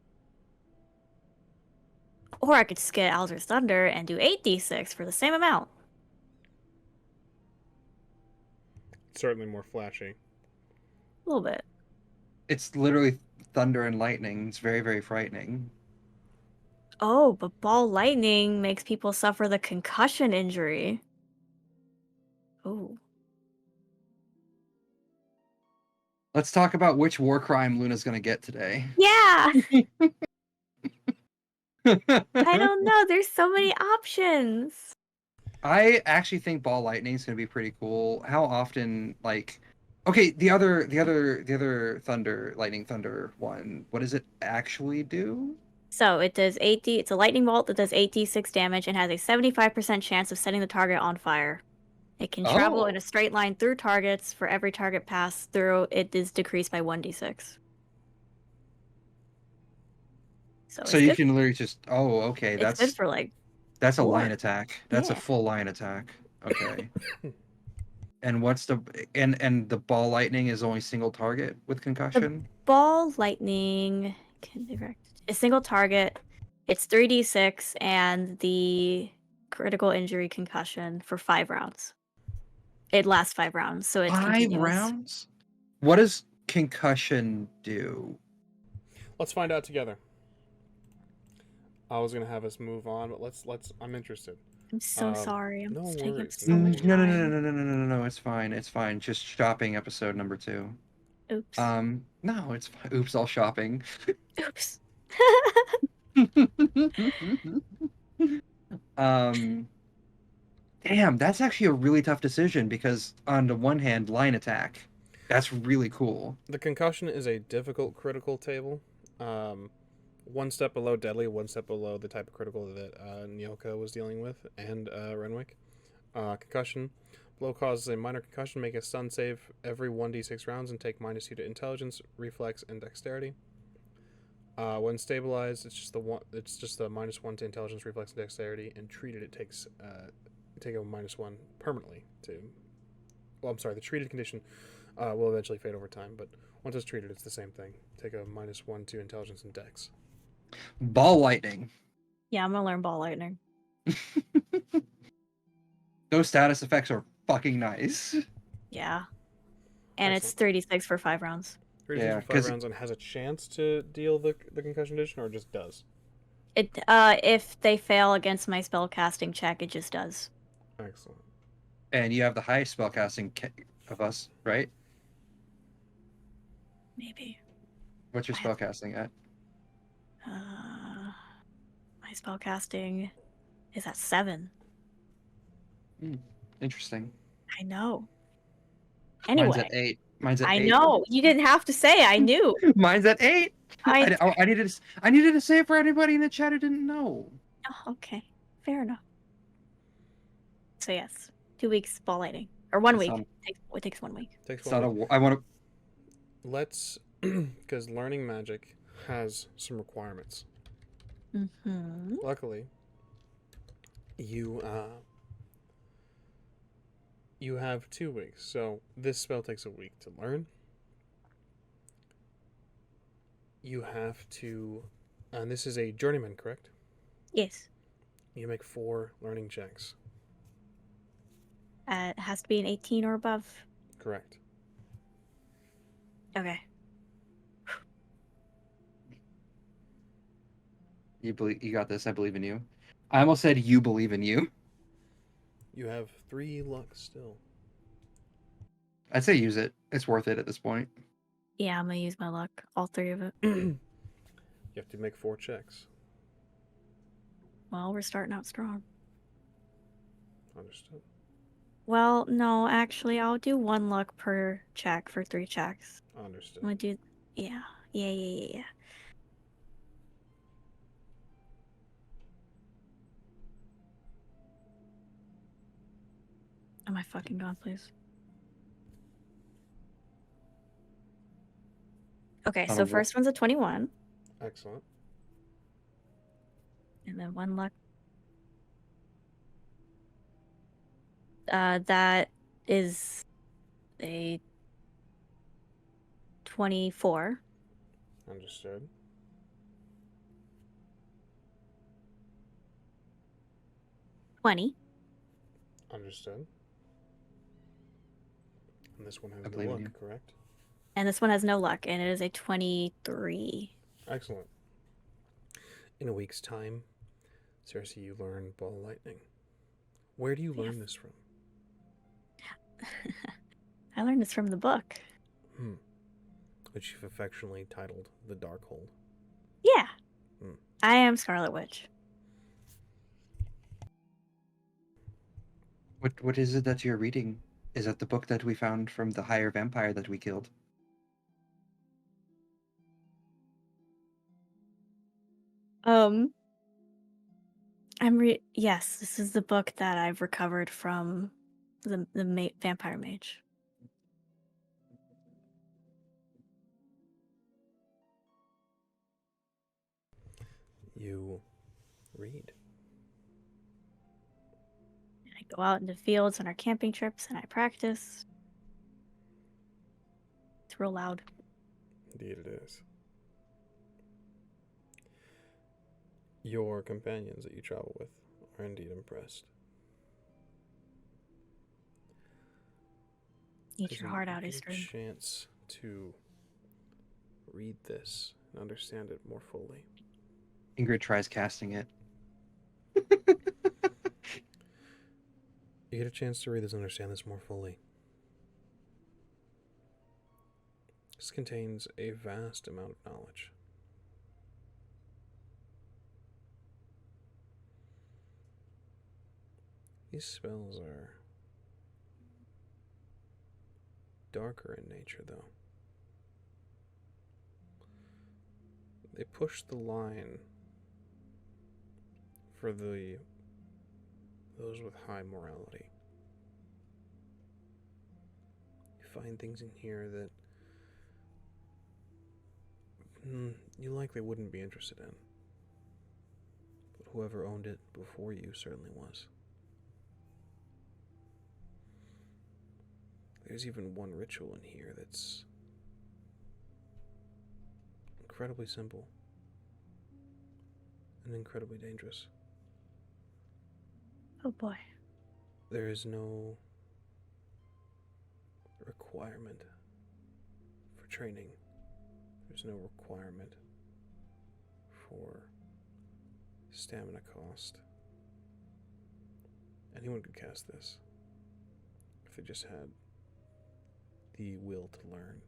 Or I could skip Alzur's Thunder and do 8d6 for the same amount. Certainly more flashy. A little bit. it's literally thunder and lightning. It's very, very frightening. Oh, but ball lightning makes people suffer the concussion injury. Ooh. Let's talk about which war crime Luna's gonna get today. Yeah! I don't know. There's so many options. I actually think ball lightning is gonna be pretty cool. How often, like, okay, the other thunder one. What does it actually do? So it does 8d. It's a lightning bolt that does 8d6 damage and has a 75% chance of setting the target on fire. It can travel in Oh. a straight line through targets. For every target passed through, it is decreased by 1d6. So So it's you good. can literally just. Oh, okay. It's good for like. That's a 4. line attack. That's a Yeah. full line attack. Okay. And what's the and the ball lightning is only single target with concussion? Ball lightning can be directed. A single target. It's 3d6 and the critical injury concussion for 5 rounds. It lasts 5 rounds, so it's 5 continuous. rounds? What does concussion do? Let's find out together. I was gonna have us move on, but let's. I'm interested. I'm so sorry. I'm no taking worries, so no much No, no, no, time. no, no, no, no, no, no. It's fine. It's fine. Just shopping episode number 2. Oops. No, it's fine. Oops, all shopping. Oops. Damn, that's actually a really tough decision because on the one hand, line attack, that's really cool. The concussion is a difficult critical table. One step below deadly, one step below the type of critical that Nyoka was dealing with, and Renwick. Concussion. Blow causes a minor concussion. Make a stun save every 1d6 rounds and take -2 to intelligence, reflex, and dexterity. When stabilized, it's just the -1 to intelligence, reflex, and dexterity. And treated, it takes take a -1 permanently to. Well, I'm sorry. The treated condition will eventually fade over time, but once it's treated, it's the same thing. Take a -1 to intelligence and dex. Ball lightning. Yeah, I'm gonna learn ball lightning. Those status effects are fucking nice. Yeah. And it's Excellent. 36 for 5 rounds. 36 Yeah, for 5 'cause- rounds and has a chance to deal the concussion condition, or just does? It if they fail against my spell casting check, it just does. Excellent. And you have the highest spellcasting of us, right? Maybe. What's your spellcasting at? My spell casting is at 7. Interesting. I know. Mine's Anyway, at 8. Mine's at I 8. know. You didn't have to say. I knew. Mine's at 8. I I needed to say it for anybody in the chat who didn't know. Oh, okay. Fair enough. So yes, 2 weeks ball lightning, or 1 It's week. not- It takes 1 week. Takes It's one not week. I want to. Let's, because learning magic has some requirements. Mm-hmm. Luckily, you have 2 weeks, so this spell takes a week to learn. You have to, and this is a journeyman, correct? Yes. You make 4 learning checks. It has to be an 18 or above. Correct. Okay. You got this. I believe in you. I almost said you believe in you. You have 3 luck still. I'd say use it. It's worth it at this point. Yeah, I'm gonna use my luck. All 3 of it. You have to make 4 checks. Well, we're starting out strong. Understood. Well, no, actually, I'll do 1 luck per check for 3 checks. Understood. I'm gonna do. Yeah. Am I fucking gone, please? Okay, so first one's a 21, Excellent. and then 1 luck. That is a 24. Understood. Understood. And this one has I no believe in luck, you. correct? And this one has no luck, and it is a 23. Excellent. In a week's time, Cersei, you learn ball lightning. Where do you learn this from? I learned this from the book. Which you've affectionately titled The Darkhold. Yeah. I am Scarlet Witch. What is it that you're reading? Is that the book that we found from the higher vampire that we killed? Yes, this is the book that I've recovered from the vampire mage. You read. I go out in the fields on our camping trips and I practice. It's real loud. Indeed it is. Your companions that you travel with are indeed impressed. Eat your heart out, Get a Eastern. chance to read this and understand it more fully. Ingrid tries casting it. You get a chance to read this and understand this more fully. This contains a vast amount of knowledge. These spells are darker in nature, though. They push the line for those with high morality. You find things in here that you likely wouldn't be interested in. But whoever owned it before you certainly was. There's even one ritual in here that's incredibly simple and incredibly dangerous. Oh boy. There is no requirement for training. There's no requirement for stamina cost. Anyone could cast this if they just had the will to learn.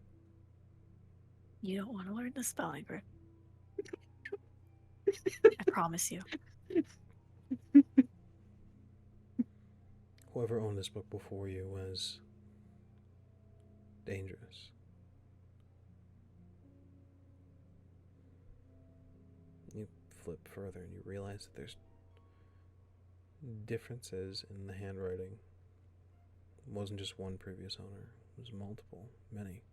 You don't want to learn the spell, Ingrid. I promise you. Whoever owned this book before you was dangerous. You flip further and you realize that there's differences in the handwriting. It wasn't just one previous owner, it was multiple, many.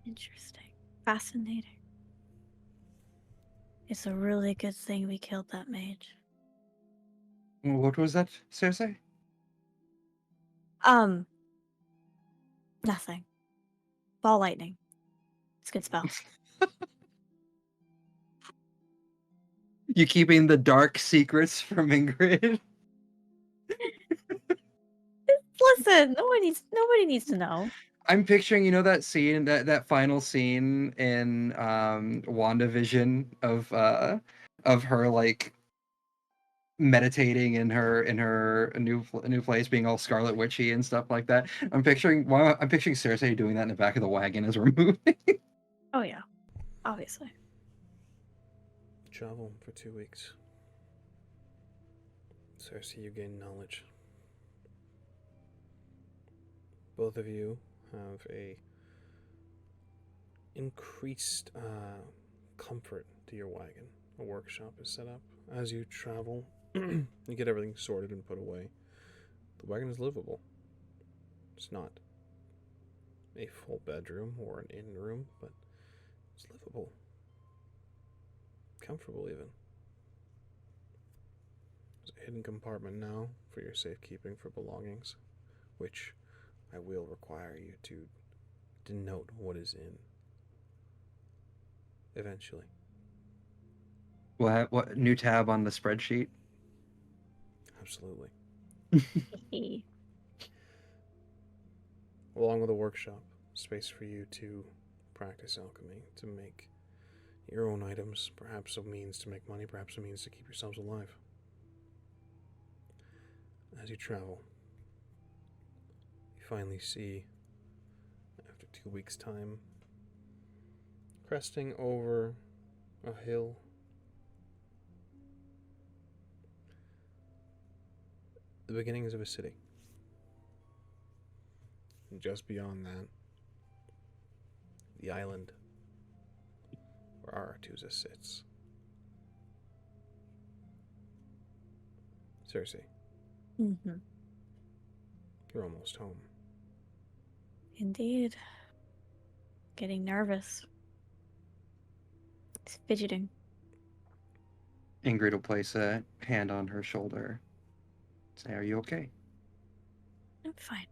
Interesting. Fascinating. It's a really good thing we killed that mage. What was that, Cersei? Nothing. Ball lightning. It's a good spell. You keeping the dark secrets from Ingrid? Listen, nobody needs to know. I'm picturing, that scene, that final scene in WandaVision of her like meditating in her new place, being all Scarlet Witchy and stuff like that. I'm picturing Cersei doing that in the back of the wagon as we're moving. Oh yeah, obviously. Travel for 2 weeks. Cersei, you gain knowledge. Both of you have a increased comfort to your wagon. A workshop is set up. As you travel, you get everything sorted and put away. The wagon is livable. It's not a full bedroom or an inn room, but it's livable. Comfortable, even. There's a hidden compartment now for your safekeeping for belongings, which I will require you to denote what is in eventually. What new tab on the spreadsheet? Absolutely. Hey. Along with a workshop, space for you to practice alchemy, to make your own items, perhaps a means to make money, perhaps a means to keep yourselves alive. As you travel, you finally see, after 2 weeks' time, cresting over a hill, the beginnings of a city. And just beyond that, the island where Aretusa sits. Cersei, Mm-hmm. you're almost home. Indeed. Getting nervous. It's fidgeting. Ingrid will place a hand on her shoulder. Say, "Are you okay?" I'm fine.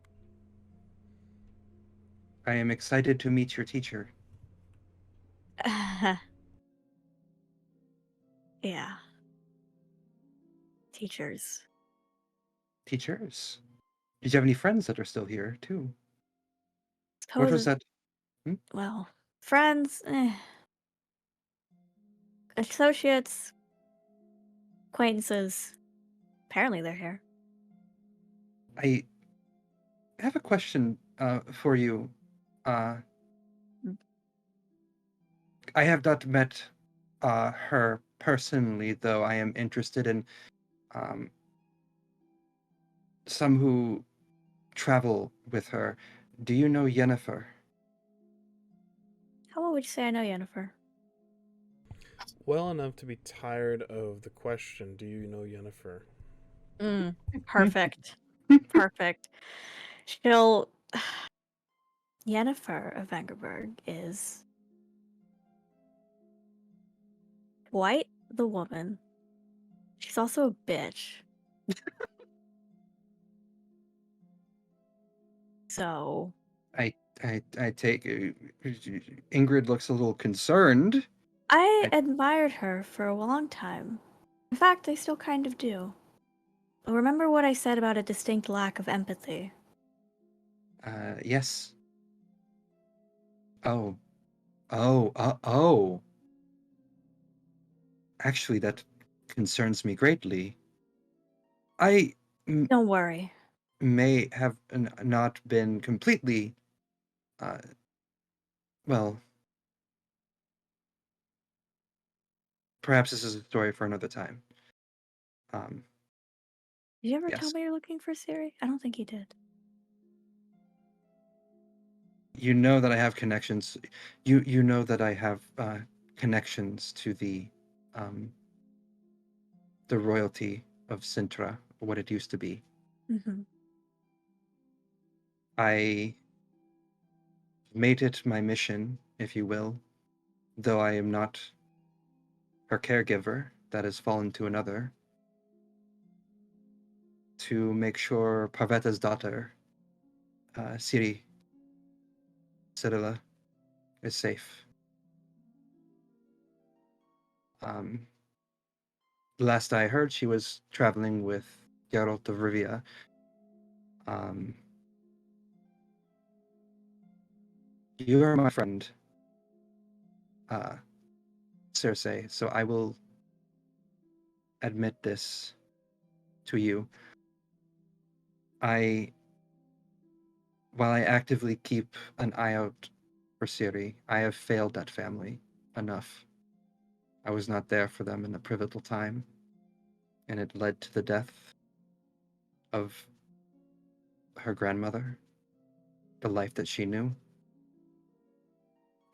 I am excited to meet your teacher. Yeah. Teachers. Teachers. Did you have any friends that are still here too? What was Suppose, that? well, friends, associates, acquaintances. Apparently they're here. I have a question for you. I have not met her personally, though I am interested in um, some who travel with her. Do you know Yennefer? How well would you say I know Yennefer? Well enough to be tired of the question, do you know Yennefer? Perfect. Perfect. She'll... Yennefer of Vengerberg is quite the woman. She's also a bitch. So... I take Ingrid looks a little concerned. I admired her for a long time. In fact, I still kind of do. But remember what I said about a distinct lack of empathy? Yes. Oh. Oh. Actually, that concerns me greatly. I Don't worry. may have not been completely, well, perhaps this is a story for another time. Did you ever tell Yes. me you're looking for Siri? I don't think you did. You know that I have connections. You know that I have connections to the royalty of Sintra, what it used to be. Mm-hmm. I made it my mission, if you will, though I am not her caregiver, that has fallen to another, to make sure Parveta's daughter Ciri, Citilla, is safe. Last I heard, she was traveling with Geralt of Rivia. You are my friend, Cersei, so I will admit this to you. While I actively keep an eye out for Ciri, I have failed that family enough. I was not there for them in the pivotal time, and it led to the death of her grandmother, the life that she knew.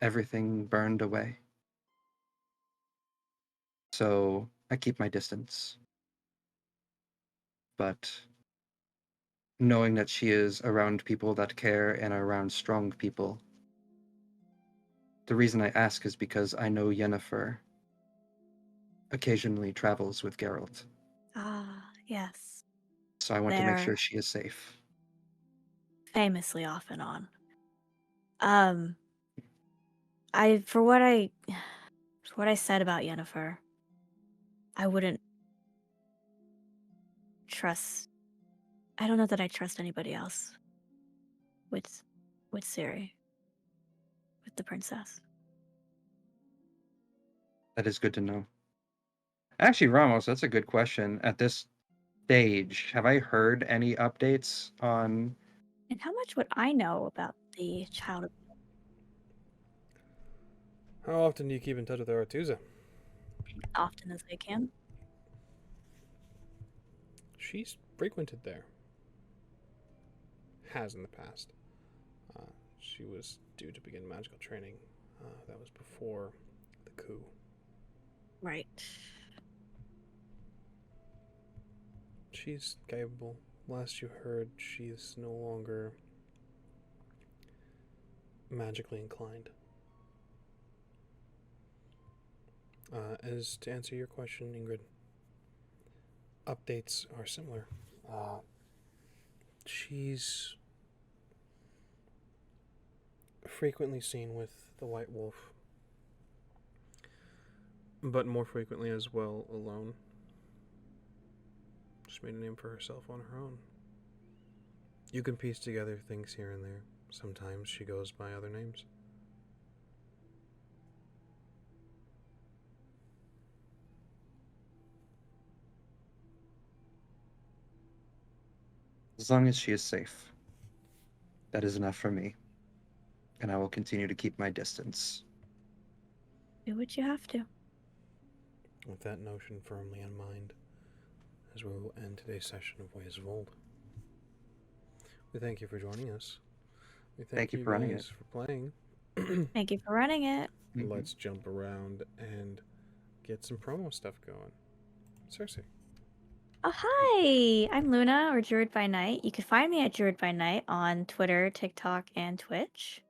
Everything burned away. So I keep my distance. But knowing that she is around people that care and around strong people, the reason I ask is because I know Yennefer occasionally travels with Geralt. Ah, yes. So I want to make sure They're she is safe. famously off and on. For what I said about Yennefer, I wouldn't trust. I don't know that I trust anybody else with Ciri, with the princess. That is good to know. Actually, Ramos, that's a good question. At this stage, have I heard any updates on... And how much would I know about the child? How often do you keep in touch with Aretusa? Often as I can. She's frequented there. Has in the past. She was due to begin magical training. That was before the coup. Right. She's capable. Last you heard, she's no longer magically inclined. As to answer your question, Ingrid, updates are similar. She's frequently seen with the White Wolf, but more frequently as well alone. She made a name for herself on her own. You can piece together things here and there. Sometimes she goes by other names. As long as she is safe, that is enough for me. And I will continue to keep my distance. Do what you have to. With that notion firmly in mind, as we will end today's session of Ways of Old. We thank you for joining us. We Thank you you for running guys for playing. Thank you for running it. Let's jump around and get some promo stuff going. Cersei. Oh, hi! I'm Luna, or Druid by Night. You can find me at Druid by Night on Twitter, TikTok, and Twitch.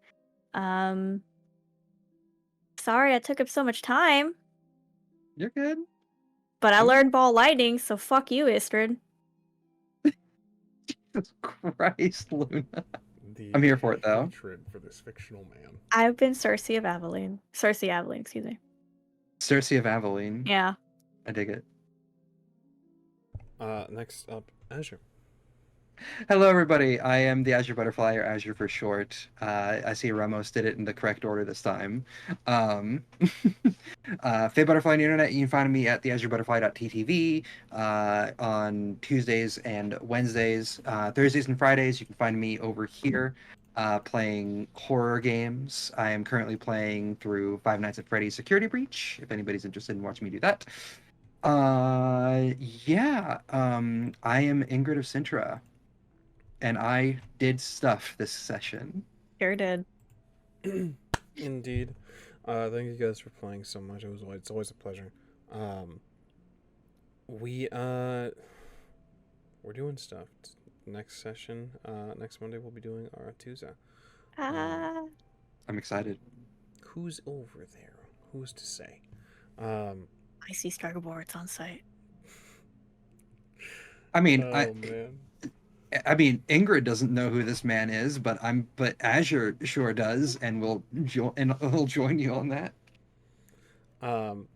Sorry I took up so much time, You're good. but I learned Ball Lightning, so fuck you, Istrid. Jesus Christ, Luna. The I'm here for it, though. hatred for this fictional man. I've been Cersei of Aveline. Cersei Aveline, excuse me. Cersei of Aveline. Yeah. I dig it. Next up, Azure. Hello, everybody. I am the Azure Butterfly, or Azure for short. I see Ramos did it in the correct order this time. Fae Butterfly on the internet. You can find me at theazurebutterfly.ttv on Tuesdays and Wednesdays. Thursdays and Fridays, you can find me over here playing horror games. I am currently playing through Five Nights at Freddy's Security Breach, if anybody's interested in watching me do that. I am Ingrid of Sintra. And I did stuff this session. Sure did. Indeed. Thank you guys for playing so much. It's always a pleasure. We're doing stuff. Next session, next Monday, we'll be doing our Tuesday. I'm excited. Who's over there? Who's to say? I see Stargaboards on site. I mean, Man. I mean, Ingrid doesn't know who this man is, but Azure sure does, and will join you on that. Um,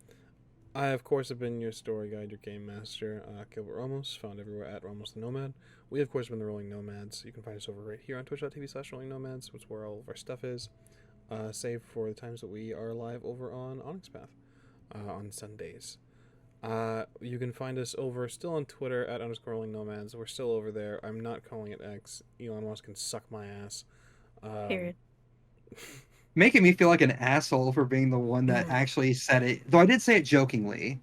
I, of course, have been your story guide, your game master, Gilbert Ramos, found everywhere at Ramos the Nomad. We, of course, have been the Rolling Nomads. You can find us over right here on twitch.tv/Rolling Nomads, which is where all of our stuff is, save for the times that we are live over on Onyx Path on Sundays. You can find us over still on Twitter at _Rolling Nomads. We're still over there. I'm not calling it X. Elon Musk can suck my ass. Period. Making me feel like an asshole for being the one that actually said it. Though I did say it jokingly.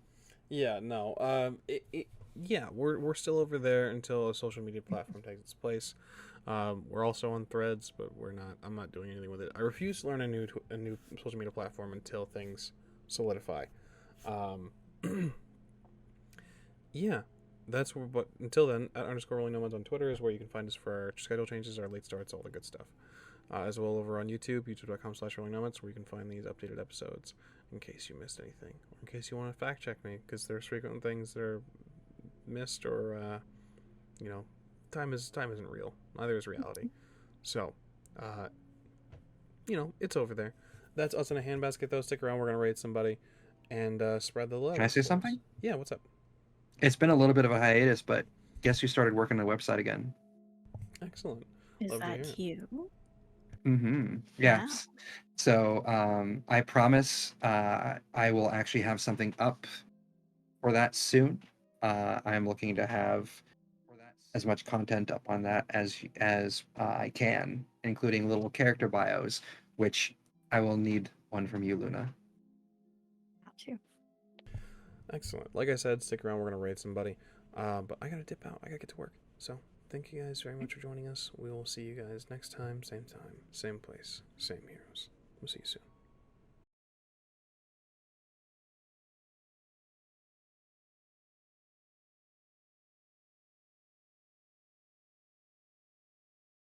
Yeah, no. Yeah, we're still over there until a social media platform takes its place. We're also on Threads, but I'm not doing anything with it. I refuse to learn a new social media platform until things solidify. Yeah, that's where. But until then, at _Rolling Nomads on Twitter is where you can find us for our schedule changes, our late starts, all the good stuff. As well over on YouTube, youtube.com/Rolling Nomads, where you can find these updated episodes in case you missed anything, or in case you want to fact check me, because there's frequent things that are missed, or time isn't real. Neither is reality. So, it's over there. That's us in a handbasket, though. Stick around. We're gonna raid somebody and spread the love. Can I say something? Yeah. What's up? It's been a little bit of a hiatus, but guess who started working on the website again? Excellent. Is Love to hear that it. you? Mm-hmm. Yeah. Wow. So I promise I will actually have something up for that soon. I am looking to have as much content up on that as I can, including little character bios, which I will need one from you, Luna. Got you. Excellent. Like I said, stick around. We're gonna raid somebody. But I gotta dip out. I gotta get to work. So thank you guys very much for joining us. We will see you guys next time, same time, same place, same heroes. We'll see you soon.